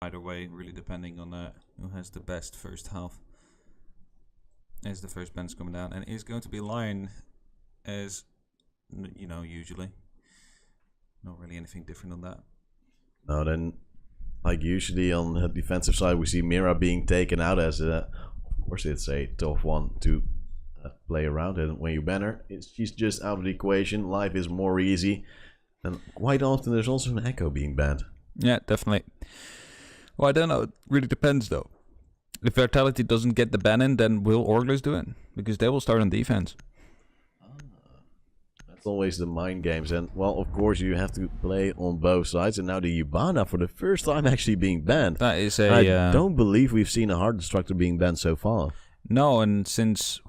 Either way, really depending on who has the best first half. As the first band's coming down, and it's going to be Lion, as usually. Not really anything different on that. No, then, like usually on the defensive side, we see Mira being taken out as of course it's a tough one to play around, and when you ban her, she's just out of the equation. Life is more easy, and quite often there's also an Echo being banned. Yeah, definitely. Well, I don't know. It really depends, though. If Vitality doesn't get the ban in, then will Orgless do it? Because they will start on defense. That's always the mind games, and well, of course you have to play on both sides. And now the Yubana for the first time actually being banned. That is I don't believe we've seen a hard destructor being banned so far. No, and since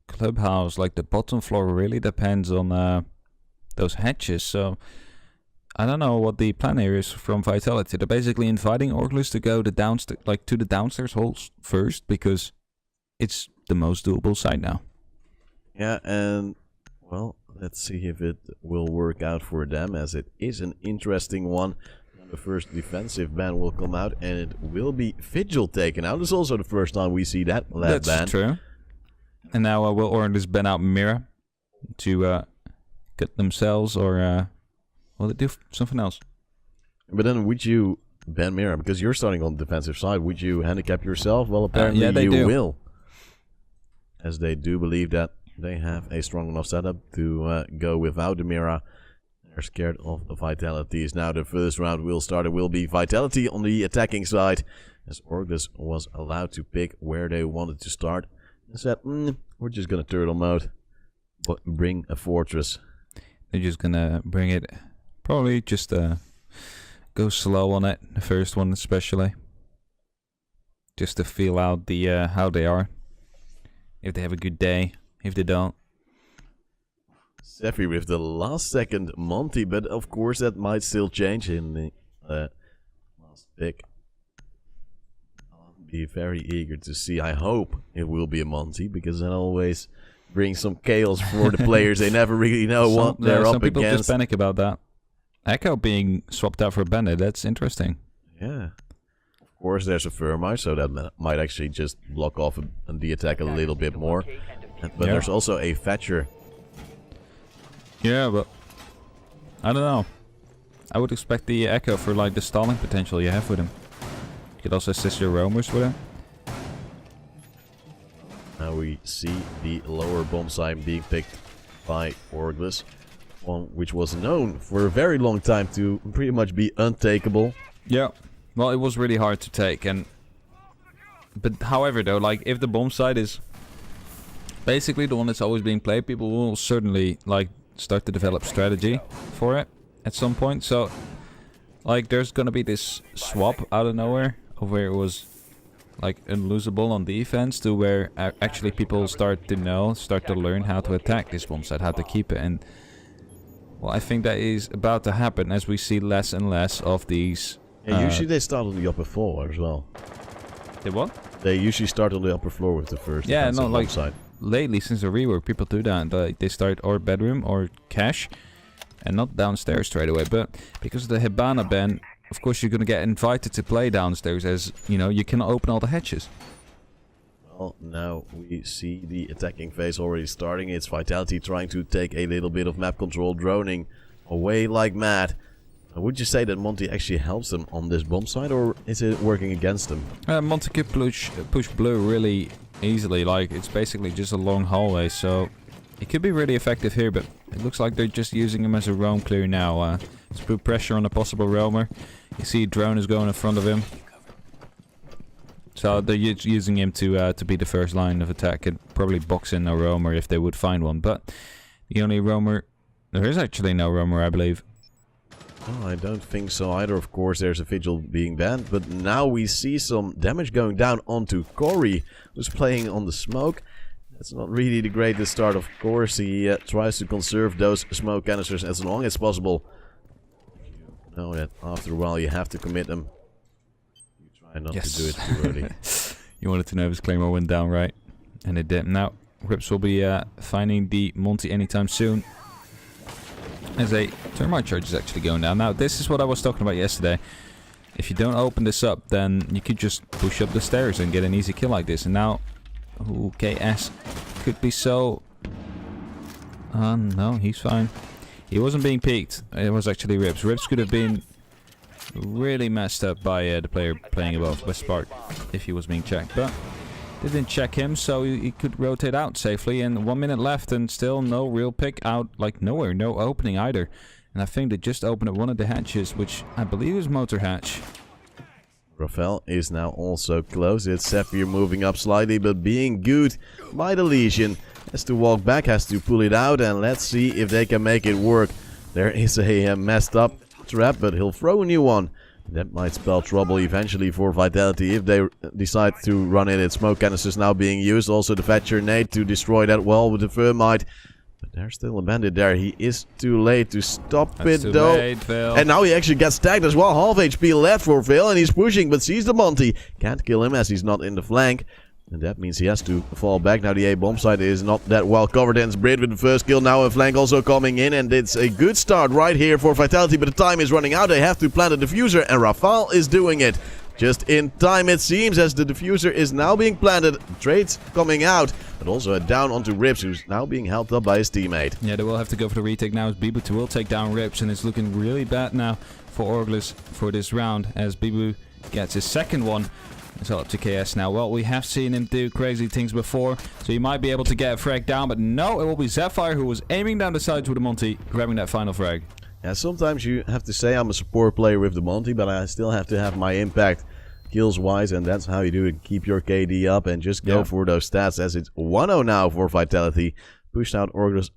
Clubhouse, like the bottom floor, really depends on those hatches. So I don't know what the plan here is from Vitality. They're basically inviting Orgless to go to the downstairs holes first, because it's the most doable side now. Yeah, and well, let's see if it will work out for them, as it is an interesting one. The first defensive ban will come out, and it will be Vigil taken out. It's also the first time we see that ban. That's true. And now will Orgless ban out Mira to get themselves, or will it do something else? But then would you ban Mira? Because you're starting on the defensive side. Would you handicap yourself? Well, apparently yeah, you will. As they do believe that they have a strong enough setup to go without the Mira. They're scared of the Vitalities. Now the first round will start. It will be Vitality on the attacking side, as Orgless was allowed to pick where they wanted to start. They said, we're just going to turtle mode, but bring a fortress. They're just going to bring it. Probably just go slow on it, the first one especially. Just to feel out the how they are. If they have a good day, if they don't. Sefri with the last second Monty, but of course that might still change in the last pick. I'll be very eager to see. I hope it will be a Monty, because that always brings some chaos for the players. They never really know what they're up against. Some people just panic about that. Echo being swapped out for Bandit, that's interesting. Yeah. Of course, there's a Thermite, so that might actually just block off the attack a little bit more. But there's also a Fetcher. Yeah, but I don't know. I would expect the Echo for like the stalling potential you have with him. You could also assist your roamers with him. Now we see the lower bomb site being picked by Orgless. One which was known for a very long time to pretty much be untakeable. Yeah, well, it was really hard to take, but however though, like if the bomb site is basically the one that's always being played, people will certainly like start to develop strategy for it at some point. So like there's gonna be this swap out of nowhere of where it was like unlosable on defense to where actually people start to learn how to attack this bomb site, how to keep it. And well, I think that is about to happen as we see less and less of these. Yeah, usually they start on the upper floor as well. They what? They usually start on the upper floor with the first. Yeah, no, like side. Lately since the rework, people do that. They start or bedroom or cache, and not downstairs straight away. But because of the Hibana ban, of course you're gonna get invited to play downstairs, as you know you cannot open all the hatches. Well, now we see the attacking phase already starting. It's Vitality trying to take a little bit of map control, droning away like mad. Would you say that Monty actually helps them on this bomb site, or is it working against them? Monty could push blue really easily. Like it's basically just a long hallway, so it could be really effective here. But it looks like they're just using him as a roam clear now. To put pressure on a possible roamer. You see, drone is going in front of him. So they're using him to be the first line of attack and probably box in a roamer if they would find one. But the only roamer... There is actually no roamer, I believe. Oh, I don't think so either. Of course, there's a Vigil being banned. But now we see some damage going down onto Cory, who's playing on the smoke. That's not really the greatest start, of course. He tries to conserve those smoke canisters as long as possible. You know that after a while you have to commit them. Not to do it too early. You wanted to know if his claymore went down, right? And it did. Now, Rips will be finding the Monty anytime soon. As a thermite charge is actually going down. Now, this is what I was talking about yesterday. if you don't open this up, then you could just push up the stairs and get an easy kill like this. And now, ooh, KS could be so... no, he's fine. He wasn't being peeked. It was actually Rips. Rips could have been really messed up by the player playing above, by Spark, if he was being checked. But they didn't check him, so he could rotate out safely. And 1 minute left and still no real pick out, like nowhere, no opening either. And I think they just opened up one of the hatches, which I believe is motor hatch. Rafael is now also close. It's Zephyr moving up slightly, but being good by the Legion. Has to walk back, has to pull it out, and let's see if they can make it work. There is a messed up trap, but he'll throw a new one. That might spell trouble eventually for Vitality if they decide to run it. It's smoke canisters now being used. Also the Thatcher nade to destroy that wall with the Thermite. But there's still a bandit there. He is too late to stop it though. Late, Phil. And now he actually gets tagged as well. Half HP left for Phil, and he's pushing but sees the Monty. Can't kill him as he's not in the flank. And that means he has to fall back. Now the A bomb site is not that well covered. And Brit with the first kill. Now a flank also coming in. And it's a good start right here for Vitality. But the time is running out. They have to plant a diffuser. And Rafal is doing it. Just in time it seems, as the diffuser is now being planted. Trades coming out. But also a down onto Rips, who's now being helped up by his teammate. Yeah, they will have to go for the retake now as Bibu will take down Rips. And it's looking really bad now for Orgless for this round. As Bibu gets his second one. It's all up to KS now. Well, we have seen him do crazy things before, so he might be able to get a frag down, but no, it will be Zephyr who was aiming down the sides with the Monty, grabbing that final frag. Yeah, sometimes you have to say I'm a support player with the Monty, but I still have to have my impact kills-wise, and that's how you do it. Keep your KD up and just go for those stats, as it's 1-0 now for Vitality. Pushed out Orgless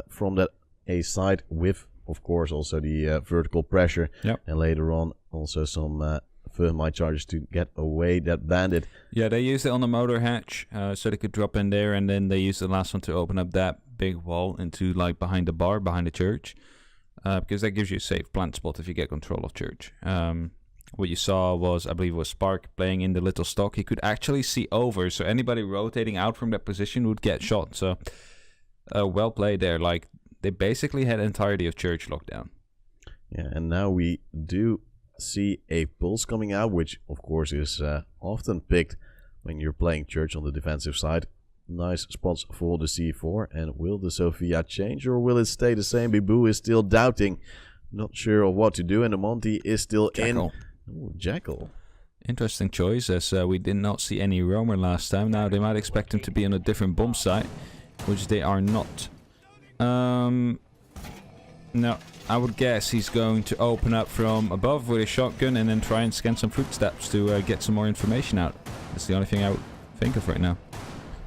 from that A side with, of course, also the vertical pressure, and later on also some... Thermite charges to get away that bandit. Yeah, they used it on the motor hatch, so they could drop in there, and then they used the last one to open up that big wall into like behind the bar, behind the church, because that gives you a safe plant spot if you get control of church. What you saw was, I believe it was Spark playing in the little stock. He could actually see over, so anybody rotating out from that position would get shot. So well played there. Like, they basically had the entirety of church locked down. Yeah, and now we do see a pulse coming out, which of course is often picked when you're playing church on the defensive side. Nice spots for the C4. And will the Sophia change, or will it stay the same? Bibu is still doubting, not sure of what to do, and the Monty is still Jackal. in. Ooh, Jackal. Interesting choice, as we did not see any roamer last time. Now they might expect him to be on a different bomb site, which they are not. No, I would guess he's going to open up from above with a shotgun and then try and scan some footsteps to get some more information out. That's the only thing I would think of right now.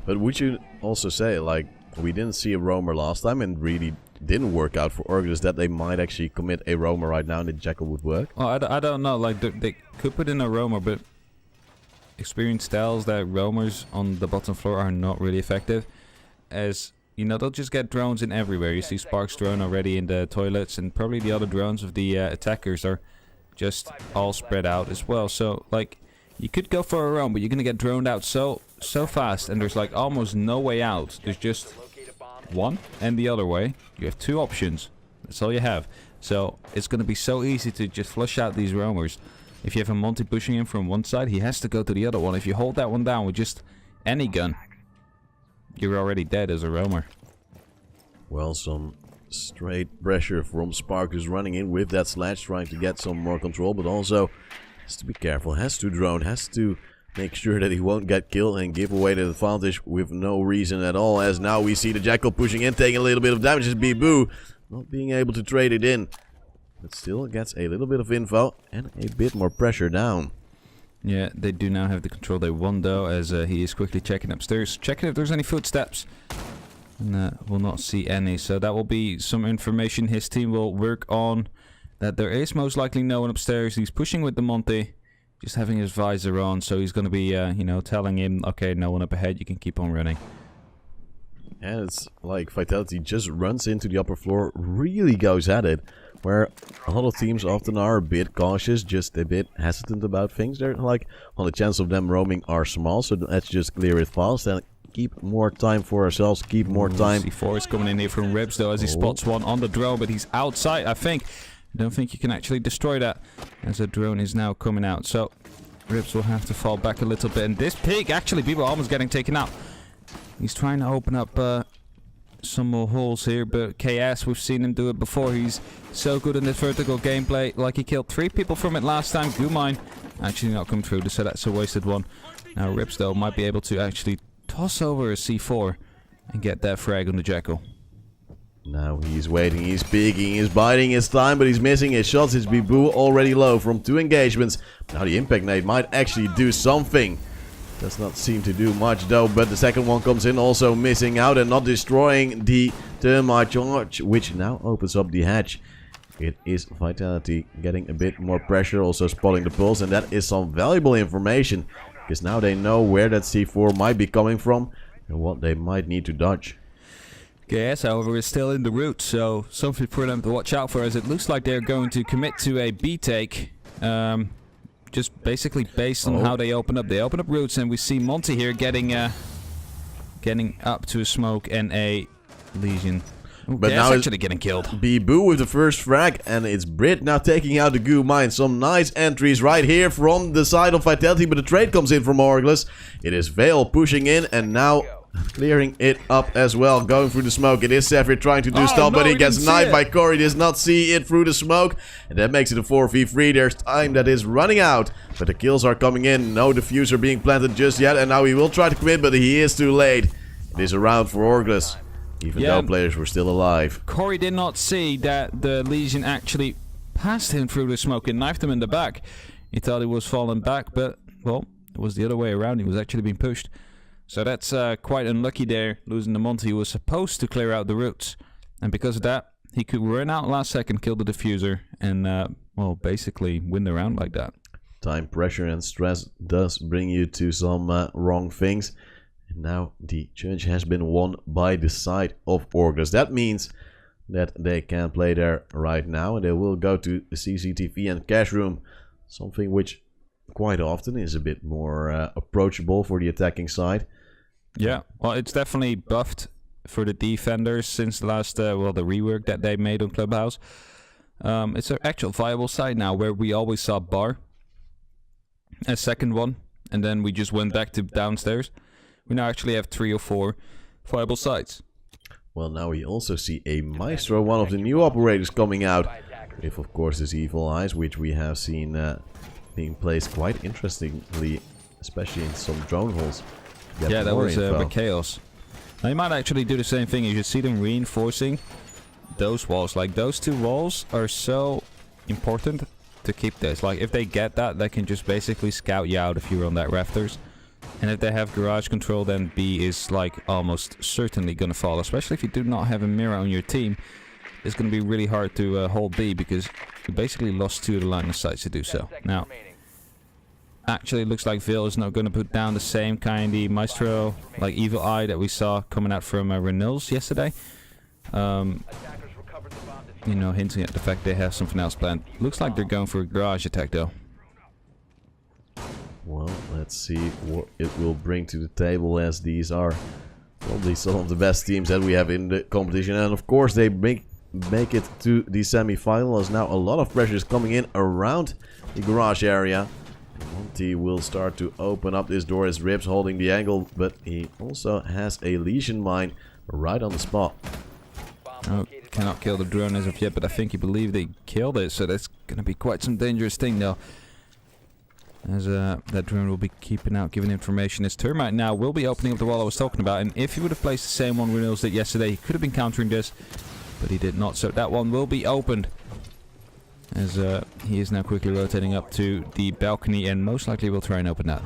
But would you also say, like, we didn't see a roamer last time and really didn't work out for Orgless, that they might actually commit a roamer right now and the Jackal would work? Well, I don't know. Like, they could put in a roamer, but experience tells that roamers on the bottom floor are not really effective, as... You know, they'll just get drones in everywhere. You see Spark's drone already in the toilets, and probably the other drones of the attackers are just all spread out as well. So, like, you could go for a roam, but you're gonna get droned out so fast, and there's like almost no way out. There's just one and the other way. You have two options. That's all you have. So it's gonna be so easy to just flush out these roamers. If you have a Monty pushing him from one side, he has to go to the other one. If you hold that one down with just any gun, you're already dead as a roamer. Well, some straight pressure from Spark, who's running in with that sledge, trying to get some more control, but also has to be careful, has to drone, has to make sure that he won't get killed and give away the advantage with no reason at all, as now we see the Jackal pushing in, taking a little bit of damage as Bibu not being able to trade it in, but still gets a little bit of info and a bit more pressure down. Yeah, they do now have the control they want, though, as he is quickly checking upstairs, checking if there's any footsteps. And will not see any, so that will be some information his team will work on. That there is most likely no one upstairs. He's pushing with the Monty, just having his visor on, so he's going to be, you know, telling him, okay, no one up ahead, you can keep on running. And it's like Vitality just runs into the upper floor, really goes at it, where a lot of teams often are a bit cautious, just a bit hesitant about things. They're like, well, the chance of them roaming are small, so let's just clear it fast and keep more time for ourselves, keep more time. C4 is coming in here from Ribs, though, as he spots one on the drone, but he's outside, I think. I don't think you can actually destroy that, as a drone is now coming out. So Rips will have to fall back a little bit. And this pig, actually, people are almost getting taken out. He's trying to open up some more holes here, but KS, we've seen him do it before. He's so good in this vertical gameplay. Like, he killed 3 people from it last time. Gumine actually not come through, so that's a wasted one. Now Rips, though, might be able to actually toss over a C4 and get that frag on the Jackal. Now he's waiting, he's peeking, he's biding his time, but he's missing his shots. His Bibu already low from 2 engagements. Now the impact nade might actually do something. Does not seem to do much though, but the second one comes in also missing out and not destroying the thermite charge, which now opens up the hatch. It is Vitality getting a bit more pressure, also spotting the pulse, and that is some valuable information, because now they know where that C4 might be coming from and what they might need to dodge. KS, however, is still in the route, so something for them to watch out for, as it looks like they're going to commit to a B take. Just basically based on how they open up. They open up routes, and we see Monty here getting up to a smoke and a Legion. Ooh, but now actually getting killed. Bibu with the first frag, and it's Brit now taking out the goo mine. Some nice entries right here from the side of Vitality, but the trade comes in from Orgless. It is Vale pushing in, and now clearing it up as well, going through the smoke. It is Zephyr trying to do stuff, but he gets knifed by Corey. Does not see it through the smoke, and that makes it a 4v3. There's time that is running out, but the kills are coming in. No diffuser being planted just yet, and now he will try to quit, but he is too late. It is a round for Orgless, even though players were still alive. Corey did not see that the Legion actually passed him through the smoke and knifed him in the back. He thought he was falling back, but, well, it was the other way around. He was actually being pushed. So that's quite unlucky there, losing the Monty, who was supposed to clear out the routes. And because of that, he could run out last second, kill the diffuser, and, well, basically win the round like that. Time pressure and stress does bring you to some wrong things. And now the church has been won by the side of Orgless. That means that they can play there right now, and they will go to the CCTV and cash room. Something which quite often is a bit more approachable for the attacking side. Yeah, well, it's definitely buffed for the defenders since the last, well, the rework that they made on Clubhouse. It's an actual viable side now, where we always saw Bar as second one, and then we just went back to downstairs. We now actually have 3 or 4 viable sites. Well, now we also see a Maestro, one of the new operators, coming out. With, of course, his evil eyes, which we have seen being placed quite interestingly, especially in some drone holes. Yeah, that was with Chaos. Now you might actually do the same thing. You should see them reinforcing those walls. Like, those 2 walls are so important to keep this. Like, if they get that, they can just basically scout you out if you're on that rafters. And if they have garage control, then B is like almost certainly gonna fall. Especially if you do not have a mirror on your team. It's gonna be really hard to hold B, because you basically lost 2 of the line of sight to do so. Now, actually, it looks like Vale is not going to put down the same kind of Maestro, like Evil Eye, that we saw coming out from Renils yesterday. You know, hinting at the fact they have something else planned. Looks like they're going for a garage attack, though. Well, let's see what it will bring to the table, as these are probably some of the best teams that we have in the competition. And of course, they make it to the semi-final, as now a lot of pressure is coming in around the garage area. Monty will start to open up this door as Rips holding the angle, but he also has a Legion mine right on the spot. Oh, cannot kill the drone as of yet, but I think he believed they killed it, so that's going to be quite some dangerous thing though. As that drone will be keeping out, giving information. His Termite now will be opening up the wall I was talking about, and if he would have placed the same one Renils did yesterday, he could have been countering this, but he did not, so that one will be opened. As he is now quickly rotating up to the balcony, and most likely will try and open that.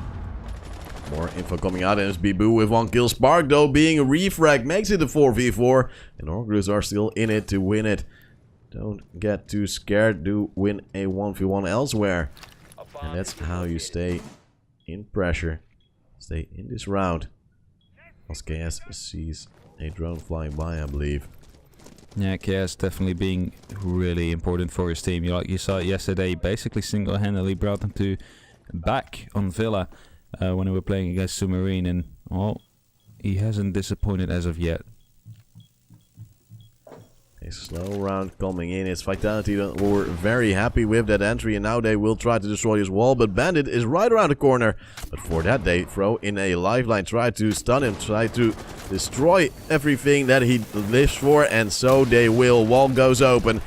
More info coming out, and it's Bibu with 1 kill. Spark, though, being a refrag, makes it a 4v4. And Orgless are still in it to win it. Don't get too scared. Do win a 1v1 elsewhere. And that's how you stay in pressure. Stay in this round. As KS sees a drone flying by, I believe. Yeah, KS definitely being really important for his team. Like you saw it yesterday, he basically single-handedly brought them to back on Villa when they were playing against Submarine, and well, he hasn't disappointed as of yet. A slow round coming in. It's Vitality that were very happy with that entry, and now they will try to destroy his wall, but Bandit is right around the corner. But for that, they throw in a lifeline, try to stun him, try to destroy everything that he lives for, and so they will. Wall goes open.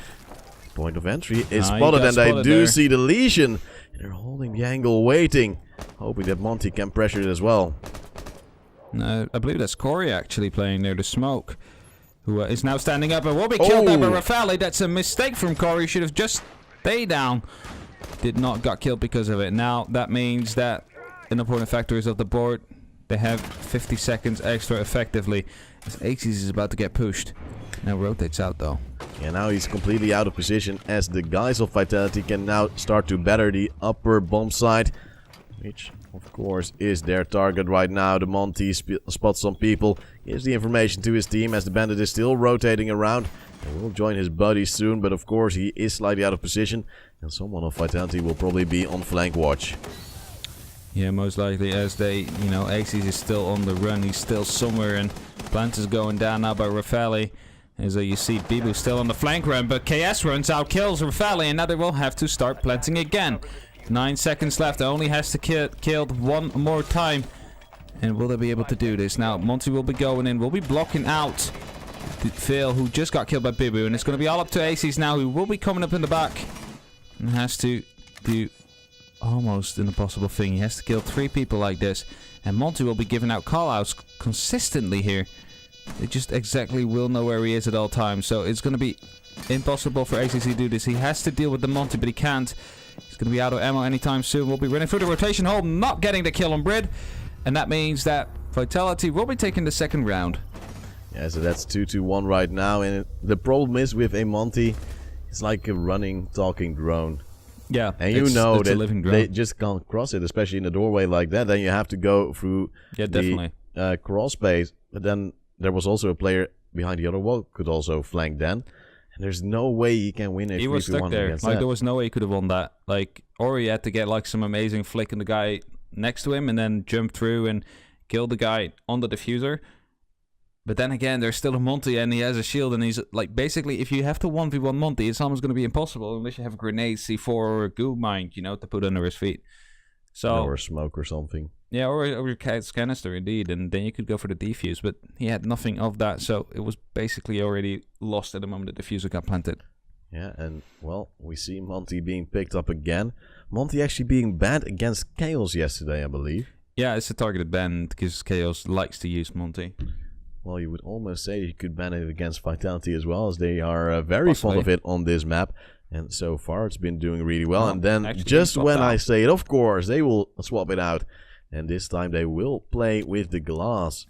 Point of entry is spotted, and they do see the lesion. And they're holding the angle, waiting, hoping that Monty can pressure it as well. No, I believe that's Corey actually playing there, the smoke. Who is now standing up and will be killed there by Rafali. That's a mistake from Corey. Should have just stayed down. Did not got killed because of it. Now that means that in the important factors of the board, they have 50 seconds extra effectively. As Aces is about to get pushed. Now rotates out though. Yeah, now he's completely out of position as the guys of Vitality can now start to batter the upper bomb side. Which, of course, is their target right now. The Monty spots some people, gives the information to his team as the Bandit is still rotating around. And will join his buddies soon, but of course he is slightly out of position. And someone of Vitality will probably be on flank watch. Yeah, most likely, as they, you know, Aces is still on the run. He's still somewhere, and Plant is going down now by Rafali. As you see, Bibu still on the flank run, but KS runs out, kills Rafali, and now they will have to start planting again. 9 seconds left. Only has to killed one more time. And will they be able to do this? Now, Monty will be going in. Will be blocking out Phil, who just got killed by Bibu. And it's going to be all up to Aces now, who will be coming up in the back. And has to do almost an impossible thing. He has to kill 3 people like this. And Monty will be giving out callouts consistently here. They just exactly will know where he is at all times. So it's going to be impossible for Aces to do this. He has to deal with the Monty, but he can't. He's going to be out of ammo anytime soon. We'll be running through the rotation hole, not getting the kill on Brid. And that means that Vitality will be taking the second round. Yeah, so that's 2-1 right now. And the problem is with a Monty, it's like a running, talking drone. Yeah, and you know that they just can't cross it, especially in a doorway like that. Then you have to go through the crawl space. But then there was also a player behind the other wall, could also flank then. There's no way he can win a 3v1 He was stuck there. against like that. There was no way he could have won that. Like, or he had to get like some amazing flick on the guy next to him and then jump through and kill the guy on the diffuser. But then again, there's still a Monty and he has a shield, and he's like, basically, if you have to 1v1 Monty, it's almost going to be impossible unless you have a grenade, C4, or a goo mine, you know, to put under his feet. So, or a smoke or something. Yeah, or a canister, indeed, and then you could go for the defuse, but he had nothing of that, so it was basically already lost at the moment the diffuser got planted. Yeah, and, well, we see Monty being picked up again. Monty actually being banned against Chaos yesterday, I believe. Yeah, it's a targeted ban, because Chaos likes to use Monty. Well, you would almost say you could ban it against Vitality as well, as they are very fond of it on this map. And so far, it's been doing really well. And then, just when I say it, of course, they will swap it out. And this time they will play with the glass.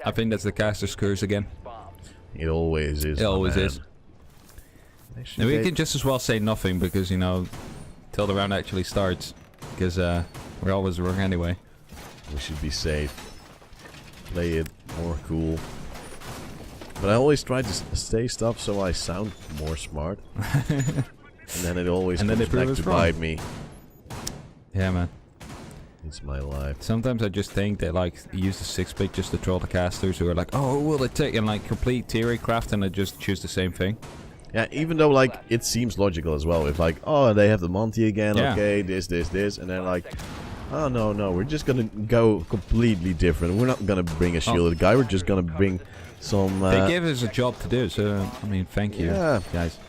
I think that's the caster's curse again. It always is. It always is. And we can just as well say nothing because, you know, till the round actually starts. Because we're always wrong anyway. We should be safe. Play it more cool. But I always try to say stuff so I sound more smart. And then it always comes back to bite me. Yeah, man. It's my life. Sometimes I just think that, like, use the 6-bit just to troll the casters who are like, oh, who will it take? And, like, complete theory craft, and I just choose the same thing. Yeah, even though, like, it seems logical as well. If, like, oh, they have the Monty again, okay, this. And they're like, oh, no, we're just gonna go completely different. We're not gonna bring a shielded guy, we're just gonna bring some... they gave us a job to do, so, I mean, thank you, guys.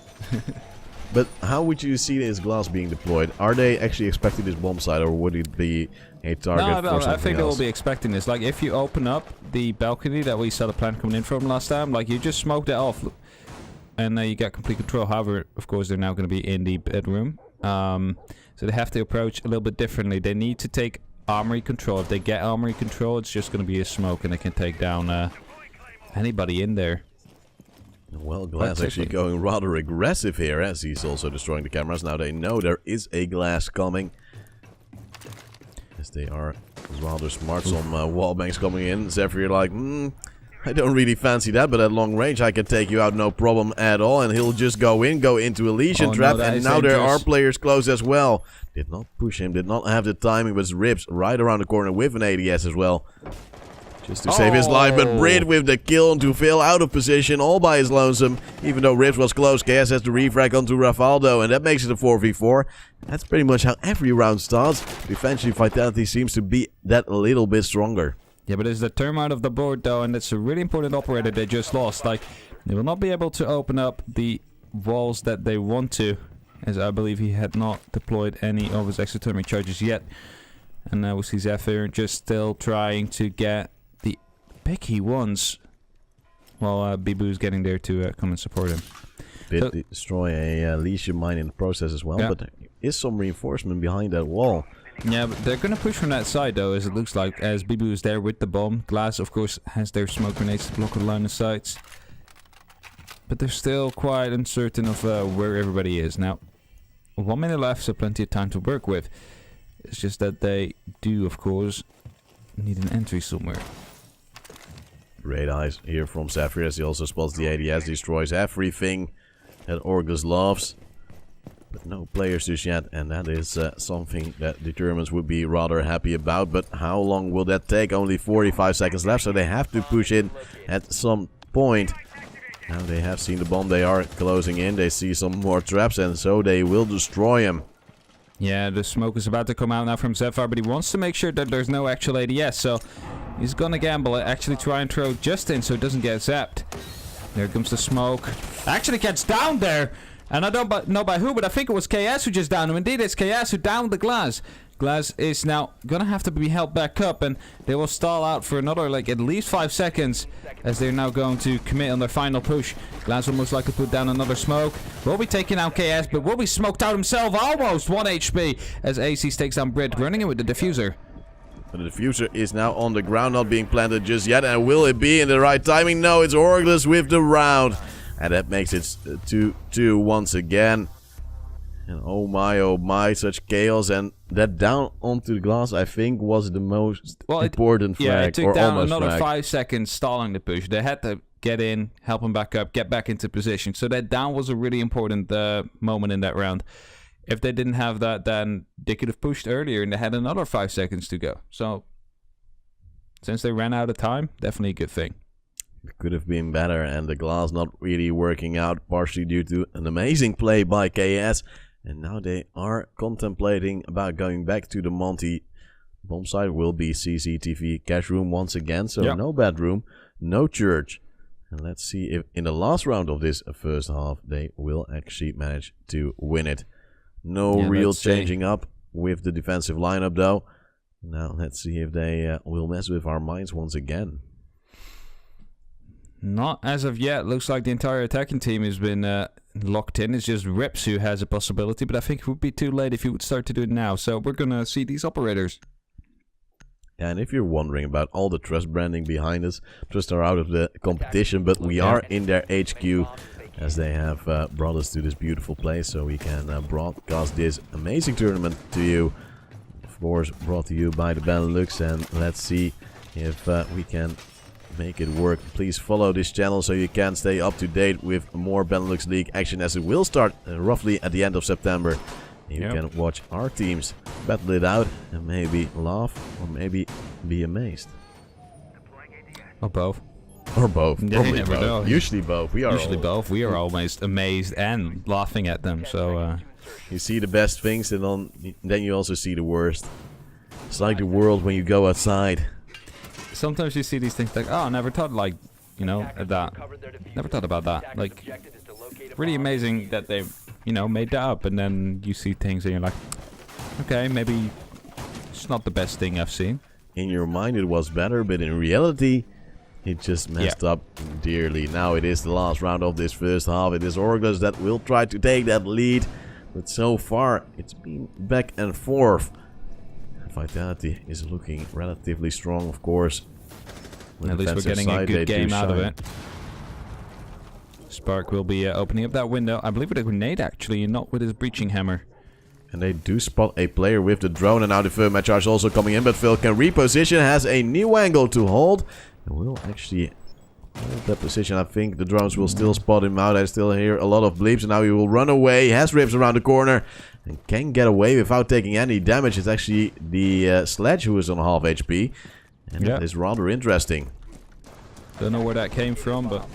But how would you see this glass being deployed? Are they actually expecting this bomb site, or would it be a target for something else? I think they will be expecting this. Like, if you open up the balcony that we saw the plant coming in from last time, like, you just smoke that off, and you get complete control. However, of course, they're now going to be in the bedroom. So they have to approach a little bit differently. They need to take armory control. If they get armory control, it's just going to be a smoke, and they can take down anybody in there. Well, Glass actually going rather aggressive here, as he's also destroying the cameras. Now they know there is a Glass coming. As they are rather smart. Some wall banks coming in. Zephyr like, I don't really fancy that, but at long range I can take you out no problem at all. And he'll just go into a lesion trap. And now there are players close as well. Did not push him, did not have the timing, but Rips right around the corner with an ADS as well. Just to save his life, but Brit with the kill onto Phil out of position, all by his lonesome. Even though Rips was close, KS has the refrag onto Rafaldo, and that makes it a 4v4. That's pretty much how every round starts. Defensively, Vitality seems to be that a little bit stronger. Yeah, but it's the term out of the board, though, and it's a really important operator they just lost. Like, they will not be able to open up the walls that they want to, as I believe he had not deployed any of his exothermic charges yet. And now we see Zephyr just still trying to get the pick he wants, while Bibu's getting there to come and support him. Bit destroy a leisure mine in the process as well, but there is some reinforcement behind that wall. Yeah, but they're gonna push from that side though, as it looks like, as Bibu is there with the bomb. Glass, of course, has their smoke grenades to block the line of sights. But they're still quite uncertain of where everybody is. Now, 1 minute left, so plenty of time to work with. It's just that they do, of course, need an entry somewhere. Great eyes here from Zephyr as he also spots the ADS, destroys everything that Orgless loves. But no players just yet, and that is something that Determinants would be rather happy about. But how long will that take? Only 45 seconds left, so they have to push in at some point. Now they have seen the bomb, they are closing in, they see some more traps, and so they will destroy him. Yeah, the smoke is about to come out now from Zephyr, but he wants to make sure that there's no actual ADS, so he's gonna gamble it, actually try and throw just in so it doesn't get zapped. There comes the smoke. Actually gets down there! And I don't know by who, but I think it was KS who just downed him. Indeed, it's KS who downed the Glass. Glass is now gonna have to be held back up, and they will stall out for another, like, at least 5 seconds, as they're now going to commit on their final push. Glass will most likely put down another smoke. Will be taking out KS, but will be smoked out himself. Almost 1 HP, as AC takes down Brit, running in with the diffuser. But the diffuser is now on the ground, not being planted just yet. And will it be in the right timing? No, it's Orgless with the round. And that makes it 2-2 once again. And oh my, such chaos. And that down onto the glass, I think, was the most important frag. Yeah, it took down another 5 seconds stalling the push. They had to get in, help him back up, get back into position. So that down was a really important moment in that round. If they didn't have that, then they could have pushed earlier and they had another 5 seconds to go. So, since they ran out of time, definitely a good thing. It could have been better, and the glass not really working out, partially due to an amazing play by KS. And now they are contemplating about going back to the Monty. Bomb site will be CCTV cash room once again, so no bedroom, no church. And let's see if in the last round of this first half, they will actually manage to win it. No real changing up with the defensive lineup, though. Now, let's see if they will mess with our minds once again. Not as of yet. Looks like the entire attacking team has been locked in. It's just Rips who has a possibility, but I think it would be too late if you would start to do it now. So we're going to see these operators. And if you're wondering about all the Trust branding behind us, Trust are out of the competition, but we are in their HQ. As they have brought us to this beautiful place, so we can broadcast this amazing tournament to you. Of course, brought to you by the Benelux, and let's see if we can make it work. Please follow this channel so you can stay up to date with more Benelux League action, as it will start roughly at the end of September. You can watch our teams battle it out and maybe laugh or maybe be amazed. Or both. Or both. Yeah, you never know. Usually both. We are almost amazed and laughing at them. So you see the best things, and then you also see the worst. It's like the world when you go outside. Sometimes you see these things like, oh, I never thought, like, you know, that. Never thought about that. Like, really amazing that they, you know, made that up. And then you see things and you're like, okay, maybe it's not the best thing I've seen. In your mind it was better, but in reality it just messed up dearly. Now it is the last round of this first half. It is Orgless that will try to take that lead. But so far, it's been back and forth. Vitality is looking relatively strong, of course. At least we're getting a good game out of it. Spark will be opening up that window. I believe with a grenade, actually, and not with his breaching hammer. And they do spot a player with the drone. And now the thermite charge also coming in. But Phil can reposition, has a new angle to hold. And will actually hold that position. I think the drones will still spot him out. I still hear a lot of bleeps. And now he will run away. He has Rips around the corner. And can get away without taking any damage. It's actually the Sledge who is on half HP. And that is rather interesting. Don't know where that came from, but...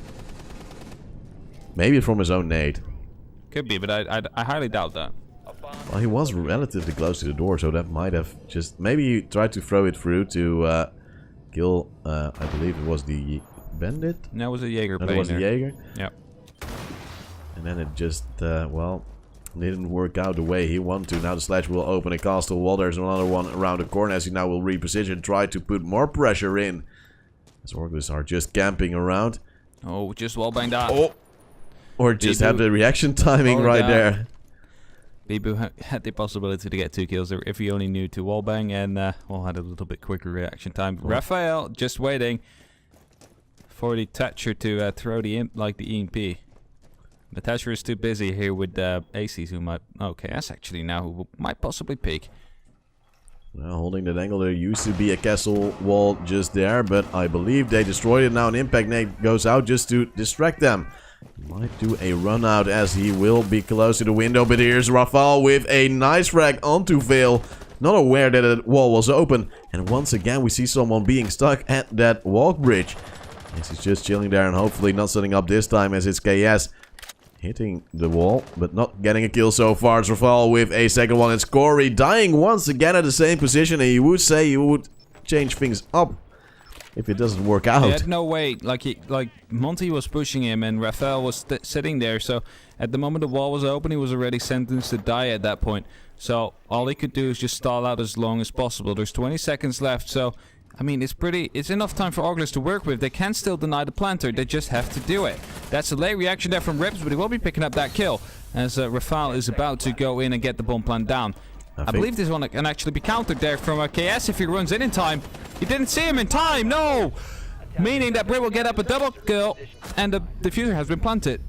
Maybe from his own nade. Could be, but I highly doubt that. Well, he was relatively close to the door, so that might have just... Maybe he tried to throw it through to kill, I believe it was the bandit? No, it was a Jaeger No, plane. it was a Jaeger? Yep. And then it just, well, didn't work out the way he wanted to. Now the Sledge will open a castle wall. There's another one around the corner as he now will reposition, try to put more pressure in. As Orgless are just camping around. Oh, just wall banged out. Oh! Or just have the reaction timing right there. Bibu had the possibility to get 2 kills there if he only knew to wallbang and well, had a little bit quicker reaction time. Oh. Raphael just waiting for the Thatcher to throw the EMP. But Thatcher is too busy here with ACs who might... Okay, that's actually now who might possibly peek. Now holding that angle, there used to be a castle wall just there, but I believe they destroyed it now. An impact nade goes out just to distract them. Might do a run out as he will be close to the window, but here's Rafal with a nice frag onto Vale. Not aware that the wall was open. And once again we see someone being stuck at that walk bridge. Yes, he's just chilling there and hopefully not setting up this time as it's KS. Hitting the wall, but not getting a kill so far. It's Rafal with a second one. It's Corey dying once again at the same position. And you would say you would change things up if it doesn't work out. He had no way. Like Monty was pushing him and Raphael was sitting there. So at the moment the wall was open, he was already sentenced to die at that point. So all he could do is just stall out as long as possible. There's 20 seconds left. So I mean, it's enough time for Orgless to work with. They can still deny the planter. They just have to do it. That's a late reaction there from Rips, but he will be picking up that kill as Rafal is about to go in and get the bomb plant down. I believe this one can actually be countered there from KS if he runs in time. He didn't see him in time, no! Meaning that Brit will get up a double kill and the diffuser has been planted.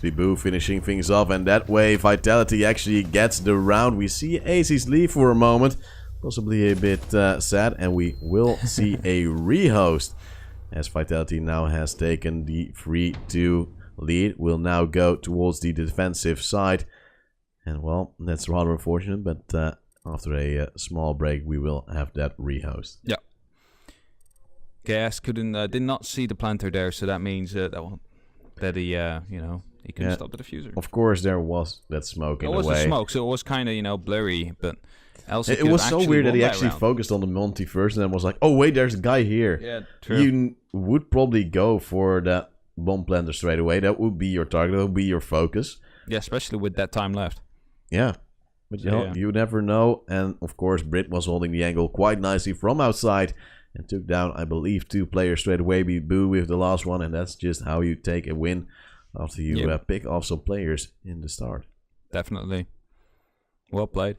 Bibu finishing things off, and that way Vitality actually gets the round. We see Aces leave for a moment. Possibly a bit sad, and we will see a rehost. As Vitality now has taken the 3-2 lead, will now go towards the defensive side. And well, that's rather unfortunate, but after a small break, we will have that rehost. Yeah. KS did not see the planter there, so that means that he, you know, he couldn't stop the diffuser. Of course, there was that smoke in the way. It was the smoke, so it was kind of, you know, blurry, but... It was so weird that he actually focused on the Monty first and then was like, oh wait, there's a guy here. Yeah, true. You would probably go for that bomb planter straight away. That would be your target, that would be your focus. Yeah, especially with that time left. Yeah. But you know, you never know. And of course, Brit was holding the angle quite nicely from outside and took down, I believe, 2 players straight away. Bibu with the last one, and that's just how you take a win after you pick off some players in the start. Definitely. Well played.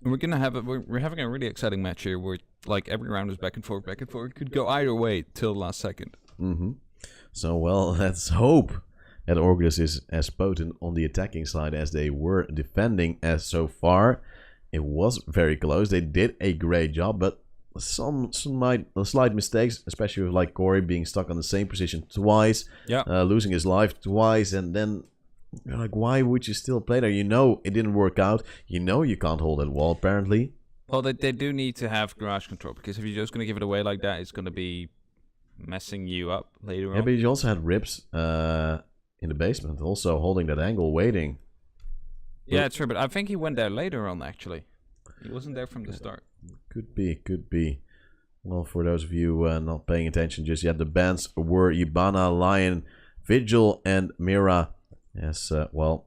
We're gonna have we're having a really exciting match here where like every round is back and forth, back and forth. It could go either way till the last second. So well, let's hope that Orgless is as potent on the attacking side as they were defending as so far. It was very close. They did a great job, but some slight mistakes, especially with like Corey being stuck on the same position twice, losing his life twice, and then you're like, why would you still play there? You know it didn't work out. You know you can't hold that wall, apparently. Well, they do need to have garage control, because if you're just going to give it away like that, it's going to be messing you up later on. Yeah, but you also had Rips in the basement, also holding that angle, waiting. Yeah, true, but I think he went there later on, actually. He wasn't there from the start. Could be. Well, for those of you not paying attention just yet, the bans were Ibana, Lion, Vigil, and Mira. Yes, well,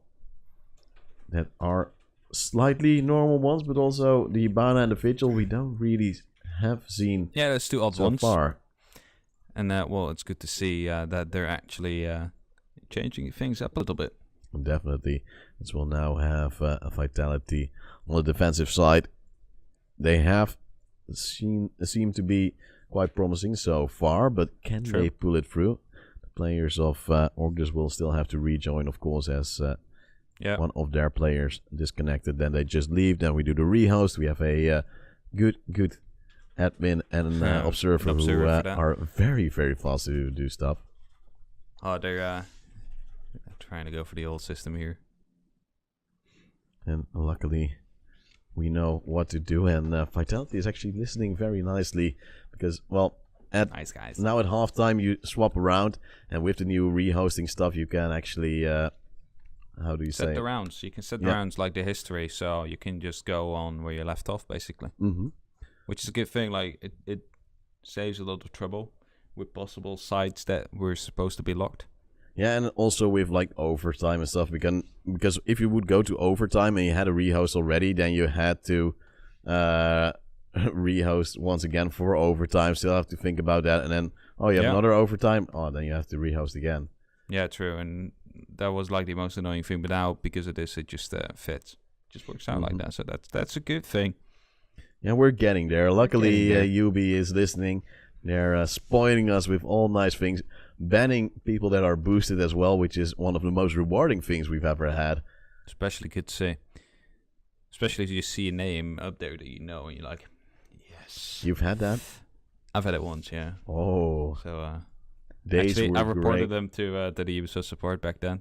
that are slightly normal ones, but also the Ibana and the Vigil we don't really have seen. Yeah, that's 2 odd so ones. Far. And well, it's good to see that they're actually changing things up a little bit. Definitely. This will now have a Vitality on the defensive side. They have seem to be quite promising so far, but can they pull it through? Players of Orgless will still have to rejoin, of course, as one of their players disconnected. Then they just leave. Then we do the rehost. We have a good admin and an observer who are very, very fast to do stuff. Oh, they're trying to go for the old system here. And luckily, we know what to do, and Vitality is actually listening very nicely because, well, Nice guys. now at halftime you swap around, and with the new rehosting stuff, you can actually how do you Set say the rounds. You can set the rounds like the history, so you can just go on where you left off, basically. Which is a good thing. Like it saves a lot of trouble with possible sites that were supposed to be locked. Yeah, and also with like overtime and stuff, because if you would go to overtime and you had a rehost already, then you had to rehost once again for overtime. Still have to think about that, and then you have another overtime. Oh, then you have to rehost again. Yeah, true, and that was like the most annoying thing. But now because of this, it just fits. Just works out like that. So that's a good thing. Yeah, we're getting there. Luckily, Yubi is listening. They're spoiling us with all nice things, banning people that are boosted as well, which is one of the most rewarding things we've ever had. Especially good to see. Especially if you see a name up there that you know, and you're like, yes. You've had that? I've had it once, yeah. Oh. So, days actually, were I reported great. him to the Ubisoft support back then.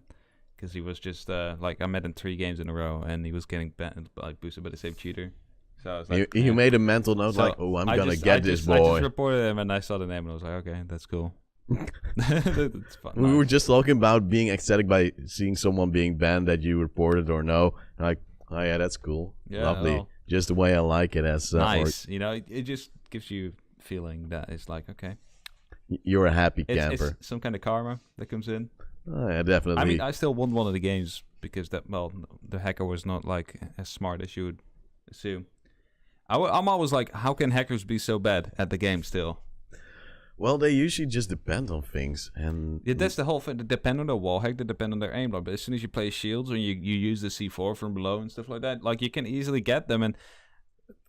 Because he was just, like, I met him 3 games in a row, and he was getting boosted by the same cheater. So I was like, you made a mental note, like, oh, I'm going to get this boy. I just reported him, and I saw the name, and I was like, okay, that's cool. That's fun. We were just talking about being ecstatic by seeing someone being banned that you reported or no. Like, oh yeah, that's cool. Yeah, lovely. well, just the way I like it. As nice. You know, it just gives you feeling that it's like, okay. You're a happy camper. It's some kind of karma that comes in. Oh, yeah, definitely. I mean, I still won one of the games because the hacker was not like as smart as you would assume. I'm always like, how can hackers be so bad at the game still? Well, they usually just depend on things, and yeah, that's the whole thing. They depend on their wall hack, they depend on their aim lock. But as soon as you play shields or you use the C4 from below and stuff like that, like you can easily get them, and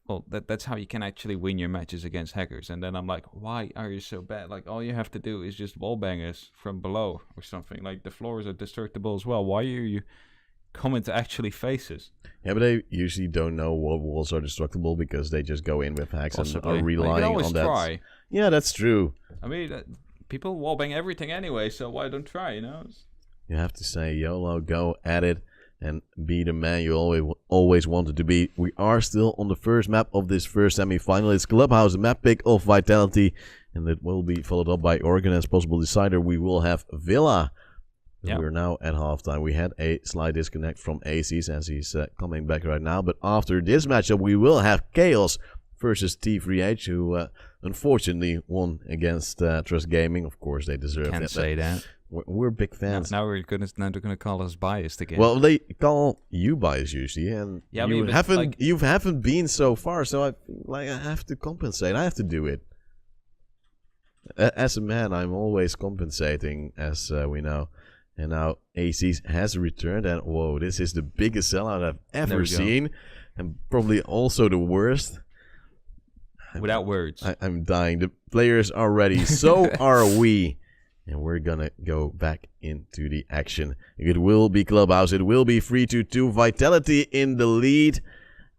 well, that's how you can actually win your matches against hackers. And then I'm like, why are you so bad? Like all you have to do is just wall bangers from below or something. Like the floors are destructible as well. Why are you coming to actually face us? Yeah, but they usually don't know what walls are destructible because they just go in with hacks and are relying on that. Try. Yeah, that's true. I mean, people wallbang everything anyway, so why don't try, you know? You have to say, YOLO, go at it, and be the man you always wanted to be. We are still on the first map of this first semi-final. It's Clubhouse, map pick of Vitality, and it will be followed up by Oregon as possible decider. We will have Villa. Yep. We're now at halftime. We had a slight disconnect from Aces as he's coming back right now, but after this matchup, we will have Chaos versus T3H, who unfortunately won against Trust Gaming. Of course, they deserve it. Can't say that. We're big fans. Now they're gonna call us biased again. Well, they call you biased usually, and yeah, you haven't been so far. So I have to compensate. I have to do it. As a man, I'm always compensating, as we know. And now ACs has returned, and whoa, this is the biggest sellout I've ever seen, and probably also the worst. Without words. I'm dying. The players are ready. So are we. And we're gonna go back into the action. It will be Clubhouse. It will be 3-2. Vitality in the lead.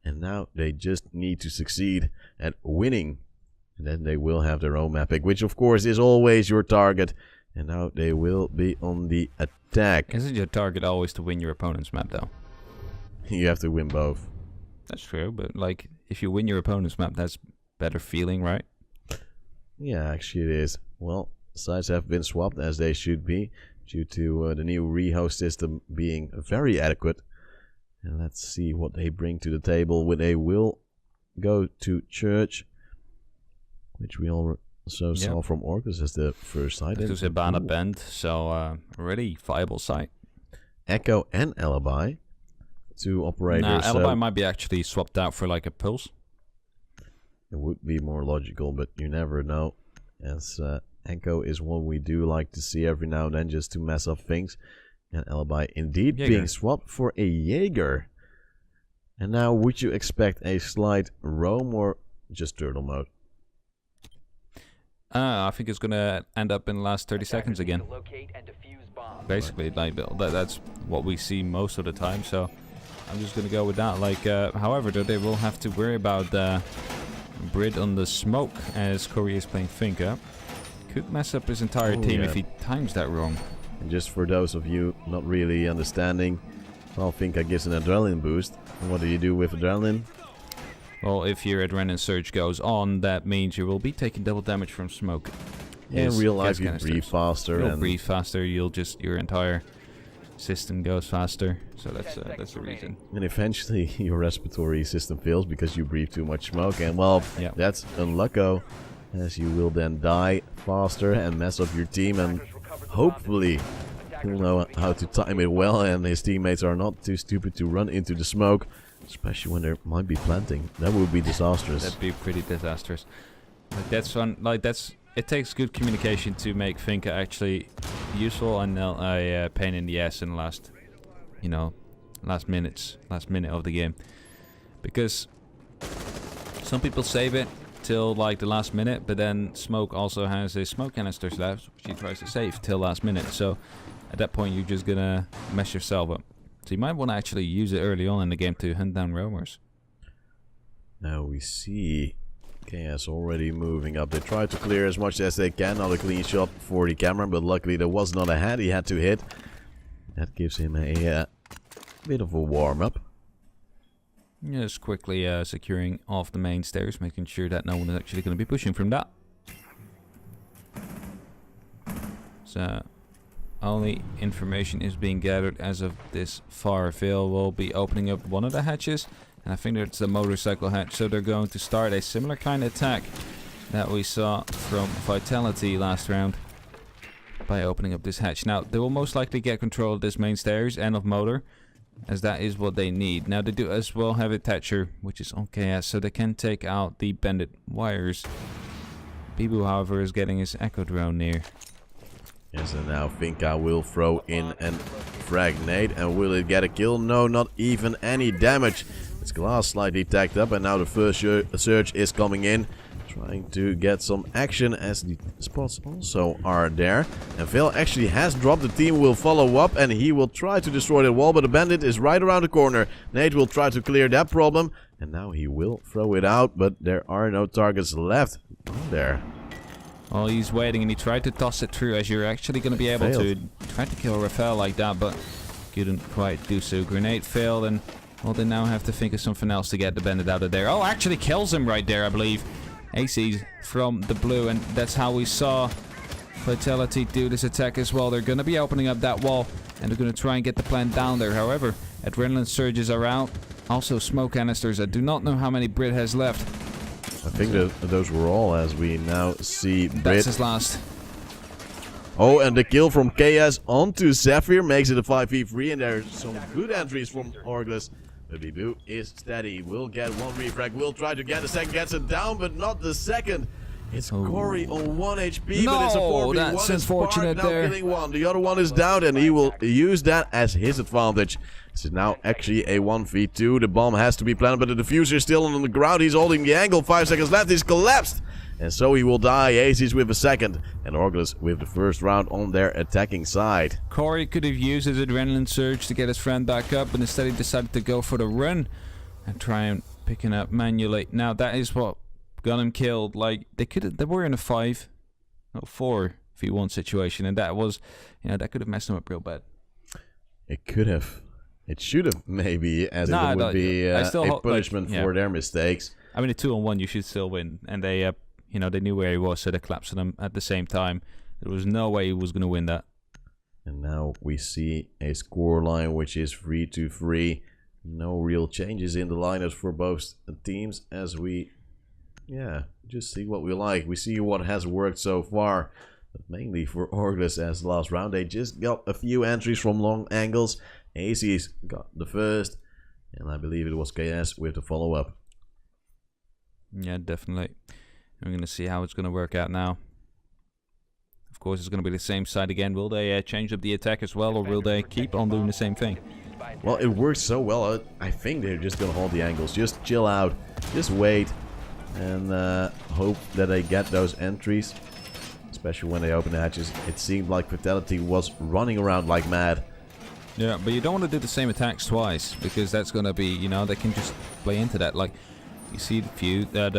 And now they just need to succeed at winning. And then they will have their own map pick, which of course is always your target. And now they will be on the attack. Isn't your target always to win your opponent's map, though? You have to win both. That's true, but like, if you win your opponent's map, that's better feeling, right? Yeah, actually it is. Well, sides have been swapped as they should be due to the new rehost system being very adequate. And let's see what they bring to the table. They will go to Church, which we also saw from Orgless as the first side. This is Ibana Bend, so a really viable site. Echo and Alibi, 2 operators. Nah, Alibi might be actually swapped out for like a Pulse. It would be more logical, but you never know. As Echo is one we do like to see every now and then just to mess up things. And Alibi indeed being swapped for a Jaeger. And now would you expect a slight roam or just turtle mode? I think it's gonna end up in the last 30 seconds again. Basically, like that's what we see most of the time. So I'm just gonna go with that. Like, however, though, they will have to worry about Brit on the smoke as Corey is playing Finka. Could mess up his entire team if he times that wrong. And just for those of you not really understanding, well, Finka gives an adrenaline boost. And what do you do with adrenaline? well, if your adrenaline surge goes on, that means you will be taking double damage from smoke. In real life, you canisters. breathe faster. You'll and breathe faster. Your entire system goes faster. So that's the reason. And eventually, your respiratory system fails because you breathe too much smoke. And well, that's unlucky, as you will then die faster and mess up your team. And hopefully, he'll know how to time it well, and his teammates are not too stupid to run into the smoke. Especially when there might be planting. That would be disastrous. That'd be pretty disastrous. Like that's fun. Like it takes good communication to make Finka actually useful and not a pain in the ass in the last minute of the game. Because some people save it till like the last minute, but then Smoke also has his smoke canisters left, which he tries to save till last minute. So at that point, you're just gonna mess yourself up. So you might want to actually use it early on in the game to hunt down roamers. Now we see KS already moving up. They try to clear as much as they can. Not a clean shot for the camera, but luckily there was not a head he had to hit. That gives him a bit of a warm-up. Just quickly securing off the main stairs, making sure that no one is actually going to be pushing from that. So only information is being gathered as of this far. Phil will be opening up one of the hatches, and I think it's the motorcycle hatch. So they're going to start a similar kind of attack that we saw from Vitality last round by opening up this hatch. Now they will most likely get control of this main stairs and of motor, as that is what they need. Now they do as well have a Thatcher, which is on KS, so they can take out the bandit wires. Bibu, however, is getting his echo drone near. Yes, and now Finka will throw in a frag nade, and will it get a kill? No, not even any damage. Its glass slightly tagged up, and now the first surge is coming in, trying to get some action as the spots also are there. And Phil actually has dropped. The team will follow up, and he will try to destroy the wall, but the bandit is right around the corner. Nate will try to clear that problem, and now he will throw it out, but there are no targets left there. Well, he's waiting, and he tried to toss it through, as you're actually going to be able to try to kill Rafael like that, but couldn't quite do so. Grenade failed, and well, they now have to think of something else to get the bandit out of there. Oh, actually kills him right there, I believe. AC from the blue, and that's how we saw Vitality do this attack as well. They're going to be opening up that wall, and they're going to try and get the plant down there. However, adrenaline surges are out. Also smoke canisters. I do not know how many Brit has left. I think that those were all, as we now see Brit. That's his last. Oh, and the kill from KS onto Zephyr makes it a 5v3, and there's some good entries from Orgless. But Bibu is steady, will get one refrag, will try to get the second, gets it down, but not the second. It's Corey on 1 HP, no, but it's a 4v1. that's unfortunate now there. Killing one. The other one is down, and he will use that as his advantage. This is now actually a 1v2. The bomb has to be planted, but the diffuser is still on the ground. He's holding the angle. 5 seconds left. He's collapsed. And so he will die. Aces with a second, and Orgless with the first round on their attacking side. Corey could have used his adrenaline surge to get his friend back up, but instead he decided to go for the run and try and pick him up manually. Now that is what got him killed. Like they were in a 4v1 situation, and that was, that could have messed him up real bad. It could have. It should have, maybe, as it would be a punishment for their mistakes. I mean, a 2-on-1, you should still win, and they they knew where he was, so they collapsed on him at the same time. There was no way he was going to win that. And now we see a scoreline which is 3-3. No real changes in the lineups for both teams, as we, just see what we like. We see what has worked so far, but mainly for Orgless as last round. They just got a few entries from long angles. AC's got the first, and I believe it was KS with the follow-up. Yeah, definitely. We're going to see how it's going to work out now. Of course, it's going to be the same side again. Will they change up the attack as well, or will they keep on doing the same thing? Well, it works so well. I think they're just going to hold the angles. Just chill out. Just wait. And hope that they get those entries. Especially when they open the hatches. It seemed like Vitality was running around like mad. Yeah, but you don't want to do the same attacks twice, because that's going to be, they can just play into that. Like, you see the few that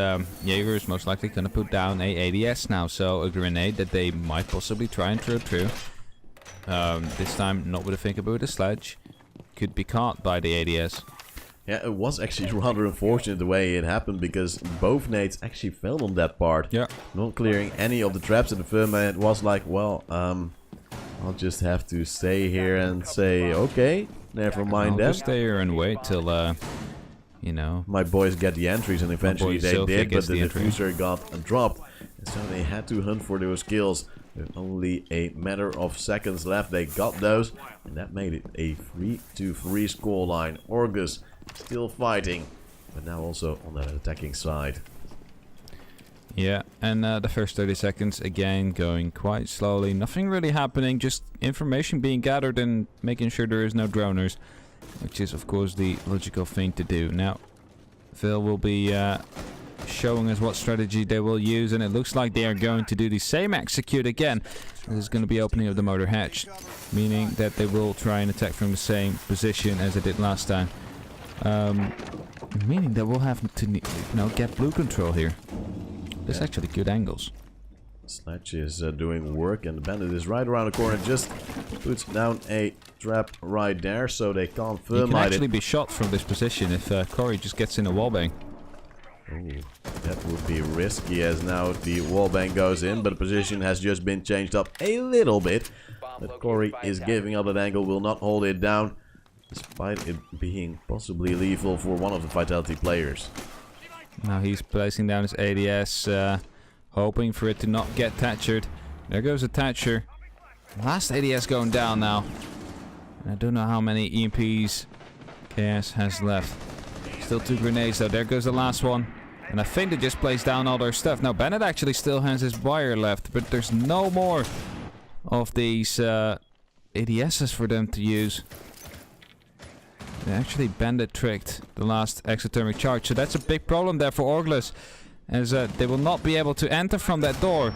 Jaeger is most likely going to put down a ADS now, so a grenade that they might possibly try and throw through. This time, not with a think about a sledge. Could be caught by the ADS. Yeah, it was actually rather unfortunate the way it happened, because both nades actually fell on that part. Yeah. Not clearing any of the traps in the firm, and it was like, well, I'll just have to stay here and say, okay, never mind I'll that. just stay here and wait till, you know... My boys get the entries, and eventually they did, but the entry. diffuser got dropped. And so they had to hunt for those kills. With only a matter of seconds left, they got those. And that made it a 3-3 scoreline. Orgless still fighting, but now also on the attacking side. Yeah, and the first 30 seconds, again, going quite slowly. Nothing really happening, just information being gathered and making sure there is no droners. Which is, of course, the logical thing to do. Now, Phil will be showing us what strategy they will use, and it looks like they are going to do the same execute again. This is going to be opening of the motor hatch, meaning that they will try and attack from the same position as they did last time. Meaning that we'll have to, you know, get blue control here. There's actually good angles. Sledge is doing work, and the bandit is right around the corner. Just puts down a trap right there, so they can't thermite it. He can actually be shot from this position if Corey just gets in a wallbang. Ooh, that would be risky, as now the wallbang goes in, but the position has just been changed up a little bit. But Corey is giving up that angle, will not hold it down, despite it being possibly lethal for one of the Vitality players. Now he's placing down his ADS, hoping for it to not get Thatchered. There goes a Thatcher. Last ADS going down now. And I don't know how many EMPs KS has left. Still 2 grenades though. There goes the last one. And I think they just placed down all their stuff. Now Bennett actually still has his wire left, but there's no more of these ADSs for them to use. They actually bandit tricked the last exothermic charge, so that's a big problem there for Orgless, as they will not be able to enter from that door,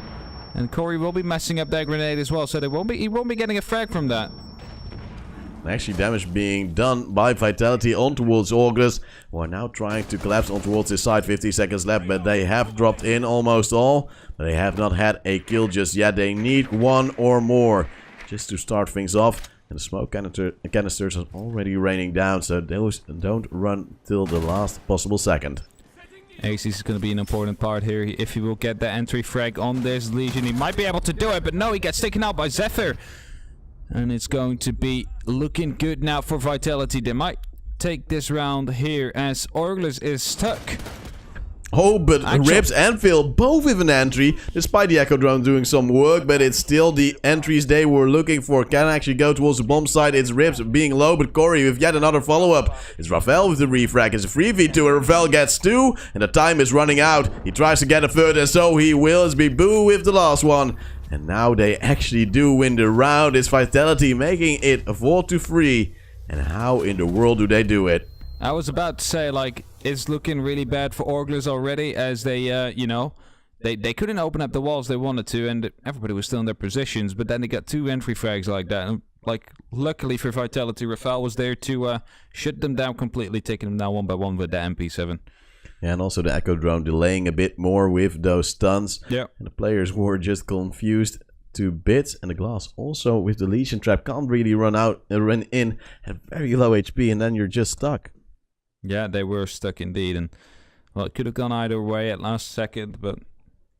and Corey will be messing up that grenade as well, so he won't be getting a frag from that. Actually, damage being done by Vitality on towards Orgless, who are now trying to collapse on towards his side. 50 seconds left, but they have dropped in almost all, but they have not had a kill just yet. They need one or more just to start things off. And the smoke canisters are already raining down, so those don't run till the last possible second. Aces is going to be an important part here. If he will get the entry frag on this Legion, he might be able to do it, but no, he gets taken out by Zephyr. And it's going to be looking good now for Vitality. They might take this round here as Orgless is stuck. Oh, but Rips and Phil both with an entry, despite the Echo Drone doing some work, but it's still the entries they were looking for. Can actually go towards the bomb site. It's Rips being low, but Corey with yet another follow-up. It's Rafael with the refrag. It's a 3v2, and Rafael gets 2, and the time is running out. He tries to get a third, and so he will. It's Boo with the last one. And now they actually do win the round. It's Vitality making it 4-3. And how in the world do they do it? I was about to say, like, it's looking really bad for Orgless already, as they, you know, they couldn't open up the walls they wanted to, and everybody was still in their positions, but then they got 2 entry frags like that, and, like, luckily for Vitality, Rafael was there to shut them down completely, taking them down one by one with the MP7. Yeah, and also the Echo Drone delaying a bit more with those stuns. Yeah. And the players were just confused to bits, and the glass also with the Legion trap can't really run in at very low HP, and then you're just stuck. Yeah, they were stuck indeed, and well, it could have gone either way at last second, but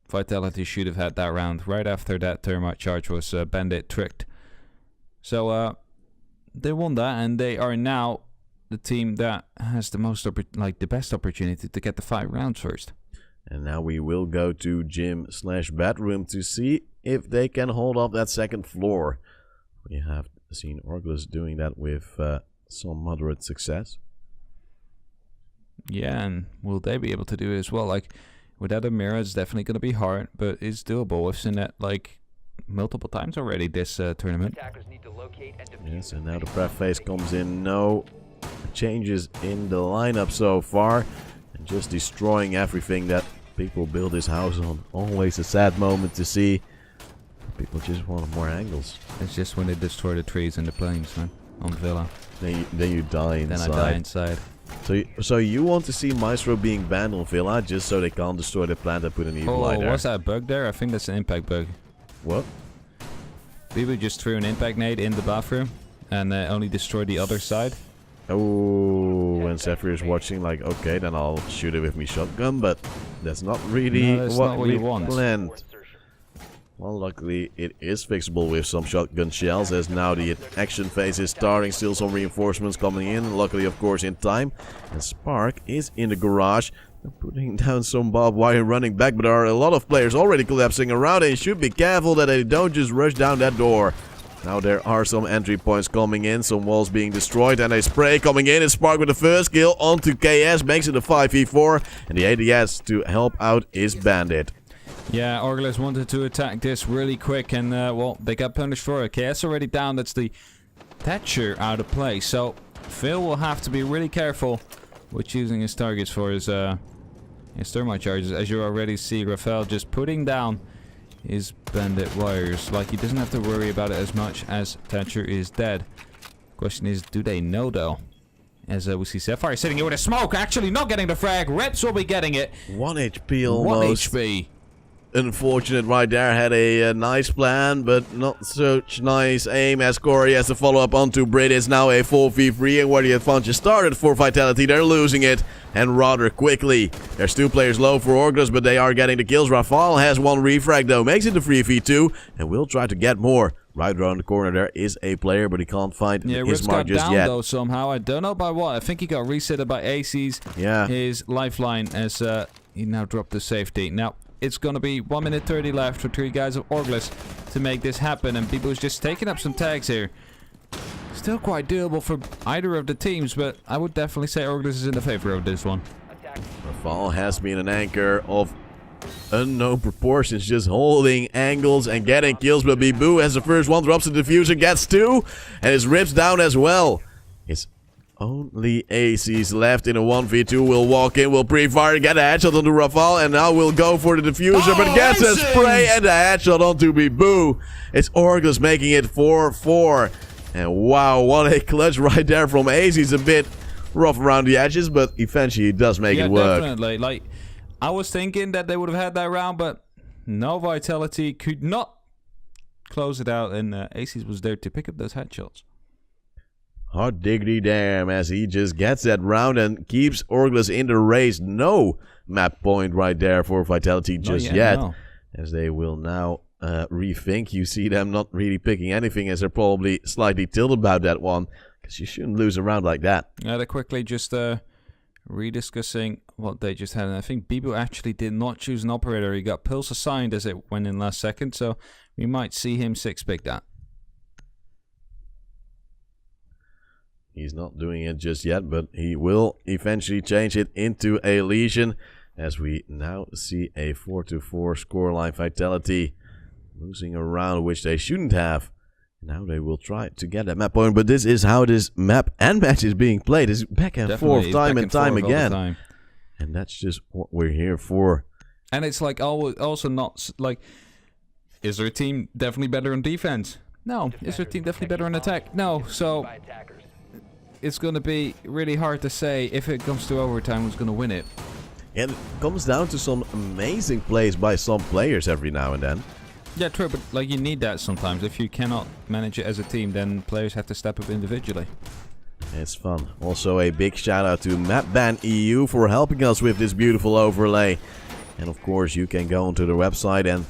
Vitality should have had that round right after that thermite charge was bandit tricked. So they won that, and they are now the team that has the most the best opportunity to get the 5 rounds first. And now we will go to gym/bedroom to see if they can hold off that second floor. We have seen Orgless doing that with some moderate success. Yeah, and will they be able to do it as well? Like, without a mirror, it's definitely going to be hard, but it's doable. We've seen that, like, multiple times already this tournament. Yes, and now the prep phase comes in. No changes in the lineup so far. And just destroying everything that people build this house on. Always a sad moment to see. People just want more angles. It's just when they destroy the trees and the planes, man, on Villa. Then you die inside. Then I die inside. So you want to see Maestro being banned on Villa just so they can't destroy the plant and put an evil eye there? Oh, was that a bug there? I think that's an impact bug. What? People just threw an impact nade in the bathroom and only destroyed the other side. Oh, and Zephyr is watching like, okay, then I'll shoot it with my shotgun, but that's not really No, that's what not what we you want. planned. Well, luckily it is fixable with some shotgun shells, as now the action phase is starting. Still some reinforcements coming in, luckily of course in time. And Spark is in the garage, putting down some barbed wire, running back, but there are a lot of players already collapsing around. They should be careful that they don't just rush down that door. Now there are some entry points coming in, some walls being destroyed, and a spray coming in. It's Spark with the first kill onto KS, makes it a 5v4, and the ADS to help out is Bandit. Yeah, Orgless wanted to attack this really quick, and well, they got punished for it. KS already down, that's the Thatcher out of play, so Phil will have to be really careful with choosing his targets for his thermite charges. As you already see, Rafael just putting down his bandit wires. Like, he doesn't have to worry about it as much as Thatcher is dead. Question is, do they know though? As we see Sapphire sitting here with a smoke, actually not getting the frag. Reps will be getting it. 1 HP almost. 1 HP. Unfortunate right there, had a nice plan, but not such nice aim, as Corey has to follow up onto Brit. It's now a 4v3, and where the advantage started for Vitality, they're losing it, and rather quickly. There's 2 players low for Orgless, but they are getting the kills. Rafal has 1 refrag though, makes it a 3v2, and will try to get more. Right around the corner there is a player, but he can't find his mark just down yet. Though somehow, I don't know by what. I think he got resetted by AC's. Yeah. His lifeline, as he now dropped the safety. Now it's gonna be 1 minute 30 left for 3 guys of Orgless to make this happen, and people is just taking up some tags here. Still quite doable for either of the teams, but I would definitely say Orgless is in the favor of this one. Rafal has been an anchor of unknown proportions, just holding angles and getting kills, but Bibu as the first one drops the diffuser, gets 2, and is ripped down as well. It's only AC's left in a 1v2. Will walk in, will pre-fire, get a headshot onto Rafal, and now will go for the diffuser, but gets a spray and a headshot onto Bibu. It's Orgless making it 4-4. And wow, what a clutch right there from AC. It's a bit rough around the edges, but eventually he does make it work. Definitely. Like, I was thinking that they would have had that round, but no, Vitality could not close it out, and Aces was there to pick up those headshots. Hot diggity damn, as he just gets that round and keeps Orgless in the race. No map point right there for Vitality just yet. No. As they will now rethink. You see them not really picking anything, as they're probably slightly tilted about that one, because you shouldn't lose a round like that. Yeah, they're quickly just rediscussing what they just had. And I think Bibu actually did not choose an operator. He got Pulse assigned as it went in last second, so we might see him 6-pick that. He's not doing it just yet, but he will eventually change it into a Legion, as we now see a 4-4 scoreline. Vitality losing a round which they shouldn't have. Now they will try to get that map point, but this is how this map and match is being played. It's back and forth, time and time again. And that's just what we're here for. And it's like also not like, is there a team definitely better on defense? No. Is there a team definitely better on attack? No. So it's going to be really hard to say if it comes to overtime who's going to win it. And it comes down to some amazing plays by some players every now and then. Yeah, true, but like you need that sometimes. If you cannot manage it as a team, then players have to step up individually. It's fun. Also a big shout out to MapBan EU for helping us with this beautiful overlay. And of course you can go onto the website and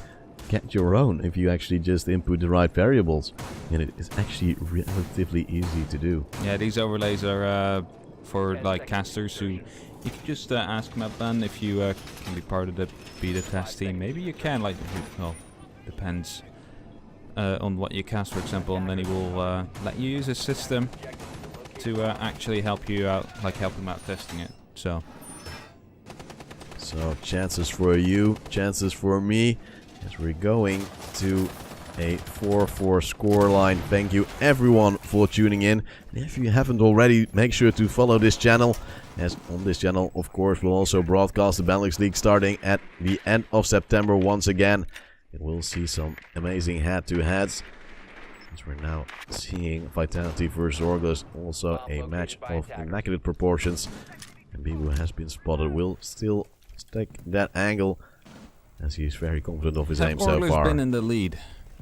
get your own if you actually just input the right variables. And it is actually relatively easy to do. Yeah, these overlays are for like casters who... You could just ask MapBan if you can be part of the beta test team. Maybe you can, like, well, depends on what you cast, for example, and then he will let you use a system to actually help you out, like help him out testing it. So chances for you, chances for me, as we're going to a 4-4 scoreline. Thank you everyone for tuning in. And if you haven't already, make sure to follow this channel, as on this channel, of course, we'll also broadcast the Benelux League starting at the end of September once again. And we'll see some amazing head-to-heads, as we're now seeing Vitality versus Orgless, also a match of immaculate proportions. And Bibu has been spotted, will still stick that angle, as he's very confident of his aim so far. Orgless been in the lead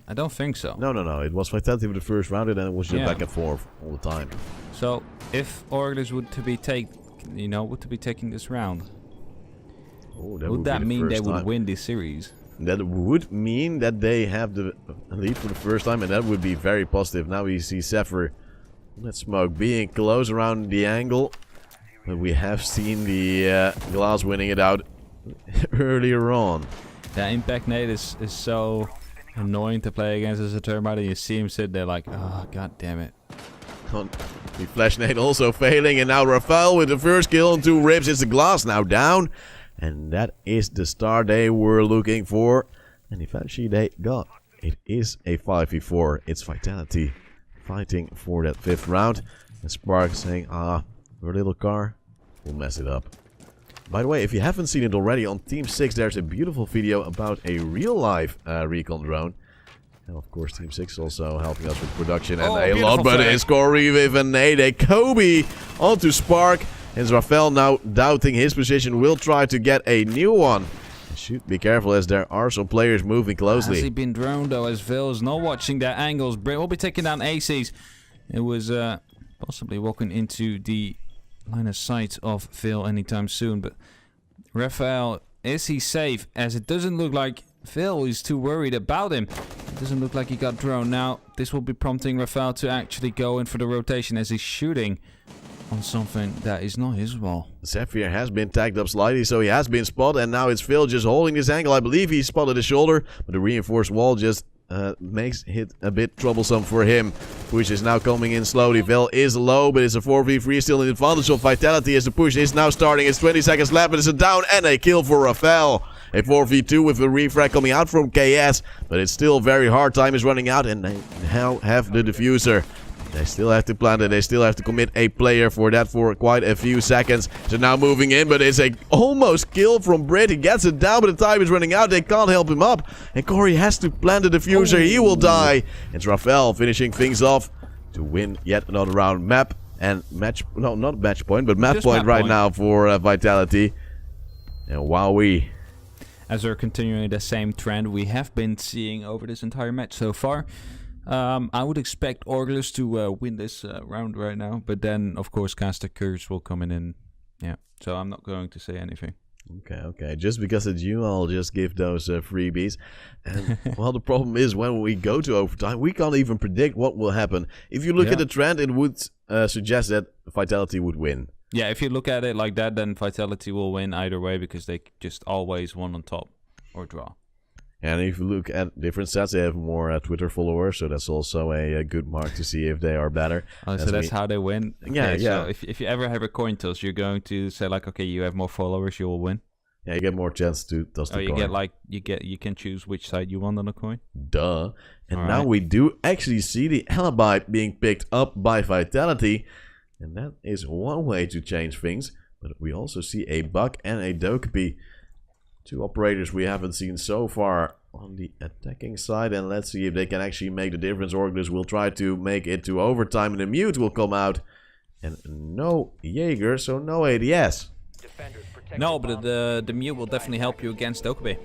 I don't think so. No. It was Vitality for the first round, and then it was just back and forth all the time. So if Orgless would to be taking this round, would that mean they would win this series? That would mean that they have the lead for the first time, and that would be very positive. Now we see Zephyr on that smoke being close around the angle, but we have seen the Glass winning it out earlier on. That impact nade is so annoying to play against as a Termite, and you see him sit there like, oh, god damn it. The flash nade also failing, and now Rafael with the first kill on 2 ribs. It's the Glass now down, and that is the star they were looking for, and eventually they got. It is a 5v4. It's Vitality fighting for that 5th round, and Spark saying, your little car will mess it up. By the way, if you haven't seen it already, on Team 6 there's a beautiful video about a real-life recon drone. And of course Team 6 also helping us with production and a lot, but it's Corey with a nade, a Kobe onto Spark. And Rafael now doubting his position, will try to get a new one. Should be careful as there are some players moving closely. Has he been droned though, as Phil is not watching their angles? Brit will be taking down ACs. It was possibly walking into the line of sight of Phil anytime soon, but Rafael, is he safe? As it doesn't look like Phil is too worried about him. It doesn't look like he got droned. Now this will be prompting Rafael to actually go in for the rotation as he's shooting on something that is not his wall. Zephyr has been tagged up slightly, so he has been spotted, and now it's Phil just holding this angle. I believe he spotted the shoulder, but the reinforced wall just makes it a bit troublesome for him. Push is now coming in slowly. Phil is low, but it's a 4v3, still in advantage of Vitality as the push is now starting. It's 20 seconds left, but it's a down and a kill for Rafael. A 4v2 with a refrag coming out from KS, but it's still very hard. Time is running out, and they now have the diffuser. They still have to plant it. They still have to commit a player for that for quite a few seconds. So now moving in, but it's a almost kill from Brit. He gets it down, but the time is running out. They can't help him up. And Corey has to plant the diffuser. He will die. It's Rafael finishing things off to win yet another round. Map and match... No, not match point, but map point right now for Vitality. And wowee. As we're continuing the same trend we have been seeing over this entire match so far. I would expect Orgless to win this round right now, but then of course Caster Curse will come in and yeah, so I'm not going to say anything. Okay, just because it's you, I'll just give those freebies. And well, the problem is when we go to overtime, we can't even predict what will happen. If you look at the trend, it would suggest that Vitality would win. Yeah, if you look at it like that, then Vitality will win either way because they just always won on top or draw. And if you look at different stats, they have more Twitter followers, so that's also a good mark to see if they are better. Oh, so that's how they win? Okay, yeah. So if you ever have a coin toss, you're going to say like, okay, you have more followers, you will win? Yeah, you get more chance to toss the coin. You can choose which side you want on the coin? Duh. And now we do actually see the alibi being picked up by Vitality. And that is one way to change things. But we also see a Buck and a Dokkaebi. 2 operators we haven't seen so far on the attacking side, and let's see if they can actually make the difference. Orgless will try to make it to overtime, and the mute will come out, and no Jaeger, so no ADS. No, but the mute will definitely help you against Dokkaebi.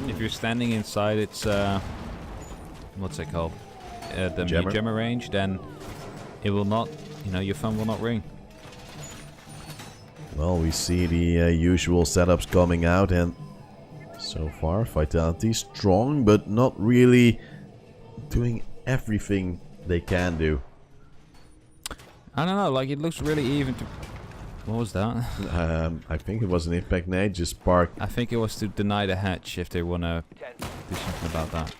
If you're standing inside its what's it called, the mute jammer range, then it will not, your phone will not ring. Well, we see the usual setups coming out, and so far Vitality strong, but not really doing everything they can do. I don't know, like it looks really even to... What was that? I think it was an impact nade, just Spark. I think it was to deny the hatch if they want to do something about that.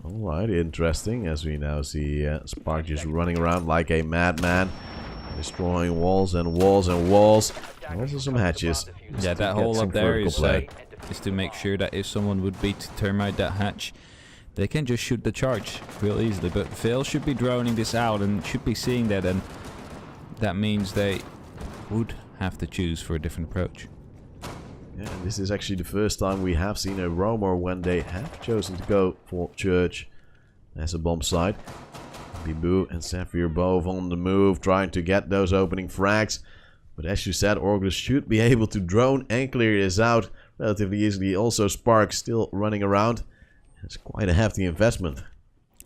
Alright, interesting, as we now see Spark just running around like a madman. Destroying walls and walls and walls. And also some hatches. Yeah, that hole up there is to make sure that if someone would be to termite that hatch, they can just shoot the charge real easily. But Phil should be droning this out and should be seeing that, and that means they would have to choose for a different approach. Yeah, this is actually the first time we have seen a roamer when they have chosen to go for church as a bomb site. Bibu and Zephyr both on the move, trying to get those opening frags. But as you said, Orgless should be able to drone and clear this out relatively easily. Also Spark still running around. It's quite a hefty investment.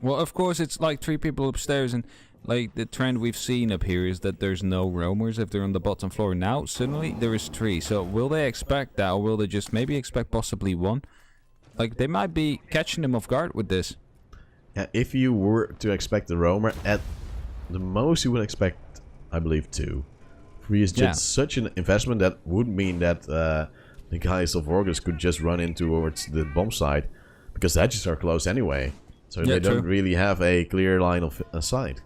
Well, of course, it's like 3 people upstairs, and like the trend we've seen up here is that there's no roamers if they're on the bottom floor. Now, suddenly, there is 3. So, will they expect that, or will they just maybe expect possibly 1? Like, they might be catching them off guard with this. Yeah, if you were to expect the roamer, at the most you would expect, I believe, 2. 3 is just such an investment that would mean that the guys of Orgless could just run in towards the bomb site, because the hatches are closed anyway. So they don't really have a clear line of sight.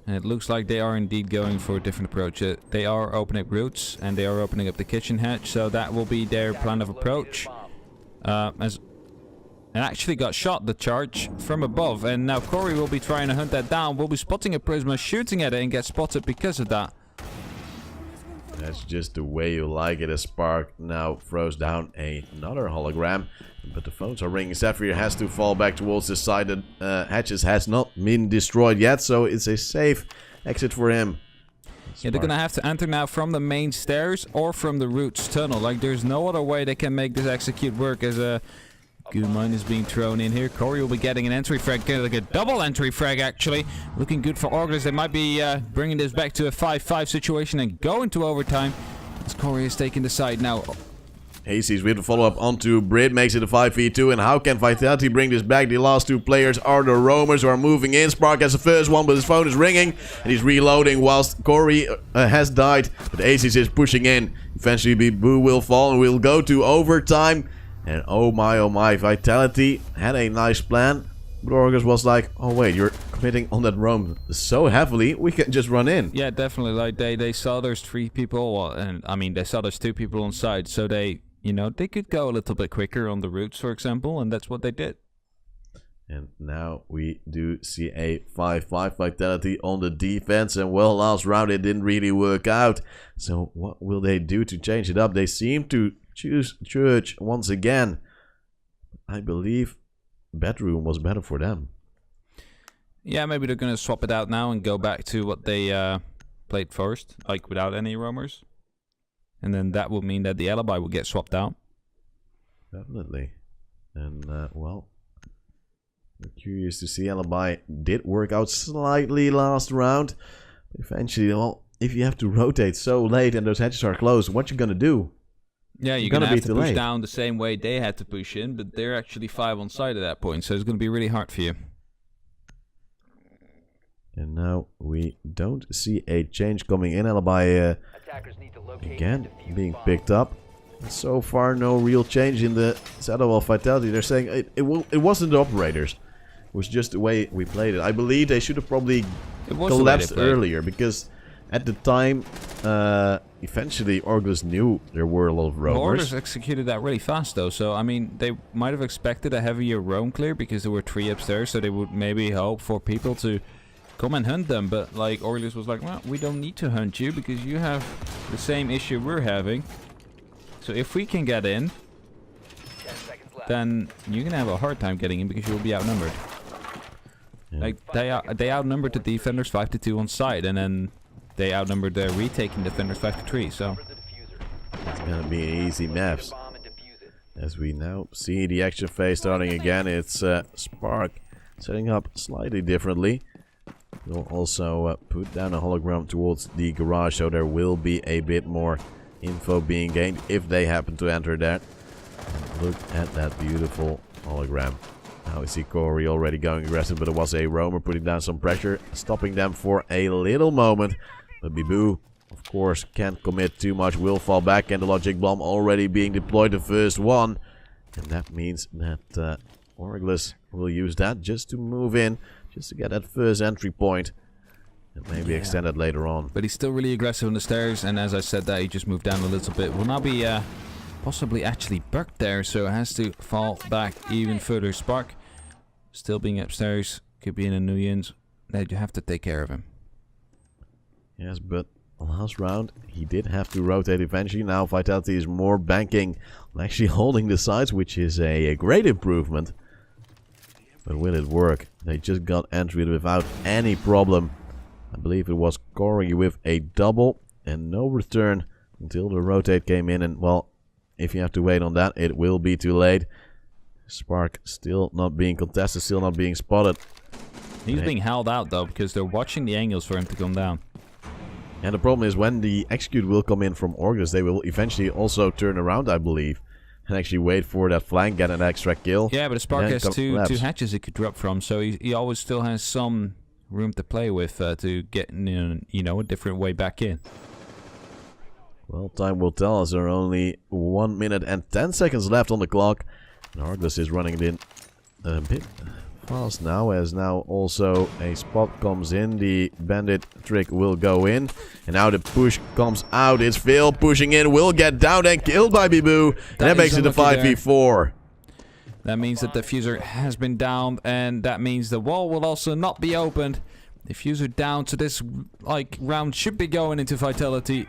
And it looks like they are indeed going for a different approach. They are opening up routes, and they are opening up the kitchen hatch, so that will be their plan of approach. And actually got shot, the charge, from above, and now Corey will be trying to hunt that down. Will be spotting a Prisma, shooting at it, and get spotted because of that. That's just the way you like it. A Spark now throws down another hologram. But the phones are ringing. Zephyr has to fall back towards the side. The hatches has not been destroyed yet, so it's a safe exit for him. Yeah, they're gonna have to enter now from the main stairs or from the roots tunnel. Like, there's no other way they can make this execute work, as a goo mine is being thrown in here. Corey will be getting an entry frag, like a double entry frag actually. Looking good for Orgless. They might be bringing this back to a 5-5 situation and go into overtime, as Corey is taking the side now. Hazy's with the follow-up onto Brit, makes it a 5v2, and how can Vitality bring this back? The last 2 players are the roamers who are moving in. Spark has the first one, but his phone is ringing, and he's reloading whilst Corey has died, but Aces is pushing in. Eventually, Boo will fall, and we'll go to overtime. And oh my, Vitality had a nice plan, but Orgless was like, oh wait, you're committing on that roam so heavily, we can just run in. Yeah, definitely. Like, they saw there's 3 people, and I mean, they saw there's 2 people on side, so they... You know, they could go a little bit quicker on the routes, for example, and that's what they did. And now we do see a 5-5 Vitality on the defense. And well, last round it didn't really work out. So what will they do to change it up? They seem to choose Church once again. I believe Bedroom was better for them. Yeah, maybe they're going to swap it out now and go back to what they played first, like without any roamers. And then that would mean that the alibi would get swapped out. Definitely. And, well, we're curious to see. Alibi did work out slightly last round. Eventually, well, if you have to rotate so late and those hatches are closed, what you gonna do? Yeah, you're gonna have to push down the same way they had to push in, but they're actually 5 on site at that point, so it's gonna be really hard for you. And now we don't see a change coming in. Alibi again being picked up. So far, no real change in the setup of Vitality. They're saying it wasn't the operators. It was just the way we played it. I believe they should have probably collapsed earlier, because at the time, eventually Orgless knew there were a lot of roamers. Well, Orgless executed that really fast though, so I mean, they might have expected a heavier roam clear because there were 3 upstairs, so they would maybe hope for people to come and hunt them, but like Orgless was like, well, we don't need to hunt you because you have the same issue we're having. So if we can get in, then you're gonna have a hard time getting in because you'll be outnumbered. Yeah. Like they outnumbered the defenders 5-2 on side, and then they outnumbered the retaking defenders 5-3. So it's gonna be easy maps. As we now see the action phase starting again, it's Spark setting up slightly differently. We'll also put down a hologram towards the garage, so there will be a bit more info being gained if they happen to enter that. And look at that beautiful hologram. Now we see Corey already going aggressive, but it was a roamer putting down some pressure, stopping them for a little moment. But Biboo, of course, can't commit too much, will fall back, and the logic bomb already being deployed, the first one. And that means that Orgless will use that just to move in, just to get that first entry point, and maybe extend it later on. But he's still really aggressive on the stairs, and as I said that, he just moved down a little bit. Will now be possibly actually bugged there, so it has to fall back even further. Spark still being upstairs, could be in a nuisance. That you have to take care of him. Yes, but last round he did have to rotate eventually. Now Vitality is more banking on actually holding the sides, which is a great improvement. But will it work? They just got entry without any problem. I believe it was Corey with a double and no return until the rotate came in. And well, if you have to wait on that, it will be too late. Spark still not being contested, still not being spotted. He's being held out though, because they're watching the angles for him to come down. And the problem is when the execute will come in from Orgless, they will eventually also turn around, I believe. And actually wait for that flank, get an extra kill. Yeah, but Spark has two hatches he could drop from, so he always still has some room to play with to get a different way back in. Well, time will tell us. There are only 1 minute and 10 seconds left on the clock. And Orgless is running it in a bit fast now, as now also a spot comes in. The bandit trick will go in. And now the push comes out. It's Phil pushing in, will get down and killed by Bibu. And that makes it a 5v4. That means that the diffuser has been downed, and that means the wall will also not be opened. Diffuser down, so this round should be going into vitality.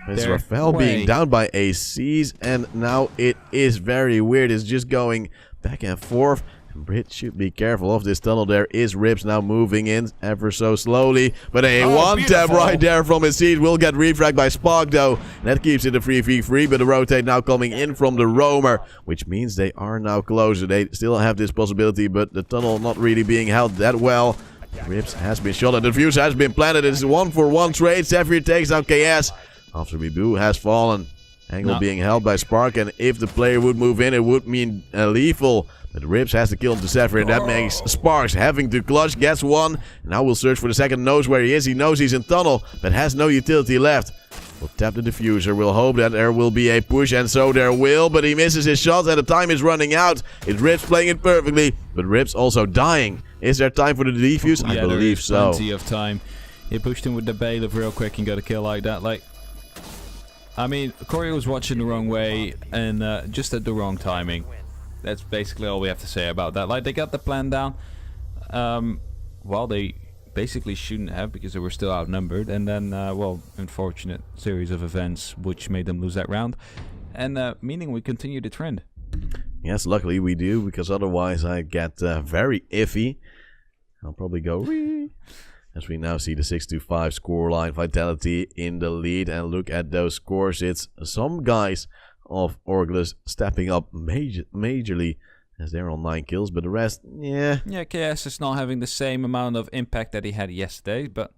It's Rafael being down by ACs, and now it is very weird. It's just going back and forth. Brit should be careful of this tunnel. There is Rips now moving in ever so slowly. But a one-tap right there from his seat will get refragged by Spark though. And that keeps it a 3v3, but the rotate now coming in from the roamer. Which means they are now closer. They still have this possibility, but the tunnel not really being held that well. Rips has been shot and the fuse has been planted. It's a 1-for-1 trade. Zephyr takes down KS. After Bibu has fallen. Angle being held by Spark, and if the player would move in, it would mean lethal. But Rips has to kill him to Zephyr, and that makes Sparks having to clutch. Gets one. Now we'll search for the second. Knows where he is. He knows he's in tunnel, but has no utility left. We'll tap the diffuser. We'll hope that there will be a push, and so there will. But he misses his shot, and the time is running out. It's Rips playing it perfectly, but Rips also dying. Is there time for the defuse? I believe so. There is plenty of time. He pushed him with the bailiff real quick and got a kill like that. I mean, Corey was watching the wrong way and just at the wrong timing. That's basically all we have to say about that. They got the plan down. Well, they basically shouldn't have, because they were still outnumbered. And then, well, unfortunate series of events which made them lose that round. And meaning we continue the trend. Yes, luckily we do, because otherwise I get very iffy. I'll probably go as we now see the 6-5 scoreline. Vitality in the lead, and look at those scores. It's some guys of Orgless stepping up majorly, as they're on 9 kills, but the rest, yeah. Yeah, KS is not having the same amount of impact that he had yesterday, but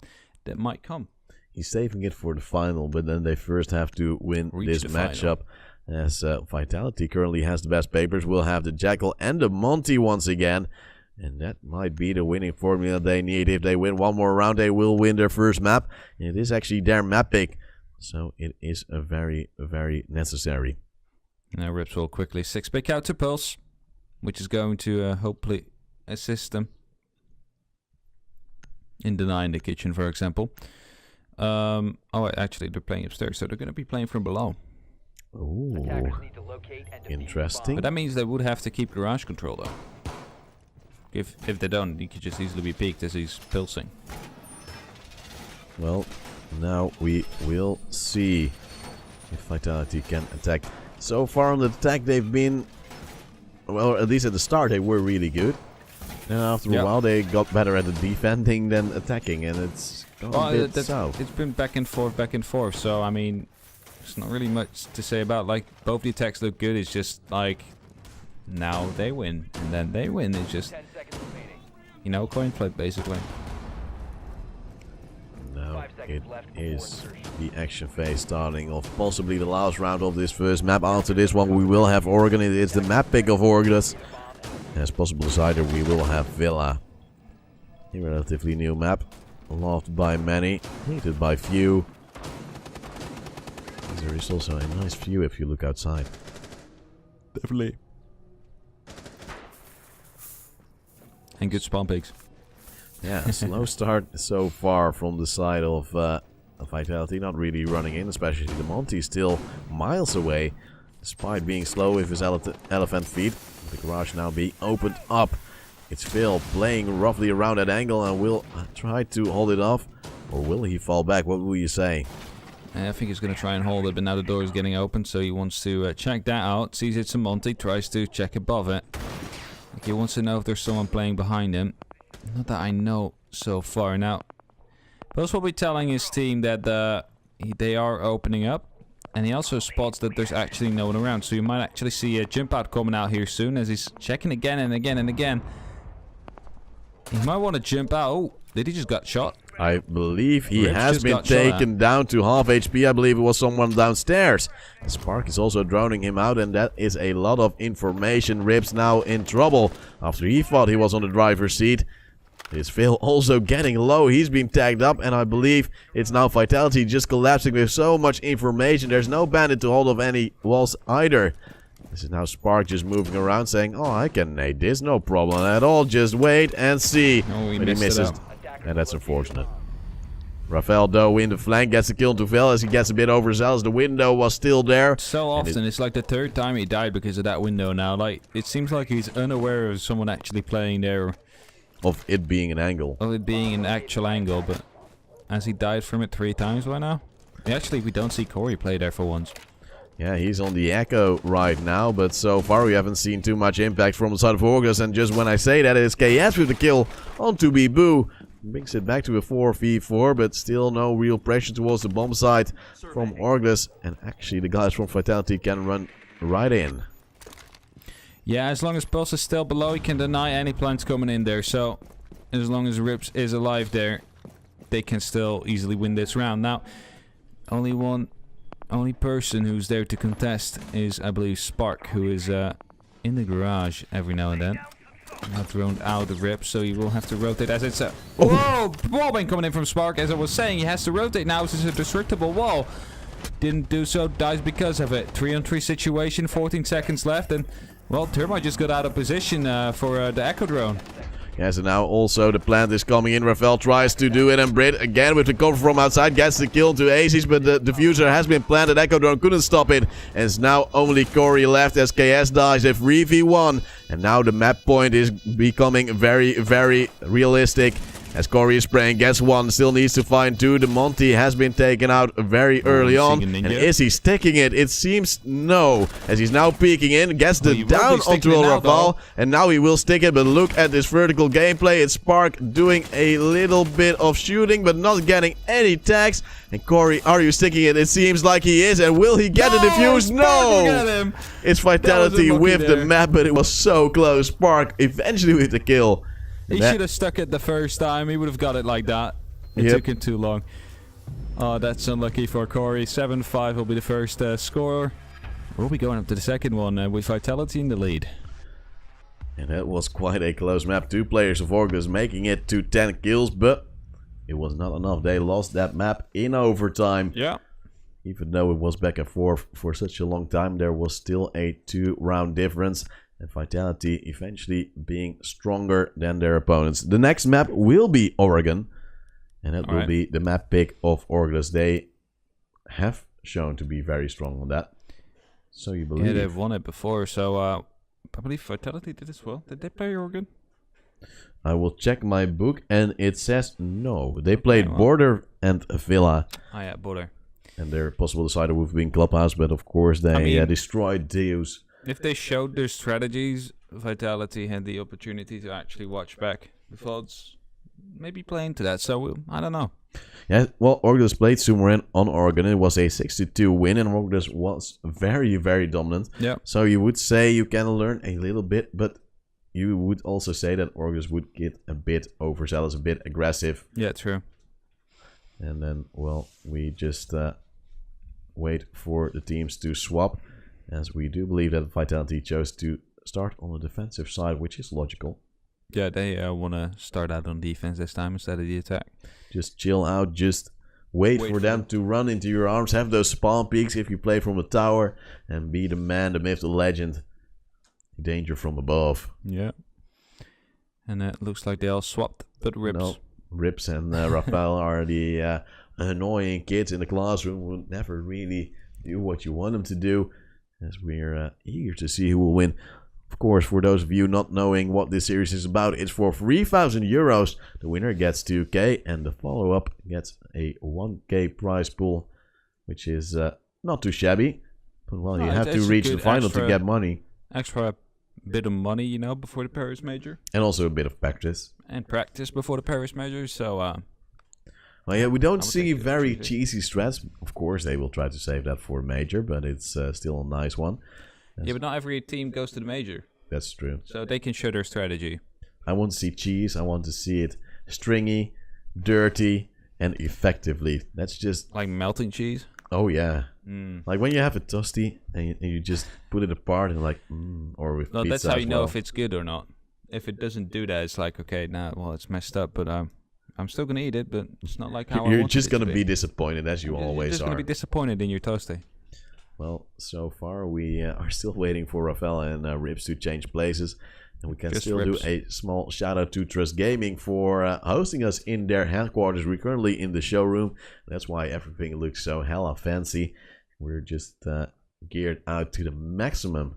that might come. He's saving it for the final, but then they first have to win this matchup. As Vitality currently has the best papers, we'll have the Jackal and the Monty once again. And that might be the winning formula they need. If they win one more round, they will win their first map. And it is actually their map pick. So it is a very, very necessary. Now Rips will quickly 6-pick out to Pulse, which is going to hopefully assist them in denying the kitchen, for example. Oh, actually, they're playing upstairs, so they're going to be playing from below. Ooh, interesting. But that means they would have to keep garage control, though. If they don't, he could just easily be peeked as he's pulsing. Well, now we will see if Vitality can attack. So far on the attack, they've been, well, at least at the start, they were really good. And after a while, they got better at the defending than attacking, and it's gone a bit south. It's been back and forth, so I mean, there's not really much to say about. Both the attacks look good. It's just now they win, and then they win. It's just, coin flip, basically. Now it is the action phase starting off possibly the last round of this first map. After this one, we will have Oregon. It's the map pick of Orgless. As possible decider, we will have Villa. A relatively new map. Loved by many, hated by few. There is also a nice view if you look outside. Definitely. And good spawn pigs. Yeah, slow start so far from the side of Vitality. Not really running in, especially the Monty still miles away. Despite being slow with his elephant feet. The garage now being opened up. It's Phil playing roughly around that angle and will try to hold it off. Or will he fall back? What will you say? I think he's going to try and hold it, but now the door is getting open, so he wants to check that out. Sees it's a Monty, tries to check above it. He wants to know if there's someone playing behind him. Not that I know so far. Now, Post will be telling his team that they are opening up. And he also spots that there's actually no one around. So you might actually see a jump out coming out here soon as he's checking again and again and again. He might want to jump out. Oh, did he just got shot? I believe he Rips has just been got shot at. taken down to half HP. I believe it was someone downstairs. Spark is also droning him out, and that is a lot of information. Rips now in trouble after he thought he was on the driver's seat. Is Phil also getting low? He's been tagged up, and I believe it's now Vitality just collapsing with so much information. There's no bandit to hold of any walls either. This is now Spark just moving around saying, oh, I can nade this, no problem at all. Just wait and see. Oh, he But he missed it misses. out. And that's unfortunate. Rafael, though, in the flank, gets a kill to Vel as he gets a bit overzealous. The window was still there. So often, it's like the third time he died because of that window now. Like, it seems like he's unaware of someone actually playing there. Of it being an angle. Of it being an actual angle, but has he died from it 3 times by now? Actually, we don't see Corey play there for once. Yeah, he's on the Echo right now, but so far we haven't seen too much impact from the side of Orgless. And just when I say that, it's KS with the kill onto Biboo. Brings it back to a 4v4, but still no real pressure towards the bomb side from Orgless. And actually, the guys from Vitality can run right in. Yeah, as long as Pulse is still below, he can deny any plants coming in there. So, as long as Rips is alive there, they can still easily win this round. Now, only person who's there to contest is, I believe, Spark, who is in the garage every now and then. Now thrown out of Rips, so he will have to rotate as it's a... Whoa! Wallbang coming in from Spark. As I was saying, he has to rotate now. It's a destructible wall. Didn't do so, dies because of it. 3-on-3 situation, 14 seconds left, and... Well, Termite just got out of position for the Echo Drone. Yes, and now also the plant is coming in. Rafael tries to do it, and Brit again with the cover from outside gets the kill to Aces, but the diffuser has been planted. Echo Drone couldn't stop it, and it's now only Corey left as KS dies a 3v1. And now the map point is becoming very, very realistic. As Corey is spraying, gets 1, still needs to find 2. The Monty has been taken out very early on. And is he sticking it? It seems no. As he's now peeking in, gets the down onto Raval. And now he will stick it, but look at this vertical gameplay. It's Spark doing a little bit of shooting, but not getting any tags. And Corey, are you sticking it? It seems like he is. And will he get the defuse? No! It's Vitality with the map, but it was so close. Spark eventually with the kill. He should have stuck it the first time. He would have got it like that. It took him too long. Oh, that's unlucky for Corey. 7-5 will be the first score. We'll be going up to the second one with Vitality in the lead. And that was quite a close map. 2 players of Orgless making it to 10 kills, but it was not enough. They lost that map in overtime. Yeah. Even though it was back and forth for such a long time, there was still a 2-round difference. And Vitality eventually being stronger than their opponents. The next map will be Oregon. And that will be the map pick of Orgless. They have shown to be very strong on that. So you believe... Yeah, they've won it before. So I believe Vitality did as well. Did they play Oregon? I will check my book and it says no. They played Border and Villa. Oh yeah, Border. And their possible decider would have been Clubhouse. But of course they destroyed Deus. If they showed their strategies, Vitality had the opportunity to actually watch back. The VODs maybe play into that, so I don't know. Yeah, well, Orgless played Sumerin on Oregon. It was a 62 win, and Orgless was very, very dominant. Yeah. So you would say you can learn a little bit, but you would also say that Orgless would get a bit overzealous, a bit aggressive. Yeah, true. And then, well, we just wait for the teams to swap. As we do believe that Vitality chose to start on the defensive side, which is logical. Yeah, they want to start out on defense this time instead of the attack. Just chill out, just wait for them to run into your arms. Have those spawn peaks if you play from the tower. And be the man, the myth, the legend. Danger from above. Yeah. And it looks like they all swapped, but Rips. No, Rips and Rafael are the annoying kids in the classroom who would never really do what you want them to do. As we're eager to see who will win. Of course, for those of you not knowing what this series is about, it's for 3,000 euros. The winner gets 2k and the follow-up gets a 1k prize pool, which is not too shabby. But well, you have to reach the final to get money. Extra bit of money, you know, before the Paris Major. And also a bit of practice. And practice before the Paris Major, so... Oh yeah, we don't would see take the very cheesy. cheesy strats. Of course, they will try to save that for major, but it's still a nice one. Yeah, but not every team goes to the major. That's true. So they can show their strategy. I want to see cheese. I want to see it stringy, dirty, and effectively. That's just... Like melting cheese. Oh yeah. Mm. Like when you have a toasty and you just put it apart and like... or with No, pizza that's how as you know well. if it's good or not. If it doesn't do that, it's like, okay, well, it's messed up, but I'm still going to eat it, but it's not like how I You're wanted just it going to to be disappointed, as you You're always just going are. to be disappointed in your toasty. Well, so far we are still waiting for Rafael and Rips to change places. And we can Just still Rips. do a small shout out to Trust Gaming for hosting us in their headquarters. We're currently in the showroom. That's why everything looks so hella fancy. We're just geared out to the maximum.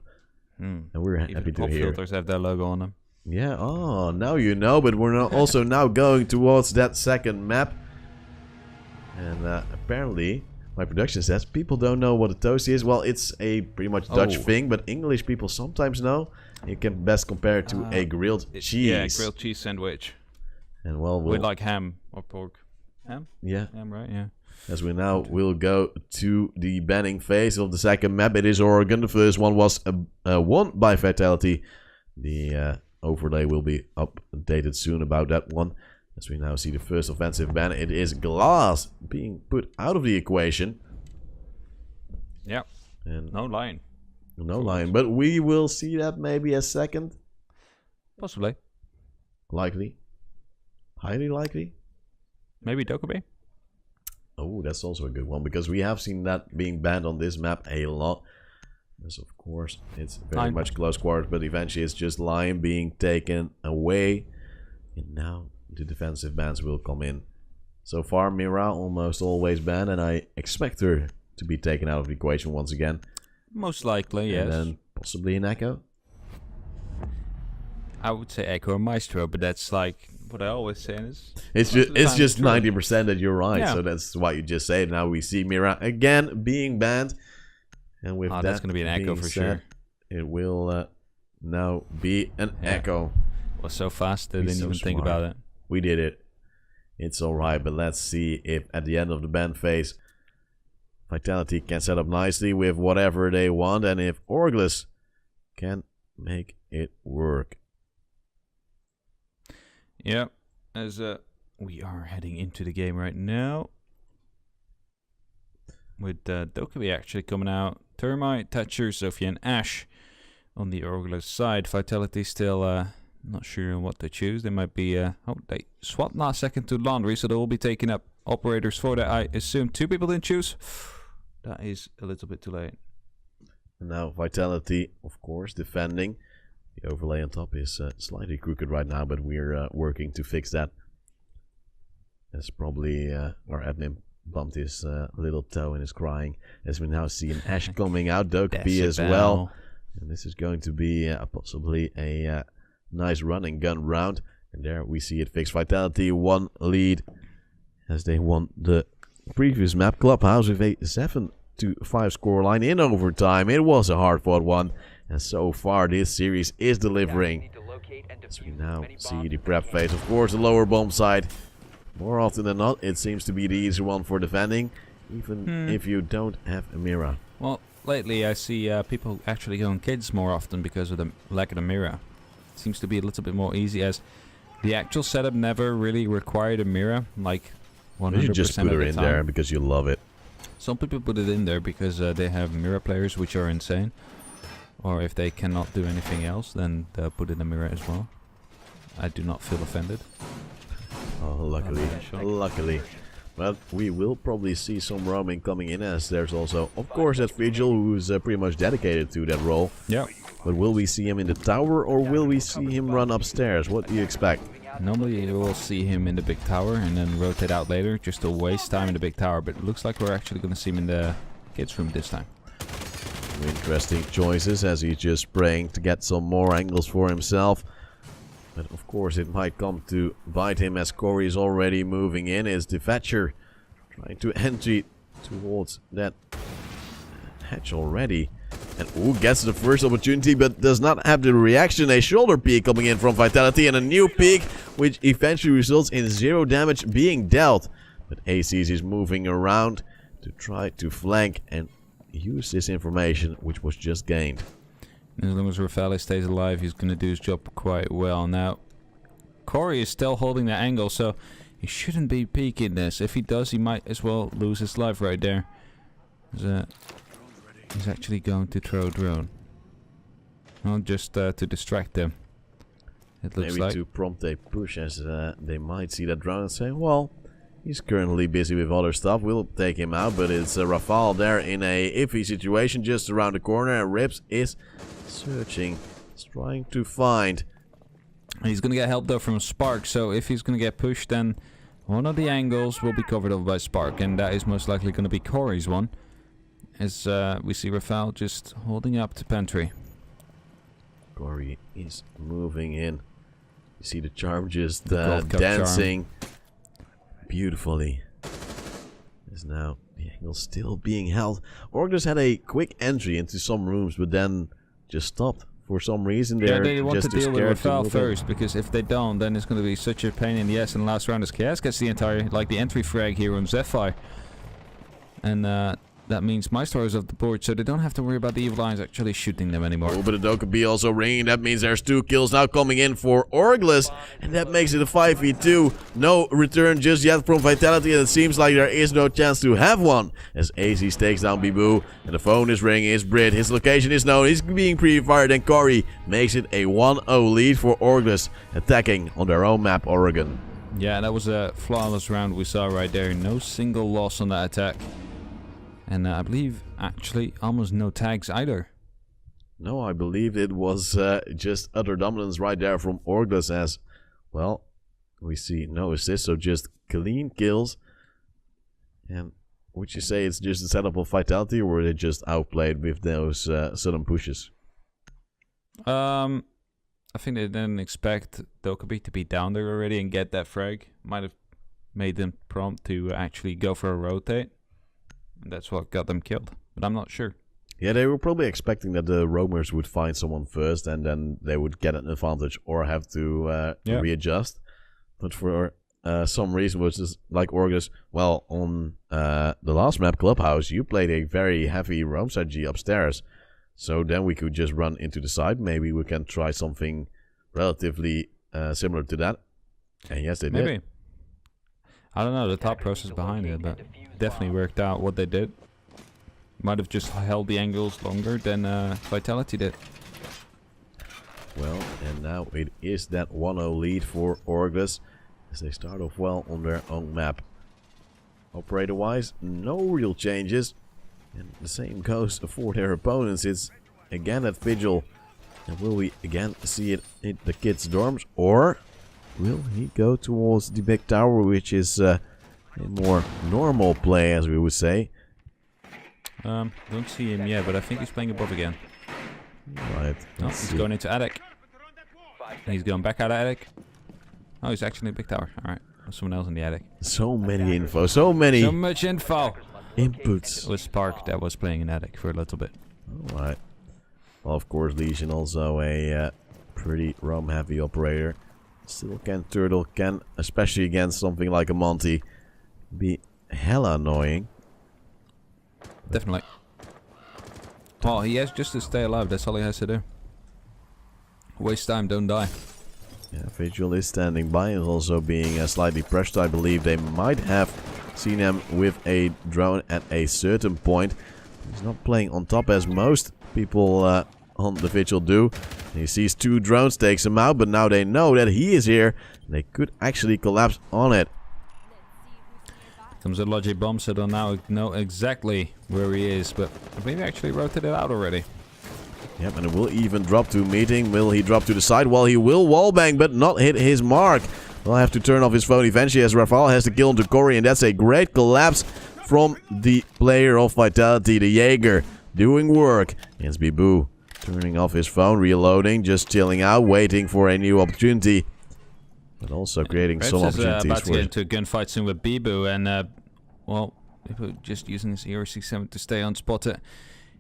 And we're Even happy to pop hear. filters have their logo on them. Yeah, oh, now you know, but we're also now going towards that second map. And apparently, my production says people don't know what a toasty is. Well, it's a pretty much Dutch thing, but English people sometimes know. You can best compare it to a grilled cheese. Yeah, grilled cheese sandwich. And well, With like ham or pork. Ham? Yeah. Ham, right? Yeah. As we now will go to the banning phase of the second map. It is Oregon. The first one was won by Fatality. The overlay will be updated soon about that one. As we now see the first offensive ban, it is Glass being put out of the equation. Yeah. And no line. No line, but we will see that maybe a second. Possibly. Likely. Highly likely. Maybe Dokkaebi. Oh, that's also a good one, because we have seen that being banned on this map a lot. Yes, of course, it's very much close quarters, but eventually it's just Lion being taken away. And now the defensive bans will come in. So far, Mira almost always banned, and I expect her to be taken out of the equation once again. Most likely, yes. And then possibly an Echo. I would say Echo or Maestro, but that's like what I always say. It's just 90% that you're right. Yeah. So that's why you just say it. Now we see Mira again being banned, and with that's going to be an Echo for sure. It will now be an Echo. It was so fast they didn't even think about it. We did it. It's alright, but let's see if at the end of the ban phase Vitality can set up nicely with whatever they want, and if Orgless can make it work. Yeah, as we are heading into the game right now. With Dokkaebi actually coming out. Termite, Thatcher, Sophia, and Ash on the Orgless side. Vitality still not sure what to choose. They might be... they swapped last second to Laundry, so they will be taking up operators for that. I assume 2 people didn't choose. That is a little bit too late. And now Vitality, of course, defending. The overlay on top is slightly crooked right now, but we're working to fix that. That's probably our admin bumped his little toe and is crying. As we now see an Ash coming out, Dokkaebi as well. And this is going to be possibly a nice running gun round. And there we see it fixed. Vitality 1 lead as they won the previous map. Clubhouse with a 7-5 scoreline in overtime. It was a hard-fought one. And so far, this series is delivering. As we now see the prep phase. Of course, the lower bomb side. More often than not, it seems to be the easier one for defending. Even if you don't have a mirror. Well, lately I see people actually going kids more often because of the lack of the mirror. It seems to be a little bit more easy, as the actual setup never really required a mirror. Like 100% you just put her in there because you love it. Some people put it in there because they have mirror players, which are insane. Or if they cannot do anything else, then they'll put in a mirror as well. I do not feel offended. Oh, luckily. But we will probably see some roaming coming in, as there's also, of course, that Vigil, who's pretty much dedicated to that role. Yeah. But will we see him in the tower, or will we see him run upstairs? What do you expect? Normally you will see him in the big tower and then rotate out later, just to waste time in the big tower. But it looks like we're actually going to see him in the kids' room this time. Interesting choices, as he's just praying to get some more angles for himself. But of course it might come to bite him, as Corey is already moving in. Is the Thatcher trying to enter towards that hatch already. And ooh, gets the first opportunity, but does not have the reaction. A shoulder peek coming in from Vitality, and a new peek, which eventually results in 0 damage being dealt. But Aces is moving around to try to flank and use this information which was just gained. As long as Rafale stays alive, he's going to do his job quite well. Now, Corey is still holding the angle, so he shouldn't be peeking this. If he does, he might as well lose his life right there. He's actually going to throw a drone. Well, just to distract them. It looks Maybe like. to prompt a push, as they might see that drone and say, well, he's currently busy with other stuff. We'll take him out, but it's Rafale there in a iffy situation just around the corner, and Rips is searching. He's trying to find. He's going to get help though from Spark, so if he's going to get pushed, then one of the angles will be covered over by Spark, and that is most likely going to be Corey's one. As we see Rafale just holding up to Pentry. Corey is moving in. You see the charm just Gold Cup dancing beautifully. Is now the angle still being held. Orgless had a quick entry into some rooms, but then just stopped for some reason. Yeah, They're they want to just deal with scared to Rafale move first, in. because if they don't, then it's going to be such a pain in the ass in the last round as Chaos gets the entire, like the entry frag here on Zephyr. And that means Maestro is off the board, so they don't have to worry about the Evil Eyes actually shooting them anymore. Oh, but the Dokubi also ringing. That means there's 2 kills now coming in for Orgless, and that makes it a 5v2. No return just yet from Vitality, and it seems like there is no chance to have one. As AC takes down Bibu, and the phone is ringing. It's Brit. His location is known. He's being pre-fired, and Corey makes it a 1-0 lead for Orgless, attacking on their own map, Oregon. Yeah, that was a flawless round we saw right there. No single loss on that attack. And I believe, actually, almost no tags either. No, I believe it was just utter dominance right there from Orgless, as, well, we see no assist, so just clean kills. And would you say it's just a setup of Vitality, or were they just outplayed with those sudden pushes? I think they didn't expect Dokubi to be down there already and get that frag. Might have made them prompt to actually go for a rotate. And that's what got them killed, but I'm not sure. Yeah, they were probably expecting that the roamers would find someone first, and then they would get an advantage or have to readjust. But for some reason, which is like Orgus, well, on the last map, Clubhouse, you played a very heavy roam strategy upstairs. So then we could just run into the side. Maybe we can try something relatively similar to that. And yes, they did. I don't know the thought process behind it, but definitely worked out what they did. Might have just held the angles longer than Vitality did. Well, and now it is that 1-0 lead for Orgless, as they start off well on their own map. Operator-wise, no real changes. And the same goes for their opponents. It's again at Vigil. And will we again see it in the kids' dorms? Or will he go towards the big tower, which is a more normal play, as we would say? Don't see him yet, but I think he's playing above again. Right. No, he's going into attic. He's going back out of attic. Oh, he's actually in the big tower. Alright. There's someone else in the attic. So many info. So many So much info. inputs. It was Spark that was playing in attic for a little bit. Alright. Well, of course, Legion also a pretty roam-heavy operator. Still Turtle can, especially against something like a Monty, be hella annoying. Definitely. Well, he has just to stay alive. That's all he has to do. Waste time, don't die. Yeah, Vigil is standing by and also being slightly pressured. I believe they might have seen him with a drone at a certain point. He's not playing on top as most people on the Vigil do. He sees 2 drones, takes him out, but now they know that he is here. They could actually collapse on it. Comes a logic bomb, so they'll now know exactly where he is, but maybe actually rotated out already. Yep, and it will even drop to meeting. Will he drop to the side? Well, he will wallbang, but not hit his mark. He'll have to turn off his phone eventually, as Rafale has to kill him to Corey, and that's a great collapse from the player of Vitality, the Jaeger, doing work against Bibu. Turning off his phone, reloading, just chilling out, waiting for a new opportunity. But also creating some opportunities about to for get into a gunfight soon with Bibu, and well, Bibu just using his ER67 to stay unspotted.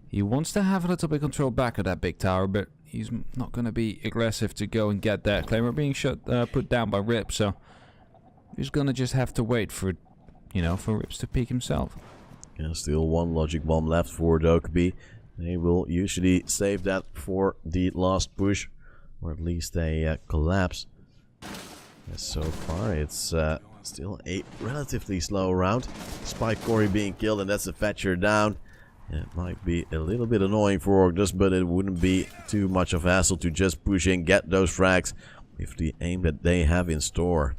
He wants to have a little bit of control back of that big tower, but he's not going to be aggressive to go and get that. Claimer being put down by Rip, so he's going to just have to wait for, you know, for Rips to peek himself. And still one logic bomb left for Dokkaebi. They will usually save that for the last push, or at least a collapse. So far, it's still a relatively slow round, despite Cory being killed, and that's a Fetcher down. It might be a little bit annoying for Orgless, but it wouldn't be too much of a hassle to just push in, get those frags with the aim that they have in store.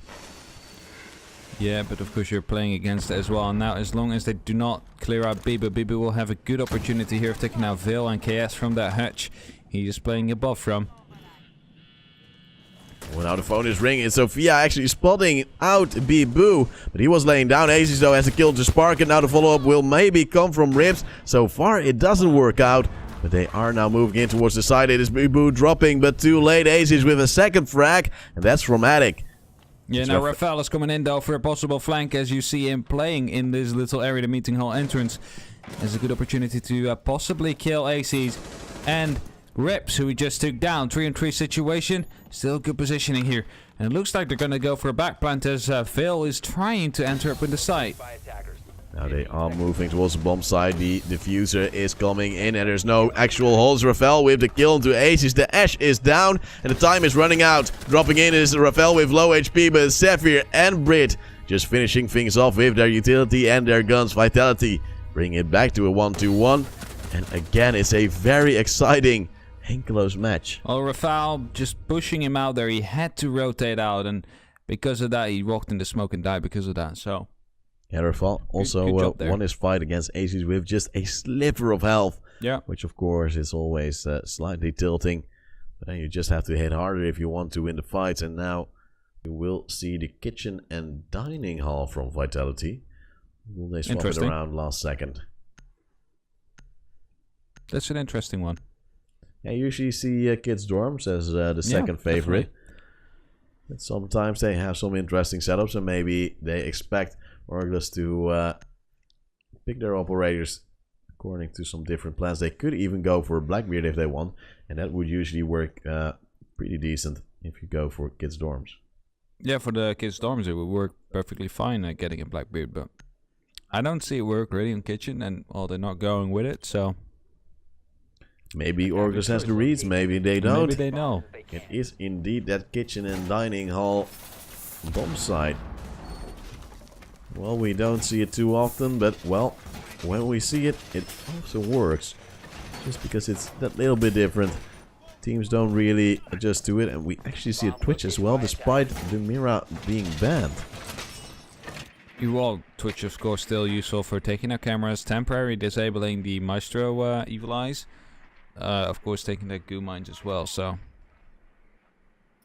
Yeah, but of course you're playing against it as well. And now, as long as they do not clear out Biba, Biba will have a good opportunity here of taking out Veil and KS from that hatch. He is playing above from. Well, now the phone is ringing. Sophia actually spotting out Bibu, but he was laying down. Aces though has a kill to spark, and now the follow-up will maybe come from Rips. So far it doesn't work out, but they are now moving in towards the side. It is Bibu dropping, but too late. Aces with a second frag, and that's from Attic. Yeah, now Rafael is coming in though for a possible flank, as you see him playing in this little area, the meeting hall entrance. There's a good opportunity to possibly kill Aces and Rips, who he just took down. 3-on-3 situation. Still good positioning here. And it looks like they're going to go for a backplant as Veil is trying to enter up in the site. Now they are moving towards the bomb side. The diffuser is coming in, and there's no actual holes. Rafael with the kill into Aces. The Ash is down, and the time is running out. Dropping in is Rafael with low HP, but Zephyr and Brit just finishing things off with their utility and their guns. Vitality bring it back to a 1-2-1. And again, it's a very exciting and close match. Well, Rafael just pushing him out there. He had to rotate out, and because of that, he rocked in the smoke and died because of that. So, yeah, Rafael also won his fight against Aces with just a sliver of health. Yeah, which of course is always slightly tilting. But then you just have to hit harder if you want to win the fights. And now you will see the kitchen and dining hall from Vitality. Will they swap it around last second? That's an interesting one. I usually see kids' dorms as the second favorite. But sometimes they have some interesting setups, and maybe they expect Orgless to pick their operators according to some different plans. They could even go for Blackbeard if they want, and that would usually work pretty decent if you go for kids' dorms. Yeah, for the kids' dorms it would work perfectly fine getting a Blackbeard, but I don't see it work really in kitchen, and well, they're not going with it, so... Maybe Orgless has the reads, maybe they don't. Maybe they know. It is indeed that kitchen and dining hall bomb site. Well, we don't see it too often, but well, when we see it, it also works. Just because it's that little bit different. Teams don't really adjust to it, and we actually see a Twitch as well, despite the Mira being banned. Well, Twitch of course still useful for taking out cameras, temporarily disabling the Maestro Evil Eyes. Of course, taking the goo mines as well, so...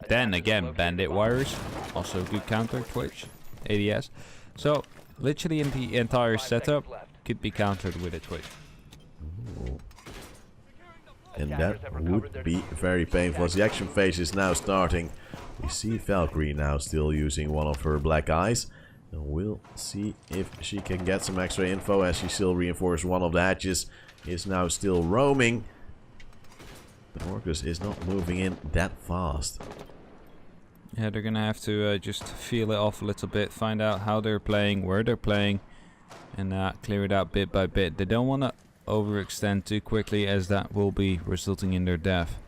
Then again, bandit wires, also good counter, Twitch, ADS. So, literally in the entire setup, could be countered with a Twitch. Ooh. And that would be very painful, as the action phase is now starting. We see Valkyrie now still using one of her black eyes. And we'll see if she can get some extra info, as she still reinforced one of the hatches. Is now still roaming. But Orgless is not moving in that fast. Yeah, they're gonna have to just feel it off a little bit, find out how they're playing, where they're playing, and clear it out bit by bit. They don't want to overextend too quickly, as that will be resulting in their death.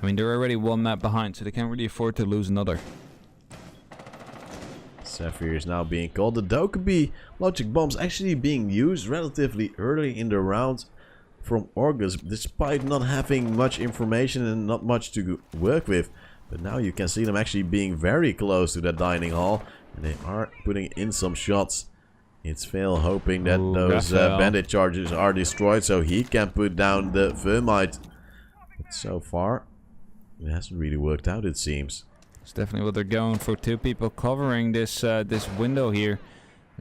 I mean, they're already one map behind, so they can't really afford to lose another. Zephyr is now being called. The Dokkaebi logic bombs actually being used relatively early in the round from Orgless, despite not having much information and not much to work with. But now you can see them actually being very close to that dining hall, and they are putting in some shots. It's Veil hoping that those bandit charges are destroyed so he can put down the Vermite. But so far, it hasn't really worked out, it seems. It's definitely what they're going for. Two people covering this this window here.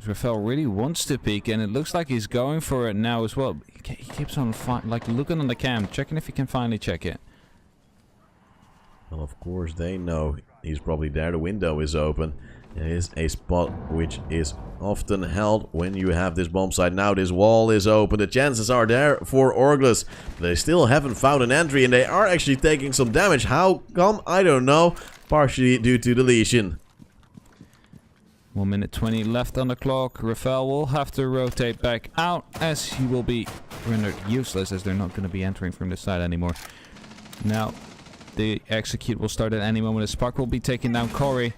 Rafael really wants to peek, and it looks like he's going for it now as well. He keeps on like looking on the cam, checking if he can finally check it. Well, of course they know he's probably there. The window is open. It is a spot which is often held when you have this bomb site. Now this wall is open. The chances are there for Orgless. They still haven't found an entry, and they are actually taking some damage. How come? I don't know. Partially due to deletion. 1 minute 20 left on the clock. Rafael will have to rotate back out as he will be rendered useless as they're not going to be entering from this side anymore. Now, the execute will start at any moment as Spark will be taking down Corey.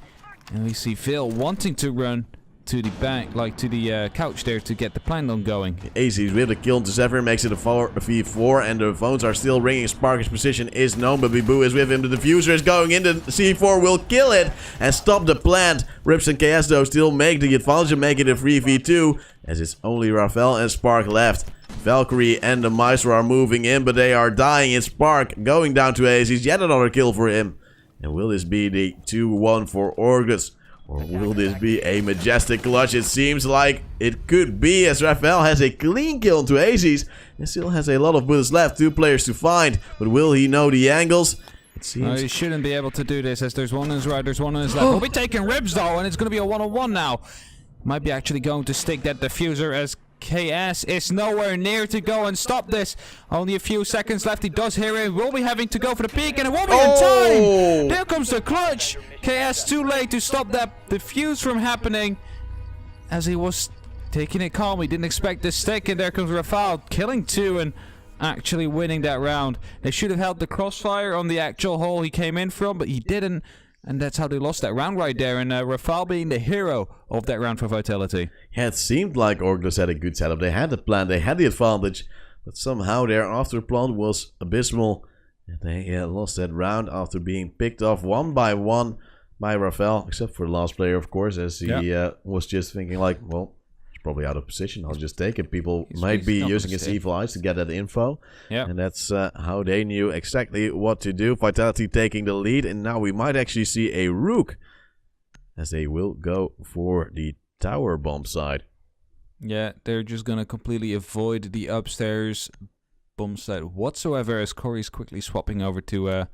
And we see Phil wanting to run to the back, like to the couch there to get the plan on going. AZ's with a kill into Zephyr, makes it a 4v4, and the phones are still ringing. Spark's position is known, but Bibu is with him. The diffuser is going in, the C4 will kill it and stop the plant. Rips and KS though still make the advantage and make it a 3v2, as it's only Rafael and Spark left. Valkyrie and the Maestro are moving in, but they are dying. It's Spark going down to AZ's, yet another kill for him. And will this be the 2-1 for Orgless? Or will this be a majestic clutch? It seems like it could be, as Rafael has a clean kill into Aziz and still has a lot of bullets left. 2 players to find, but will he know the angles? It seems... he shouldn't be able to do this, as there's one on his right, there's one on his left. We'll be taking ribs though, and it's going to be a 1-on-1 now. Might be actually going to stick that diffuser as KS is nowhere near to go and stop this. Only a few seconds left. He does hear it. Will be having to go for the peak, and it won't be in time. There comes the clutch. KS too late to stop that diffuse from happening, as he was taking it calm. He didn't expect this stick, and there comes Rafael killing 2 and actually winning that round. They should have held the crossfire on the actual hole he came in from, but he didn't. And that's how they lost that round right there. And Rafael being the hero of that round for Vitality. Yeah, it seemed like Orgless had a good setup. They had the plan, they had the advantage. But somehow their after plan was abysmal. And they lost that round after being picked off 1 by 1 by Rafael. Except for the last player, of course. As he was just thinking like, well, it's probably out of position. I'll just take it. People might be using his evil eyes to get that info. Yeah. And that's how they knew exactly what to do. Vitality taking the lead. And now we might actually see a Rook, as they will go for the tower bomb side. Yeah, they're just going to completely avoid the upstairs bomb side whatsoever, as Corey's quickly swapping over to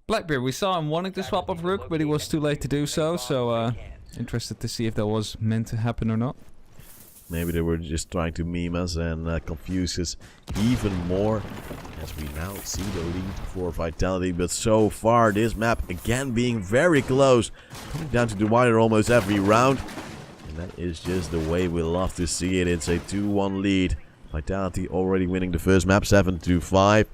Blackbeard. We saw him wanting to swap off Rook, but he was too late to do so. So interested to see if that was meant to happen or not. Maybe they were just trying to meme us and confuse us even more, as we now see the lead for Vitality. But so far, this map again being very close, coming down to the wire almost every round. And that is just the way we love to see it. It's a 2-1 lead. Vitality already winning the first map, 7-5.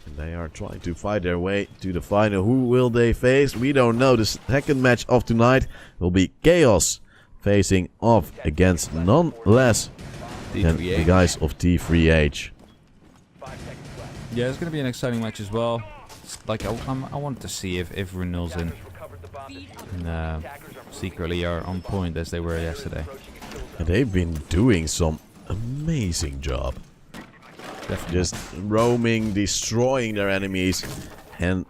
And they are trying to fight their way to the final. Who will they face? We don't know. The second match of tonight will be Chaos facing off against none less than the guys of T3H. Yeah, it's going to be an exciting match as well. Like, I wanted to see if Renul's and secretly are on point as they were yesterday. And they've been doing some amazing job. Definitely. Just roaming, destroying their enemies. And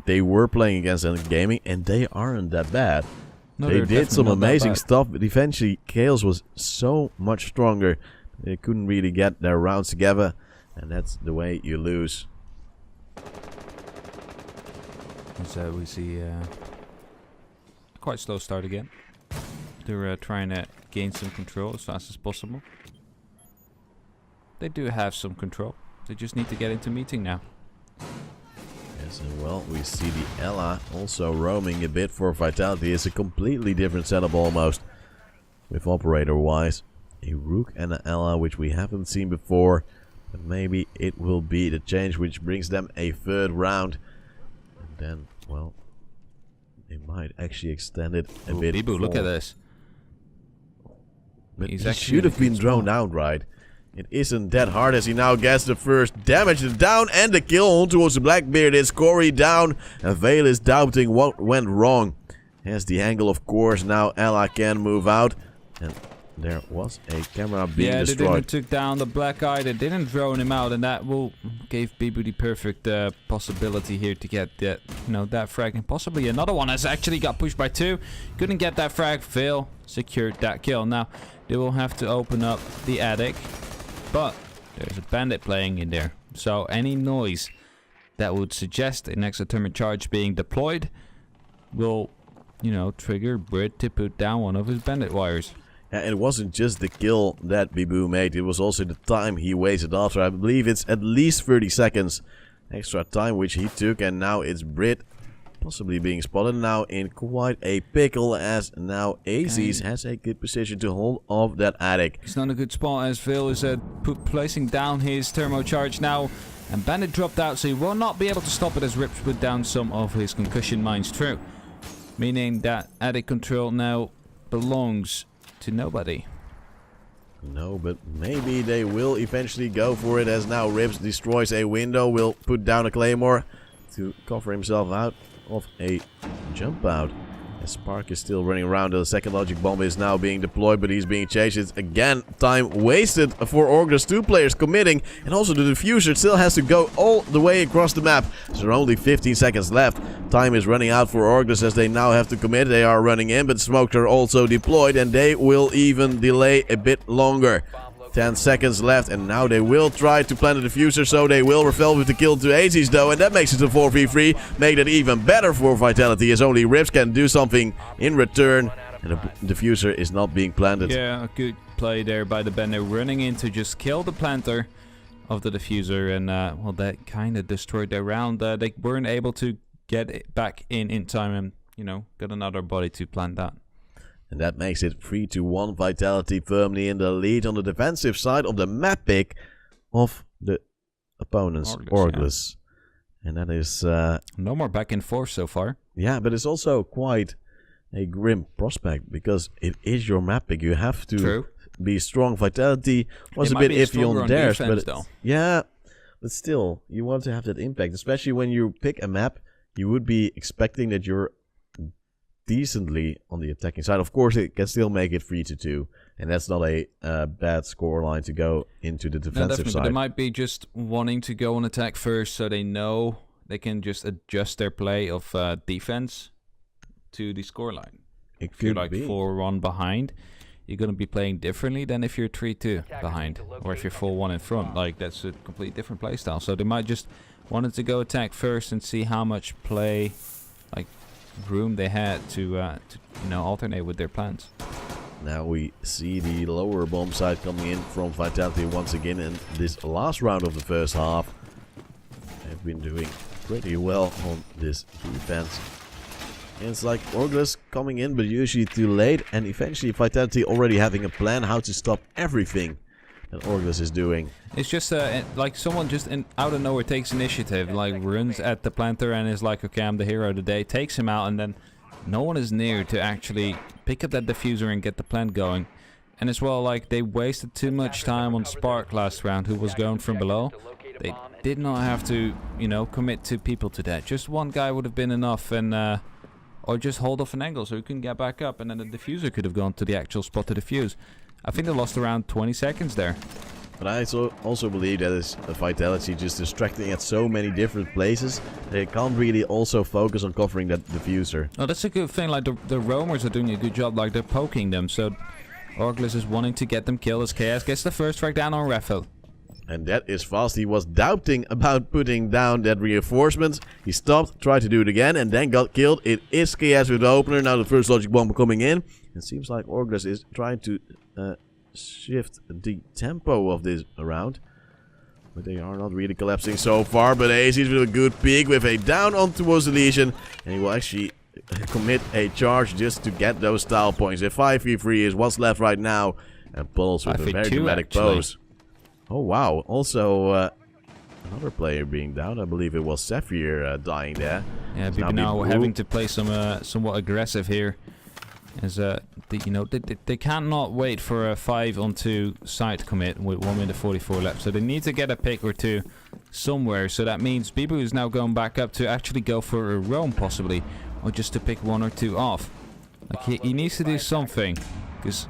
they were playing against Zen Gaming, and they aren't that bad. No, they did some amazing stuff, but eventually Chaos was so much stronger. They couldn't really get their rounds together, and that's the way you lose. So we see quite slow start again. They're trying to gain some control as fast as possible. They do have some control. They just need to get into meeting now. Yes, and well, we see the Ella also roaming a bit for Vitality. It's a completely different setup almost, with operator-wise. A Rook and an Ella, which we haven't seen before. But maybe it will be the change which brings them a third round. And then, well, they might actually extend it a bit. Bibu, look at this. But he should have been drawn out, right? It isn't that hard, as he now gets the first damage down and the kill on towards the Blackbeard. It's Corey down, and Vale is doubting what went wrong. Has the angle, of course. Now Ella can move out, and there was a camera being destroyed. They didn't took down the black eye. They didn't drone him out, and that will gave Bibu the perfect possibility here to get that, that frag, and possibly another one. Has actually got pushed by 2. Couldn't get that frag. Vale secured that kill. Now they will have to open up the attic. But there's a bandit playing in there, so any noise that would suggest an exothermic charge being deployed will, trigger Brit to put down one of his bandit wires. Yeah, it wasn't just the kill that Bibu made, it was also the time he wasted after. I believe it's at least 30 seconds extra time which he took, and now it's Brit possibly being spotted now in quite a pickle, as now Aziz has a good position to hold off that attic. He's not in a good spot as Phil is placing down his thermocharge now. And Bandit dropped out, so he will not be able to stop it as Rips put down some of his concussion mines through. Meaning that attic control now belongs to nobody. No, but maybe they will eventually go for it, as now Rips destroys a window, will put down a claymore to cover himself out of a jump out. As Spark is still running around, the second logic bomb is now being deployed, but he's being chased. It's again time wasted for Orgless. 2 players committing, and also the diffuser still has to go all the way across the map. There are only 15 seconds left. Time is running out for Orgless as they now have to commit. They are running in, but smokes are also deployed, and they will even delay a bit longer. 10 seconds left, and now they will try to plant a diffuser, so they will refill with the kill to Aziz though, and that makes it a 4v3. Make it even better for Vitality, as only Rips can do something in return, and the diffuser is not being planted. Yeah, a good play there by the Bender, running in to just kill the planter of the diffuser, and well, that kind of destroyed their round. They weren't able to get it back in time, and you know, got another body to plant that. And that makes it 3-1. Vitality firmly in the lead on the defensive side of the map pick of the opponents, Orgless. Yeah. And that is... no more back and forth so far. Yeah, but it's also quite a grim prospect, because it is your map pick. You have to be strong. Vitality was a bit iffy on theirs, but yeah, but still, you want to have that impact. Especially when you pick a map, you would be expecting that you're decently on the attacking side. Of course, it can still make it 3-2, and that's not a bad score line to go into the defensive side. They might be just wanting to go on attack first, so they know they can just adjust their play of defense to the scoreline. If you're like 4-1 behind, you're going to be playing differently than if you're 3-2 behind, or if you're 4-1 in front. Like, that's a completely different play style. So they might just wanted to go attack first and see how much play, like, room they had to you know, alternate with their plans. Now we see the lower bomb side coming in from Vitality once again in this last round of the first half. They've been doing pretty well on this defense. And it's like Orgless coming in, but usually too late, and eventually Vitality already having a plan how to stop everything that Orgless is doing. It's just like someone just out of nowhere takes initiative, like runs at the planter and is like, okay, I'm the hero of the day, takes him out, and then no one is near to actually pick up that diffuser and get the plant going. And as well, like, they wasted too much time on Spark last round, who was going from below. They did not have to, you know, commit 2 people to that. Just one guy would have been enough, and or just hold off an angle so he couldn't get back up, and then the diffuser could have gone to the actual spot to defuse. I think they lost around 20 seconds there. But I also believe that is a Vitality just distracting at so many different places. They can't really also focus on covering that diffuser. Oh, that's a good thing. Like, the roamers are doing a good job. Like, they're poking them. So Orgless is wanting to get them killed as Chaos gets the first frag down on Raffel. And that is fast. He was doubting about putting down that reinforcement. He stopped, tried to do it again, and then got killed. It is Chaos with the opener. Now the first logic bomb coming in. It seems like Orgless is trying to shift the tempo of this round, but they are not really collapsing so far. But Aziz with a good peek with a down onto Lesion, and he will actually commit a charge just to get those style points. A 5v3 is what's left right now, and Pulse with a very dramatic pose. Oh wow, also another player being down. I believe it was Sapphire dying there. Yeah, people now having to play somewhat aggressive here. As you know, they cannot wait for a 5-on-2 side commit with 1 minute 44 left, so they need to get a pick or 2 somewhere. So that means Bibu is now going back up to actually go for a roam possibly, or just to pick 1 or 2 off. Like, he needs to do something, because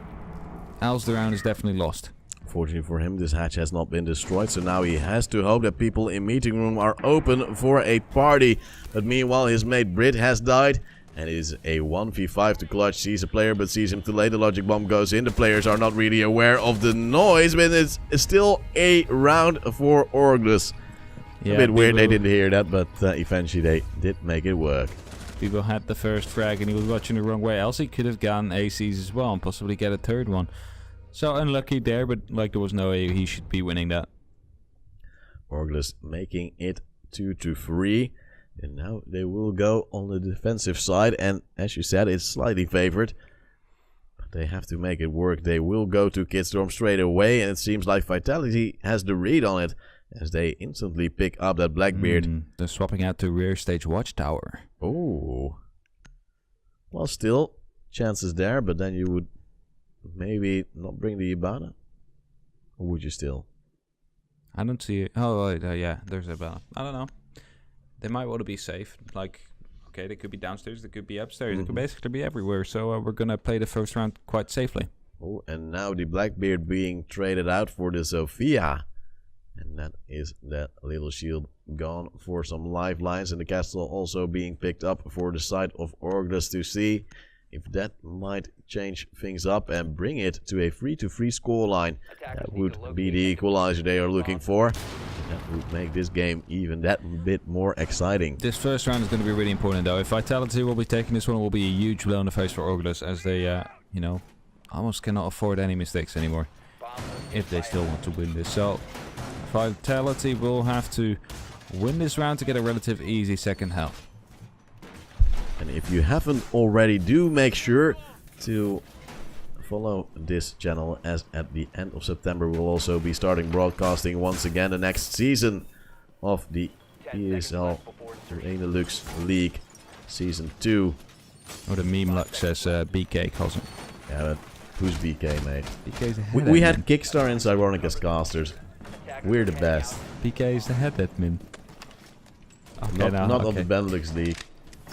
else the round is definitely lost. Fortunately for him, this hatch has not been destroyed, so now he has to hope that people in meeting room are open for a party. But meanwhile, his mate Brit has died. And it is a 1v5 to Clutch. Sees a player, but sees him too late. The logic bomb goes in. The players are not really aware of the noise, but it's still a round for Orgless. Yeah, a bit weird they didn't hear that, but eventually they did make it work. People had the first frag, and he was watching the wrong way. Else he could have gotten ACs as well, and possibly get a 3rd one. So unlucky there, but like, there was no way he should be winning that. Orgless making it 2-3. And now they will go on the defensive side, and as you said, it's slightly favored. But they have to make it work. They will go to Kidstorm straight away, and it seems like Vitality has the read on it, as they instantly pick up that Blackbeard. They're swapping out to rear stage watchtower. Oh. Well, still, chances there, but then you would maybe not bring the Ibana? Or would you still? I don't see it. Oh, yeah, there's a banner. I don't know. They might want to be safe. Like, okay, they could be downstairs, they could be upstairs, they could basically be everywhere. So we're going to play the first round quite safely. Oh, and now the Blackbeard being traded out for the Sophia. And that is that little shield gone for some lifelines. And the castle also being picked up for the side of Orgless to see if that might change things up and bring it to a 3-3 scoreline. That would be the equalizer they are looking for. That would make this game even that bit more exciting. This first round is going to be really important, though. If Vitality will be taking this one, it will be a huge blow in the face for Orgless, as they, you know, almost cannot afford any mistakes anymore if they still want to win this. So Vitality will have to win this round to get a relative easy second half. And if you haven't already, do make sure to follow this channel, as at the end of September we'll also be starting broadcasting once again the next season of the ESL Benelux League Season 2. Or the meme luck says BK calls him. Yeah, but who's BK, mate? BK's the head We had Kickstar and Cyronic as casters. We're the best. BK is the head admin. Okay, Not of the Benelux League.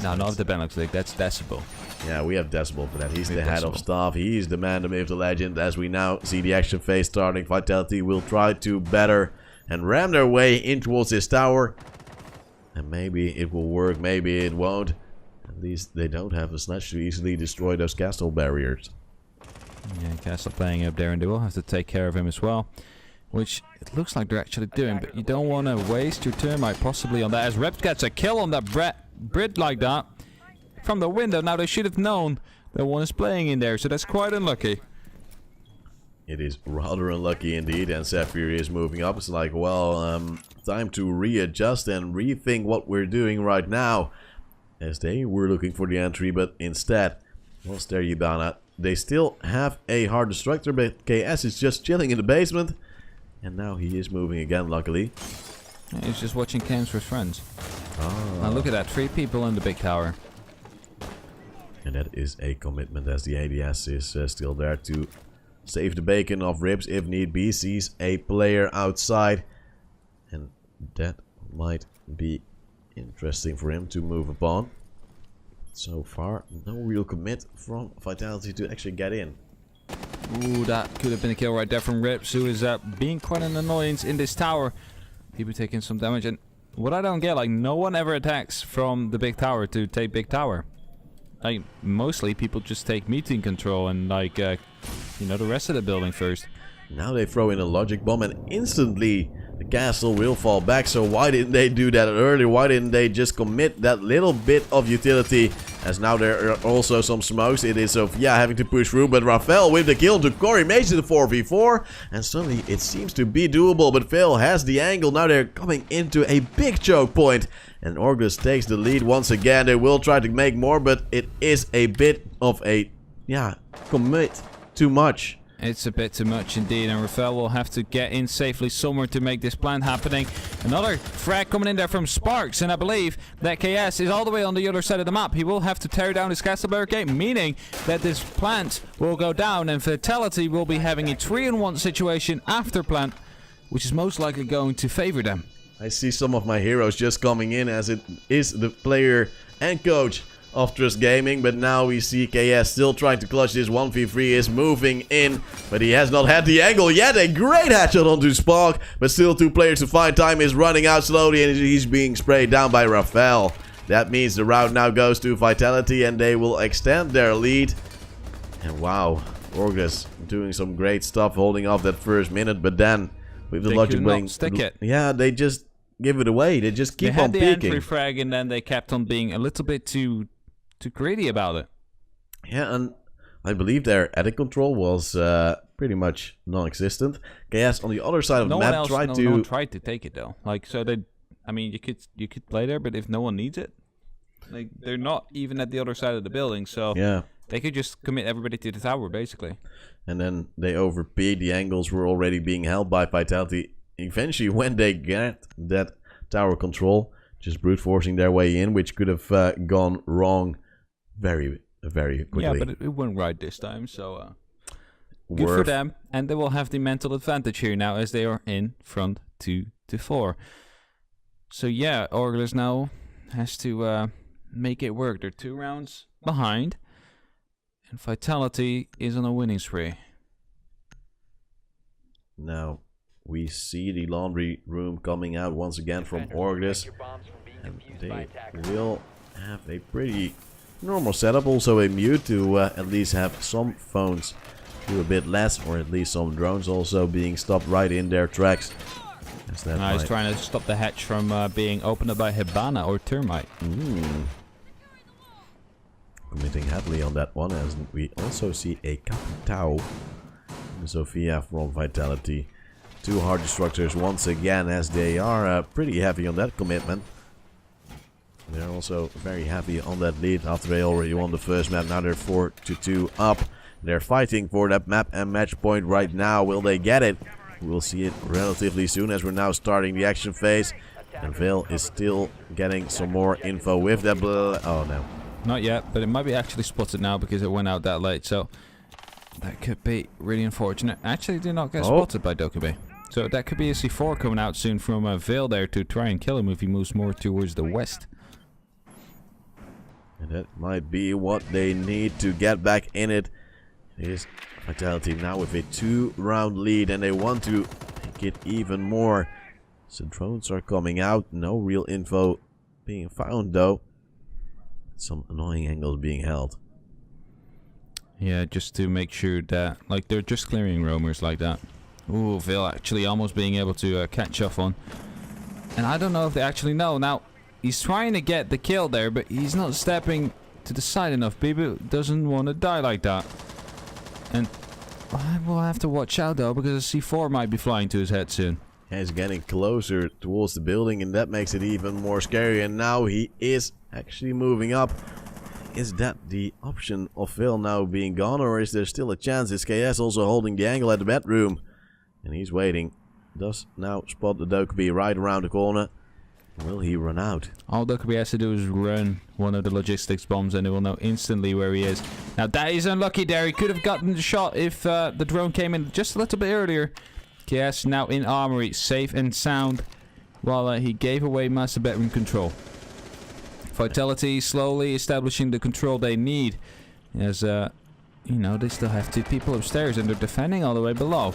No, not of the Benelux League. That's Decibel. Yeah, we have Decibel for that. He's the head of staff. He's the man, the myth, the legend. As we now see the action phase starting, Vitality will try to better and ram their way in towards this tower. And maybe it will work, maybe it won't. At least they don't have a snatch to easily destroy those castle barriers. Yeah, Castle playing up there, and they will have to take care of him as well. Which it looks like they're actually doing, but you don't want to waste your thermite possibly on that. As Reps gets a kill on that Brit like that from the window. Now they should have known that one is playing in there, so that's quite unlucky. It is rather unlucky indeed, and Sapphire is moving up. It's like, well, time to readjust and rethink what we're doing right now. As they were looking for the entry, but instead lost their Yibana. They still have a hard destructor, but KS is just chilling in the basement. And now he is moving again, luckily. Yeah, he's just watching cams with friends. Now look at that, 3 people in the big tower. And that is a commitment, as the ADS is still there to save the bacon of Ribs if need be. Sees a player outside. And that might be interesting for him to move upon. So far, no real commit from Vitality to actually get in. Ooh, that could have been a kill right there from Rips, who is being quite an annoyance in this tower. People taking some damage, and what I don't get, like, no one ever attacks from the big tower to take big tower. Like, mostly people just take meeting control and, like, you know, the rest of the building first. Now they throw in a logic bomb, and instantly the castle will fall back. So why didn't they do that earlier? Why didn't they just commit that little bit of utility? As now there are also some smokes. It is Sophia having to push through, but Raphael with the kill to Corey makes it a 4v4. And suddenly it seems to be doable, but Phil has the angle. Now they're coming into a big choke point. And Orgless takes the lead once again. They will try to make more, but it is a bit of a, yeah, commit too much. It's a bit too much indeed, and Raphael will have to get in safely somewhere to make this plan happening. Another frag coming in there from Sparks, and I believe that KS is all the way on the other side of the map. He will have to tear down his castle barricade, meaning that this plant will go down, and Vitality will be having a 3-in-1 situation after plant, which is most likely going to favor them. I see some of my heroes just coming in, as it is the player and coach of Trust Gaming, but now we see KS still trying to clutch this 1v3, is moving in, but he has not had the angle yet. A great headshot onto Spark, but still 2 players to find. Time is running out slowly, and he's being sprayed down by Raphael. That means the route now goes to Vitality, and they will extend their lead. And wow, Orgless doing some great stuff, holding off that first minute, but then with the logic bling, stick it. Yeah, they just give it away. They just keep on peeking. They had the entry frag, and then they kept on being a little bit too greedy about it. Yeah, and I believe their edit control was pretty much non-existent. KS on the other side of the map no one tried to take it though. Like, so they I mean, you could play there, but if no one needs it, like they're not even at the other side of the building, so Yeah. they could just commit everybody to the tower, basically. And then they overpeaked. The angles were already being held by Vitality. Eventually, when they get that tower control, just brute forcing their way in, which could have gone wrong very quickly. Yeah, but it went right this time, so good for them. And they will have the mental advantage here now as they are in front 2-4. So yeah, Orgless now has to make it work. They're 2 rounds behind, and Vitality is on a winning spree. Now we see the laundry room coming out once again from Orgless, and they will have a pretty normal setup. Also a mute to at least have some phones do a bit less, or at least some drones also being stopped right in their tracks. He's trying to stop the hatch from being opened up by Hibana or Termite. Committing heavily on that one, as we also see a Capitao and Sophia from Vitality. 2 hard destructors once again, as they are pretty heavy on that commitment. They're also very heavy on that lead after they already won the first map. Now they're 4-2 up. They're fighting for that map and match point right now. Will they get it? We'll see it relatively soon, as we're now starting the action phase. And Vale is still getting some more info with that. Oh no. Not yet, but it might be actually spotted now because it went out that late. So that could be really unfortunate. Actually, did not get spotted by Dokkaebi. So that could be a C4 coming out soon from Vale there to try and kill him if he moves more towards the west. And that might be what they need to get back in it. It is Vitality now with a 2-round lead, and they want to make it even more. So drones are coming out. No real info being found though. Some annoying angles being held. Yeah, just to make sure that, like, they're just clearing roamers like that. Ooh, Vale actually almost being able to catch up on. And I don't know if they actually know. Now, he's trying to get the kill there, but he's not stepping to the side enough. Bibu doesn't want to die like that. And we'll have to watch out, though, because a C4 might be flying to his head soon. Yeah, he's getting closer towards the building, and that makes it even more scary. And now he is actually moving up. Is that the option of Phil now being gone, or is there still a chance? Is KS also holding the angle at the bedroom? And he's waiting. Does now spot the Dokkaebi right around the corner. Will he run out? All Dokkaebi has to do is run one of the logistics bombs and they will know instantly where he is. Now that is unlucky there. He could have gotten the shot if the drone came in just a little bit earlier. KS now in armory, safe and sound, while he gave away master bedroom control. Vitality slowly establishing the control they need. As, you know, they still have 2 people upstairs and they're defending all the way below.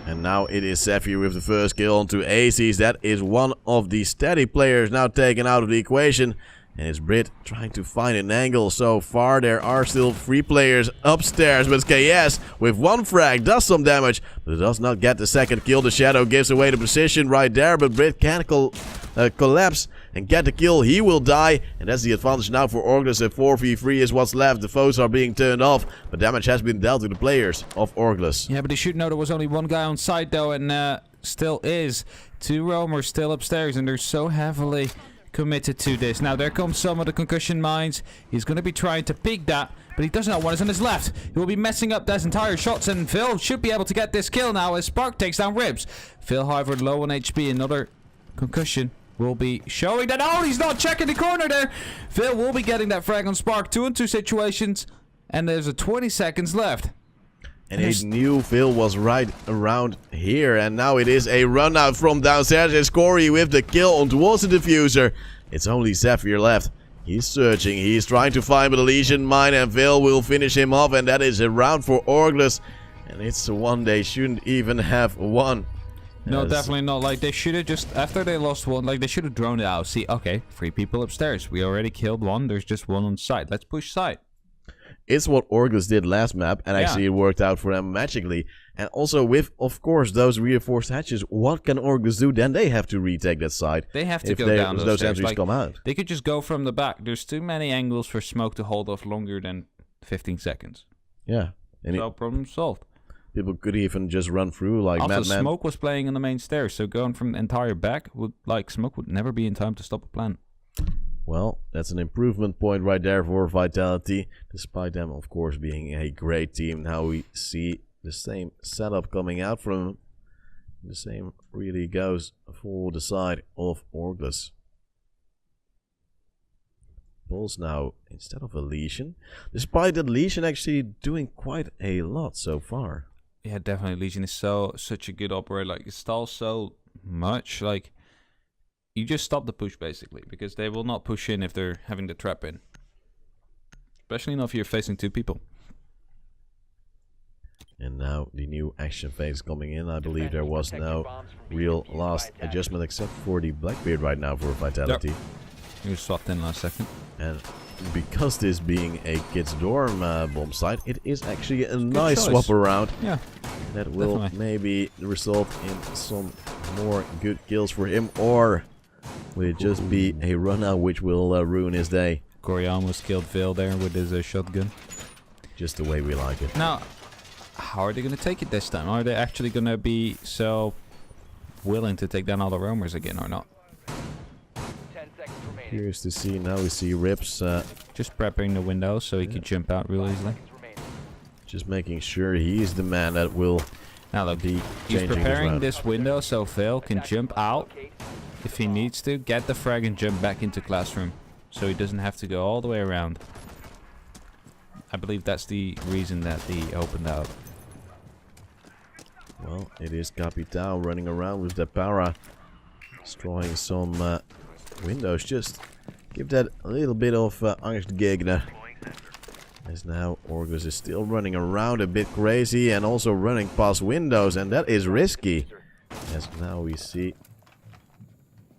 And now it is Zephyr with the first kill onto Aces. That is one of the steady players now taken out of the equation. And it's Brit trying to find an angle. So far there are still 3 players upstairs. But KS with 1 frag does some damage. But it does not get the second kill. The Shadow gives away the position right there. But Brit can collapse and get the kill. He will die. And that's the advantage now for Orgless. A 4v3 is what's left. The foes are being turned off. But damage has been dealt to the players of Orgless. Yeah, but they should know there was only 1 guy on site though. And still is. 2 roamers still upstairs. And they're so heavily committed to this. Now there comes some of the concussion mines. He's going to be trying to peek that, but he does not want it on his left. He will be messing up those entire shots, and Phil should be able to get this kill now as Spark takes down Ribs. Phil, however, low on HP. Another concussion will be showing that. Oh, he's not checking the corner there. Phil will be getting that frag on Spark. 2-on-2 situations, and there's a 20 seconds left. And he knew Phil was right around here. And now it is a run out from downstairs. It's Corey with the kill on towards the diffuser. It's only Zephyr left. He's searching. He's trying to find the Legion mine. And Phil will finish him off. And that is a round for Orgless. And it's the one they shouldn't even have won. No, definitely not. Like, they should have just, after they lost 1, like, they should have droned it out. See, okay, 3 people upstairs. We already killed 1. There's just 1 on site. Let's push site. It's what Orgless did last map, and actually it worked out for them magically. And also with, of course, those reinforced hatches, what can Orgless do? Then they have to retake that side. They have to go down those entries like, come out. They could just go from the back. There's too many angles for smoke to hold off longer than 15 seconds. Yeah. So problem solved. People could even just run through like Also, madman. Smoke was playing on the main stairs, so going from the entire back would, like, Smoke would never be in time to stop a plan. Well, that's an improvement point right there for Vitality. Despite them, of course, being a great team. Now we see the same setup coming out from them. The same really goes for the side of Orgless. Bulls now instead of a Legion. Despite that, Legion actually doing quite a lot so far. Yeah, definitely. Legion is such a good operator. Like, it stalls so much. Like, you just stop the push basically, because they will not push in if they're having the trap in. Especially not if you're facing 2 people. And now the new action phase coming in. I believe there was no real last adjustment except for the Blackbeard right now for Vitality. Yep. He was swapped in last second. And because this being a kids dorm bomb site, it is actually a nice choice. swap around. Yeah, that will definitely. maybe result in some more good kills for him, or will it just be a run out which will ruin his day? Corey almost killed Phil there with his shotgun. Just the way we like it. Now, how are they going to take it this time? Are they actually going to be so willing to take down all the roamers again or not? Curious to see. Now we see Rips Just prepping the window so he could jump out real easily. just making sure he's the man that will Now look, be he's changing preparing this this window so Phil can jump out if he needs to, get the frag and jump back into classroom. So he doesn't have to go all the way around. I believe that's the reason that he opened out. Well, it is Capital running around with the para, destroying some windows. Just give that a little bit of Angstgegner. As now Orgless is still running around a bit crazy and also running past windows, and that is risky. As now we see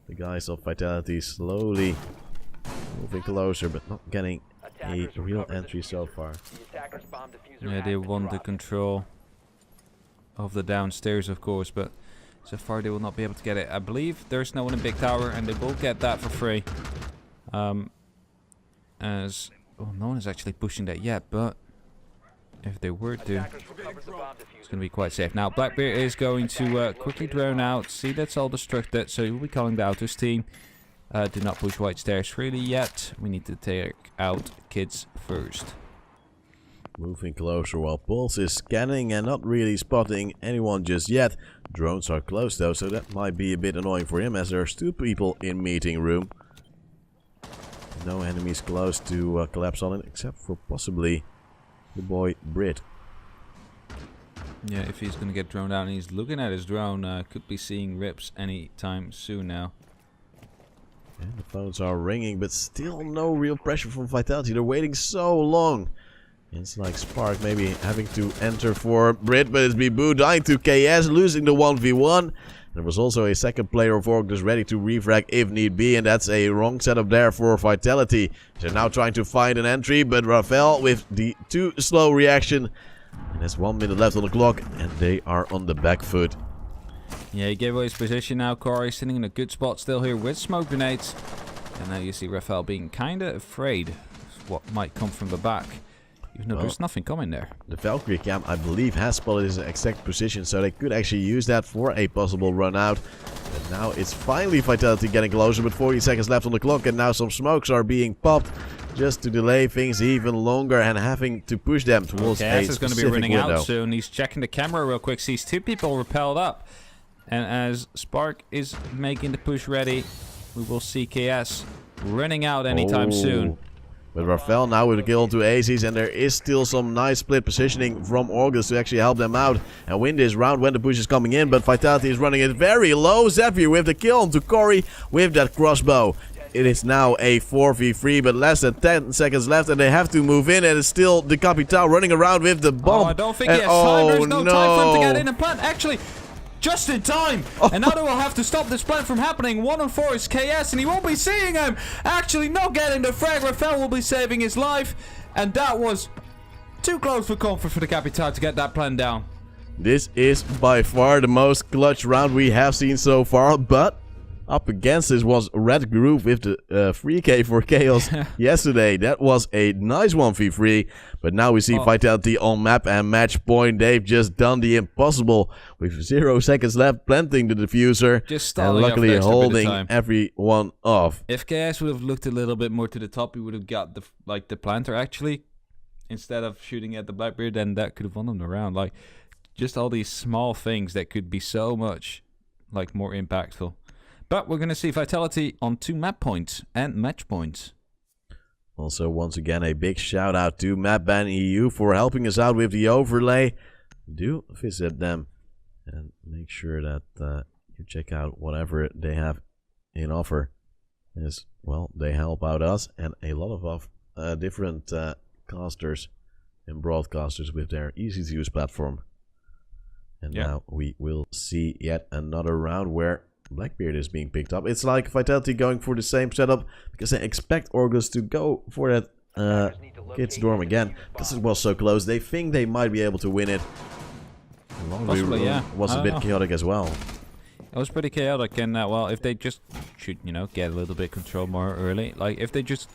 the guys of Vitality slowly moving closer, but not getting a real entry so far. Yeah, they want the control of the downstairs, of course, but so far they will not be able to get it. I believe there's no one in Big Tower, and they will get that for free. As well, no one is actually pushing that yet, but if they were to, it's going to be quite safe. Now, Blackbeard is going to quickly drone out, see that's all destructed, so he will be calling the Autos team. Do not push white stairs freely yet. We need to take out kids first. Moving closer while Pulse is scanning and not really spotting anyone just yet. Drones are close though, so that might be a bit annoying for him as there's 2 people in meeting room. No enemies close to collapse on it, except for possibly the boy Brit. Yeah, if he's going to get droned out and he's looking at his drone, could be seeing Rips anytime soon now. And the phones are ringing, but still no real pressure from Vitality. They're waiting so long. It's like Spark maybe having to enter for Brit, but it's Bibu dying to KS, losing the 1v1. There was also a second player of Orgless ready to refrag if need be, and that's a wrong setup there for Vitality. They're now trying to find an entry, but Rafael with the too slow reaction. And there's 1 minute left on the clock, and they are on the back foot. Yeah, he gave away his position now. Corey sitting in a good spot still here with smoke grenades. And now you see Rafael being kind of afraid of what might come from the back. Even though there's nothing coming there. The Valkyrie camp, I believe, has spotted his exact position, so they could actually use that for a possible run out. And now it's finally Vitality getting closer, but 40 seconds left on the clock, and now some smokes are being popped just to delay things even longer and having to push them towards a KS is going to be specific running window. out soon. He's checking the camera real quick, sees 2 people repelled up. And as Spark is making the push ready, we will see KS running out anytime soon. But Rafael now with a kill onto Aces, and there is still some nice split positioning from Orgless to actually help them out and win this round when the push is coming in. But Vitality is running it very low. Zephyr with the kill onto Corey with that crossbow. It is now a 4v3, but less than 10 seconds left, and they have to move in, and it's still the Capital running around with the bomb. Oh, I don't think he has time. There's no time for him to get in and plant. Actually, just in time. And now they will have to stop this plant from happening. 1 on 4 is KS, and he won't be seeing him. Actually, not getting the frag. Rafael will be saving his life. And that was too close for comfort for the Capital to get that plant down. This is by far the most clutch round we have seen so far, but up against this was Red Groove with the free K for Chaos yesterday. That was a nice 1v3. But now we see Vitality on map and match point. They've just done the impossible with 0 seconds left, planting the diffuser. Just and luckily holding everyone off. If KS would have looked a little bit more to the top, he would have got the planter actually. Instead of shooting at the Blackbeard, then that could have won them the round. Like, just all these small things that could be so much, like, more impactful. But we're going to see Vitality on 2 map points and match points. Also, once again, a big shout out to Mapban EU for helping us out with the overlay. Do visit them and make sure that you check out whatever they have in offer. As well, they help out us and a lot of different casters and broadcasters with their easy to use platform. And now we will see yet another round where Blackbeard is being picked up. It's like Vitality going for the same setup because they expect Orgless to go for that Kids Dorm again because it was so close. They think they might be able to win it. Possibly, yeah. Was a bit chaotic as well. It was pretty chaotic, and well, if they just should, you know, get a little bit control more early, like if they just,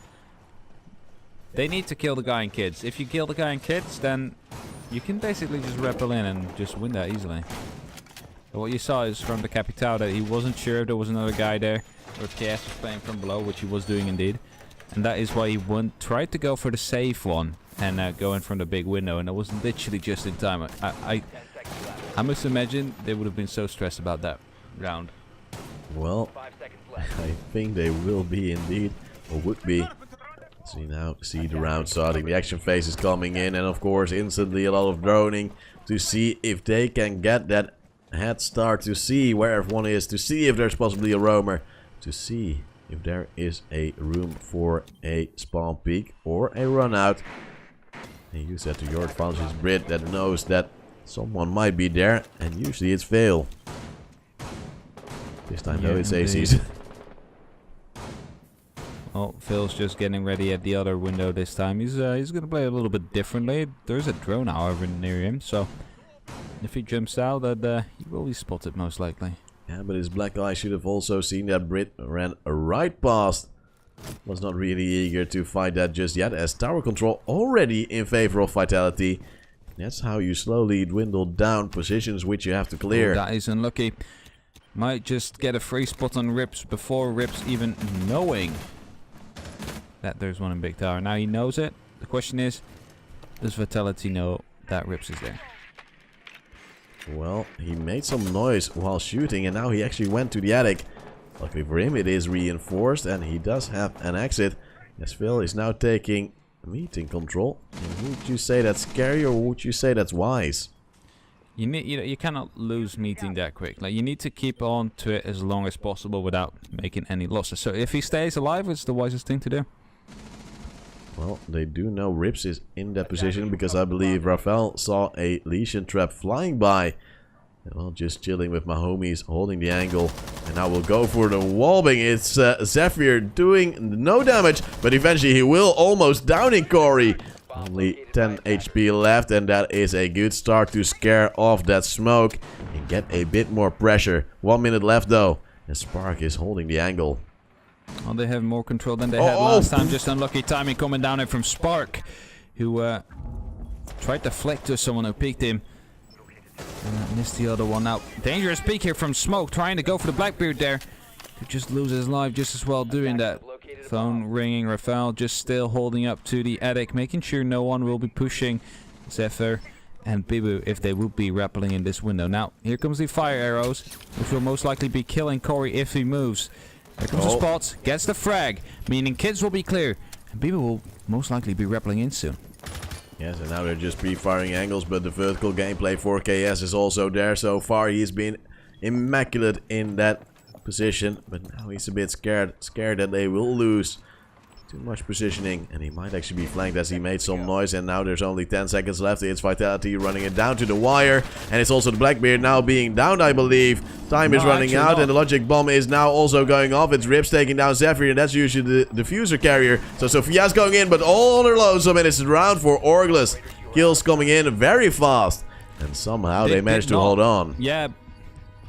they need to kill the guy in Kids. If you kill the guy in Kids, then you can basically just rappel in and just win that easily. But what you saw is from the Capitao that he wasn't sure if there was another guy there, or if KS was playing from below, which he was doing indeed. And that is why he tried to go for the safe one and go in from the big window, and it was literally just in time. I must imagine they would have been so stressed about that round. Well, I think they will be indeed, or would be. So you now see the round starting, the action phase is coming in, and of course instantly a lot of droning to see if they can get that head start, to see where everyone is, to see if there's possibly a roamer, to see if there is a room for a spawn peak or a run out. And use that to your advantage, Brit, that knows that someone might be there, and usually it's Fail. This time though it's ACs. Well, Phil's just getting ready at the other window this time. He's going to play a little bit differently. There's a drone, however, near him, so if he jumps out, that he will be spotted most likely. Yeah, but his black eye should have also seen that Brit ran right past. Was not really eager to fight that just yet, as tower control already in favor of Vitality. That's how you slowly dwindle down positions which you have to clear. Oh, that is unlucky. Might just get a free spot on Rips before Rips even knowing that there's one in Big Tower. Now he knows it. The question is, does Vitality know that Rips is there? Well, he made some noise while shooting, and now he actually went to the attic. Luckily for him, it is reinforced, and he does have an exit. As Phil is now taking meeting control. And would you say that's scary, or would you say that's wise? You cannot lose meeting that quick. Like, you need to keep on to it as long as possible without making any losses. So if he stays alive, it's the wisest thing to do. Well, they do know Rips is in that position because I believe Rafael saw a lesion trap flying by. And well, just chilling with my homies, holding the angle. And now we'll go for the wallbang. It's Zephyr doing no damage, but eventually he will, almost downing Corey. Only 10 HP left, and that is a good start to scare off that smoke and get a bit more pressure. 1 minute left though, and Spark is holding the angle. Well, they have more control than they had last time. Just unlucky timing coming down in from Spark, who tried to flick to someone who peeked him. And missed the other one. Now, dangerous peek here from Smoke, trying to go for the Blackbeard there. To just lose his life just as well doing that. Phone ringing, Rafael just still holding up to the attic, making sure no one will be pushing Zephyr and Bibu if they would be rappelling in this window. Now, here comes the fire arrows, which will most likely be killing Corey if he moves. Here comes the spot, gets the frag, meaning Kids will be clear, and Bibu will most likely be rappelling in soon. Yes, and now they're just pre-firing angles, but the vertical gameplay for KS is also there. So far, he's been immaculate in that position, but now he's a bit scared that they will lose. Too much positioning, and he might actually be flanked as he made some noise, and now there's only 10 seconds left. It's Vitality running it down to the wire, and it's also the Blackbeard now being downed, I believe. Time is running out, and the logic bomb is now also going off. It's Rips taking down Zephyr, and that's usually the diffuser carrier. So Sophia's going in, but all on her lonesome, and it's a round for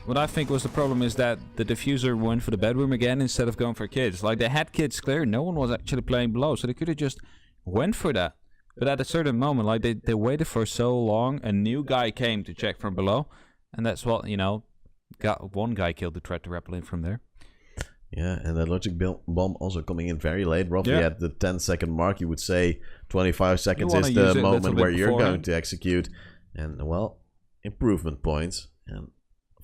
what I think was the problem is that the diffuser went for the bedroom again instead of going for kids. Like, they had kids clear, no one was actually playing below, so they could have just went for that. But at a certain moment, like, they waited for so long, a new guy came to check from below, and that's what, you know, got one guy killed who tried to rappel in from there. Yeah, and the logic bomb also coming in very late, roughly at the 10-second mark. You would say 25 seconds is the moment where you're going to execute. And, well, improvement points. And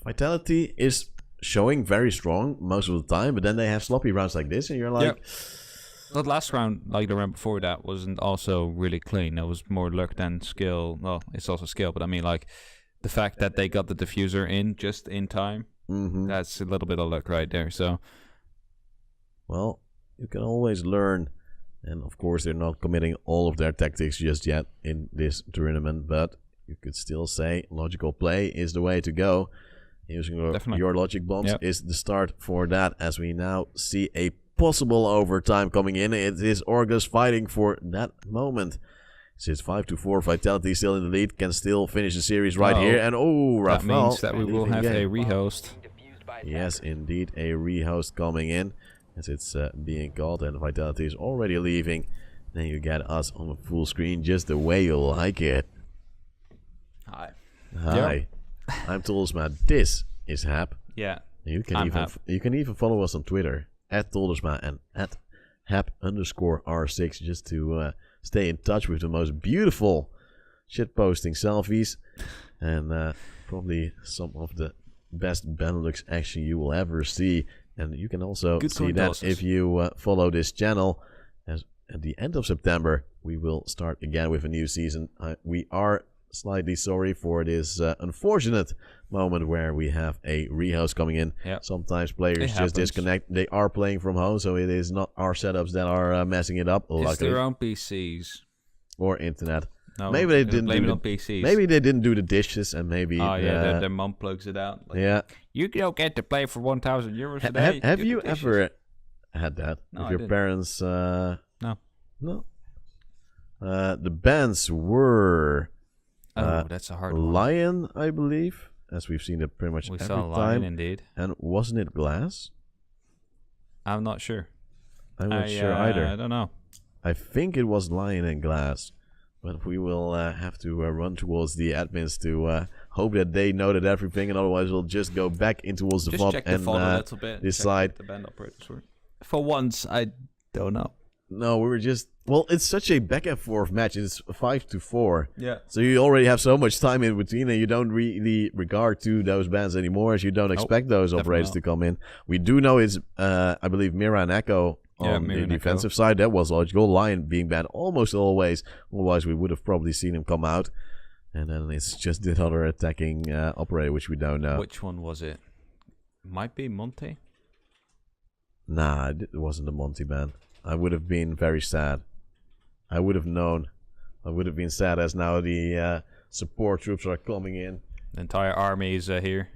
Vitality is showing very strong most of the time, but then they have sloppy rounds like this, and you're like... That last round, like the round before that, wasn't also really clean. It was more luck than skill. Well, it's also skill, but I mean, like, the fact that they got the diffuser in just in time, that's a little bit of luck right there, so... Well, you can always learn, and of course they're not committing all of their tactics just yet in this tournament, but you could still say logical play is the way to go. Using your logic bombs is the start for that, as we now see a possible overtime coming in. It is Orgless fighting for that moment. It's 5-4, Vitality still in the lead, can still finish the series right here, and Rafael, that means that we will have a rehost. Yes, indeed, a rehost coming in. As it's being called, and Vitality is already leaving. Then you get us on the full screen just the way you like it. Hi. I'm Toldersma. This is Hap. Yeah. You can even follow us on Twitter @Toldersma and @Hap_R6 just to stay in touch with the most beautiful shitposting selfies and probably some of the best Benelux action you will ever see. And you can also see that if you follow this channel. As at the end of September, we will start again with a new season. We are slightly sorry for this unfortunate moment where we have a rehost coming in. Sometimes players just disconnect. They are playing from home, so it is not our setups that are messing it up. It's their own PCs. Or internet. No, maybe they didn't blame it on PCs. Maybe they didn't do the dishes, and maybe their mom plugs it out. Like, you don't get to play for 1,000 euros a day. Have you ever had that with your parents? No. The bands were that's a hard one. Lion, I believe, as we've seen it pretty much every time. Lion, indeed. And wasn't it Glass? I'm not sure. I'm not sure either. I don't know. I think it was Lion and Glass. But we will have to run towards the admins to hope that they noted everything, and otherwise we'll just go back in towards the VOD and a little bit, decide. The band operators were. For once, I don't know. No, we were just... Well, it's such a back and forth match. It's 5-4. Yeah. So you already have so much time in between, and you don't really regard to those bands anymore, as you don't expect those operators to come in. We do know it's, I believe, Mira and Echo on the defensive side. That was logical. Lion being banned almost always. Otherwise, we would have probably seen him come out. And then it's just the other attacking operator, which we don't know. Which one was it? Might be Monte? Nah, it wasn't the Monte ban. I would have been very sad. I would have known. I would have been sad as now the support troops are coming in. The entire army is here.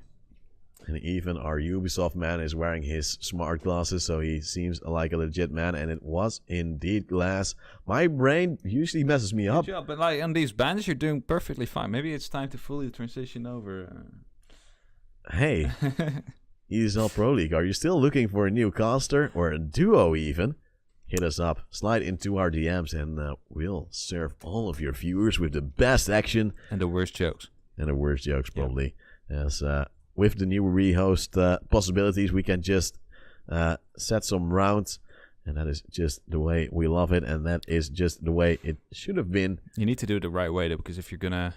And even our Ubisoft man is wearing his smart glasses, so he seems like a legit man, and it was indeed Glass. My brain usually messes me up. Good job, but like on these bands, you're doing perfectly fine. Maybe it's time to fully transition over. Hey, ESL Pro League, are you still looking for a new caster, or a duo even? Hit us up, slide into our DMs, and we'll serve all of your viewers with the best action. And the worst jokes. And the worst jokes, probably. As with the new rehost possibilities, we can just set some rounds, and that is just the way we love it, and that is just the way it should have been. You need to do it the right way, though, because if you're gonna...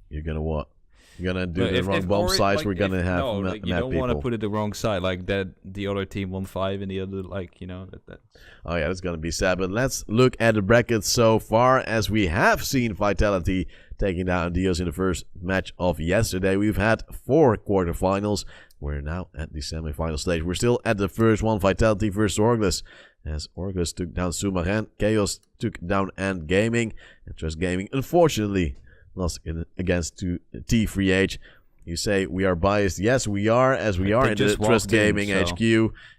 You're gonna what? You're gonna do the wrong bomb size, like, we're gonna have mad you don't want to people. put it the wrong side, like that the other team won 5 and the other, like, you know, that. Oh yeah, that's gonna be sad, but let's look at the bracket so far, as we have seen Vitality taking down Dios in the first match of yesterday. We've had 4 quarterfinals. We're now at the semi-final stage. We're still at the first one, Vitality versus Orgless, as Orgless took down Sumaran, Chaos took down Ant Gaming, and Trust Gaming unfortunately lost against T3H. You say we are biased. Yes, we are, as we are in the Trust Gaming HQ.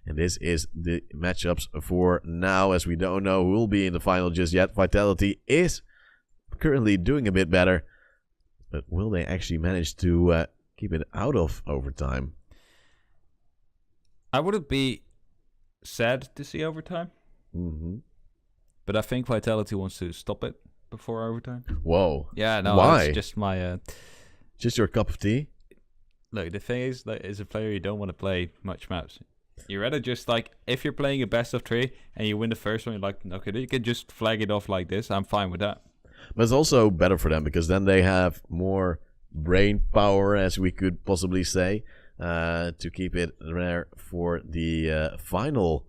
And this is the matchups for now, as we don't know who will be in the final just yet. Vitality is currently doing a bit better. But will they actually manage to keep it out of overtime. I wouldn't be sad to see overtime. But I think Vitality wants to stop it before overtime. Whoa. Yeah, no, Why? it's just my... Just your cup of tea? Look, the thing is, like, as a player, you don't want to play much maps. You rather just, like, if you're playing a best of 3 and you win the first one, you're like, okay, you can just flag it off like this. I'm fine with that. But it's also better for them because then they have more brain power, as we could possibly say, to keep it there for the final,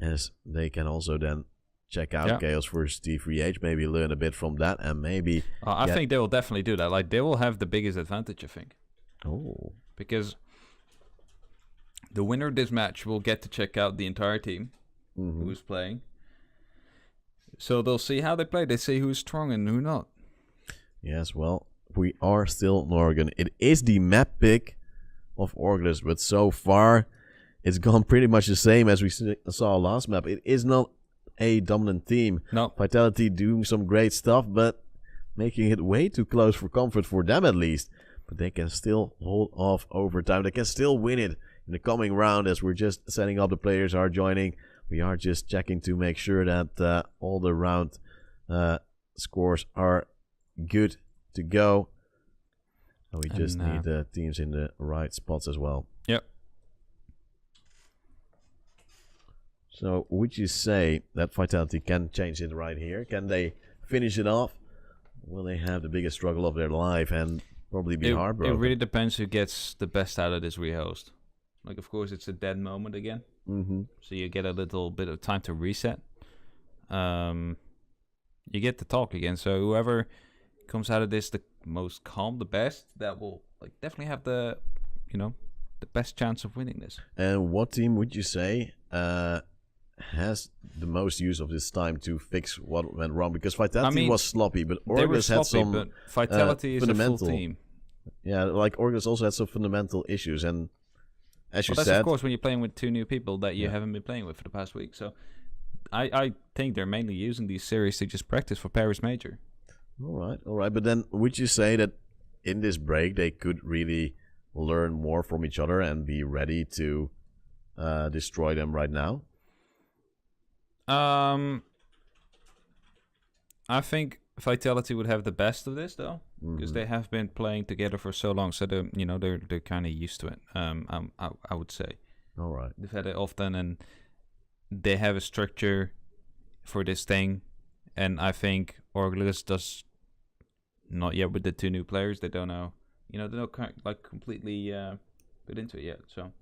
as they can also then check out Chaos vs T3H, maybe learn a bit from that, and maybe... I think they will definitely do that. Like, they will have the biggest advantage, I think. Oh. Because the winner of this match will get to check out the entire team who's playing. So they'll see how they play. They see who's strong and who not. Yes, well, we are still in Oregon. It is the map pick of Orgless, but so far it's gone pretty much the same as we saw last map. It is not a dominant team. No. Vitality doing some great stuff, but making it way too close for comfort for them at least. But they can still hold off overtime. They can still win it in the coming round, as we're just setting up. The players are joining. We are just checking to make sure that all the round scores are good to go. And we just need the teams in the right spots as well. Yep. So would you say that Vitality can change it right here? Can they finish it off? Will they have the biggest struggle of their life and probably be heartbroken? It really depends who gets the best out of this rehost. Like, of course, it's a dead moment again. So you get a little bit of time to reset. You get to talk again. So whoever comes out of this the most calm, the best, that will like definitely have the, the best chance of winning this. And what team would you say has the most use of this time to fix what went wrong? Because Vitality was sloppy, but Orgless had some but Vitality is a full team. Yeah, like Orgless also had some fundamental issues, and as you that's said, of course when you're playing with 2 new people that you haven't been playing with for the past week. So I think they're mainly using these series to just practice for Paris Major. All right. But then would you say that in this break they could really learn more from each other and be ready to destroy them right now? I think Vitality would have the best of this though, because they have been playing together for so long, so they're kind of used to it. I would say. All right. They've had it often, and they have a structure for this thing, and I think Orgless does not yet with the 2 new players. They don't know, they're not like completely put into it yet. So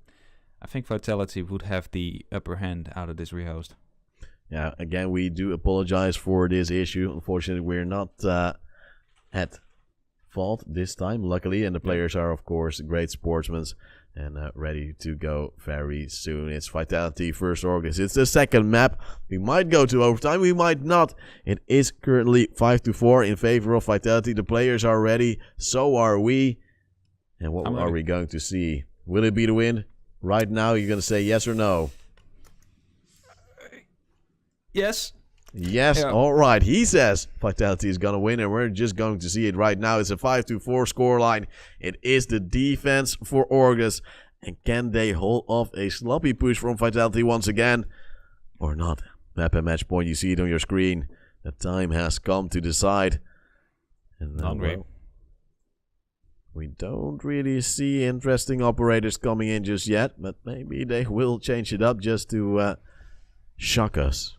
I think Vitality would have the upper hand out of this rehost. Yeah, again, we do apologize for this issue. Unfortunately, we're not at fault this time, luckily. And the players are, of course, great sportsmen and ready to go very soon. It's Vitality versus Orgless. It's the second map. We might go to overtime, we might not. It is currently 5-4 in favor of Vitality. The players are ready, so are we. And what are we going to see? Will it be the win? Right now, you're going to say yes or no? Yes. Yes, yeah. All right. He says Vitality is going to win, and we're just going to see it right now. It's a 5-4 scoreline. It is the defense for Orgless. And can they hold off a sloppy push from Vitality once again? Or not? Map and match point, you see it on your screen. The time has come to decide. And well, we don't really see interesting operators coming in just yet, but maybe they will change it up just to shock us.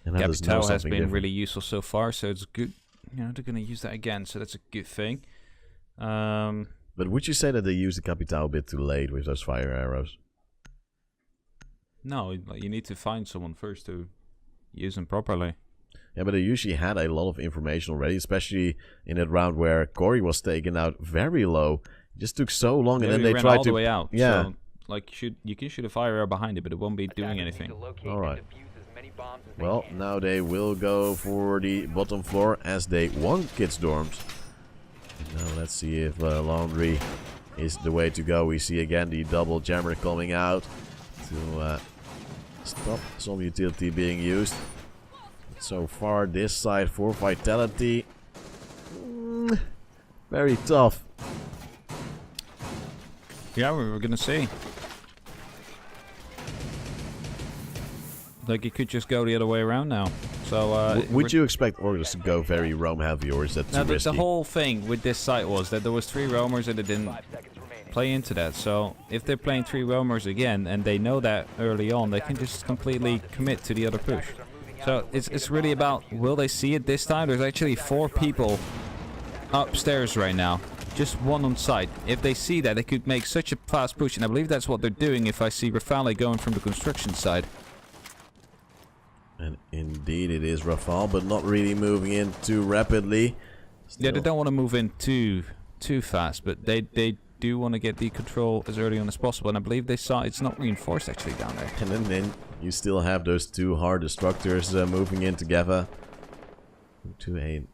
And Capital has been really useful so far, so it's good. They're going to use that again, so that's a good thing. But would you say that they used the Capital a bit too late with those fire arrows? No, you need to find someone first to use them properly. Yeah, but they usually had a lot of information already, especially in that round where Corey was taken out very low. It just took so long, and then they tried all to the way out. Yeah, so, like you can shoot a fire arrow behind it, but it won't be doing anything. All right. Well, now they will go for the bottom floor as they want kids' dorms. Now let's see if laundry is the way to go. We see again the double jammer coming out to stop some utility being used. So far, this side for Vitality, very tough. Yeah, we were gonna see. Like, it could just go the other way around now. So, would you expect Orgless to go very roam heavy, or is that too risky? The whole thing with this site was that there was 3 roamers and it didn't play into that. So, if they're playing 3 roamers again, and they know that early on, they can just completely commit to the other push. So, it's really about, will they see it this time? There's actually 4 people upstairs right now. Just 1 on site. If they see that, they could make such a fast push, and I believe that's what they're doing if I see Rafale going from the construction side. And indeed it is Rafale, but not really moving in too rapidly. Still. Yeah, they don't want to move in too fast, but they do want to get the control as early on as possible, and I believe they saw it's not reinforced actually down there. And then you still have those 2 hard destructors moving in together to a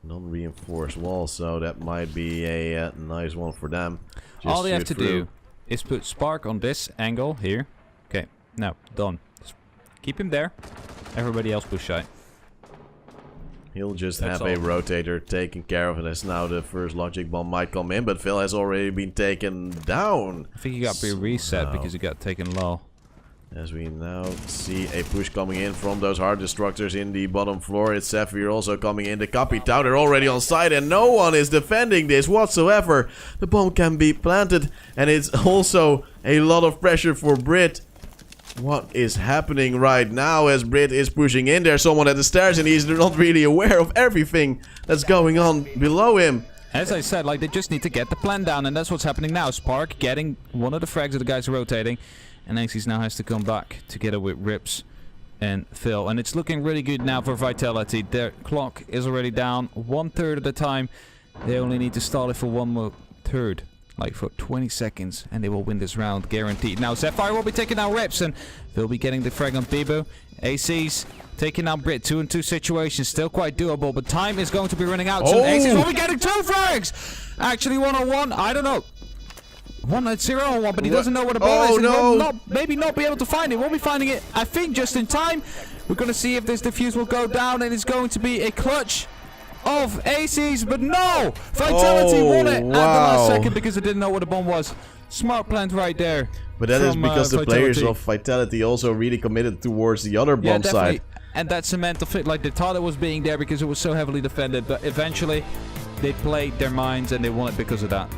non-reinforced wall, so that might be a nice one for them. Just all they have to through. do is put Spark on this angle here. Okay, now done. Just keep him there. Everybody else push side. He'll just That's have a rotator taken care of, and as now the first logic bomb might come in, but Phil has already been taken down. I think he got reset because he got taken low. As we now see a push coming in from those hard destructors in the bottom floor. It's Sapphire also coming in. The Capitão, they're already on site, and no one is defending this whatsoever. The bomb can be planted, and it's also a lot of pressure for Brit. What is happening right now as Brit is pushing in? There's someone at the stairs, and he's not really aware of everything that's going on below him. As I said, like, they just need to get the plan down, and that's what's happening now. Spark getting one of the frags of the guys rotating, and Aces now has to come back together with Rips and Phil. And it's looking really good now for Vitality. Their clock is already down 1/3 of the time. They only need to stall it for 1/3. Like for 20 seconds, and they will win this round, guaranteed. Now, Sapphire will be taking out Rips, and they'll be getting the frag on Bibu. AC's taking out Brit. 2-on-2 situation, still quite doable, but time is going to be running out. So AC's will be getting 2 frags! Actually, 1-on-1, I don't know. 1-0-1, but he doesn't know where the ball is. And he will maybe not be able to find it. We'll be finding it, I think, just in time. We're going to see if this defuse will go down, and it's going to be a clutch of ACs, but no! Vitality won it at the last second because they didn't know what the bomb was. Smart plant right there. But that is because the players of Vitality also really committed towards the other bomb side. And that's a mental fit. Like, they thought it was being there because it was so heavily defended, but eventually they played their minds and they won it because of that.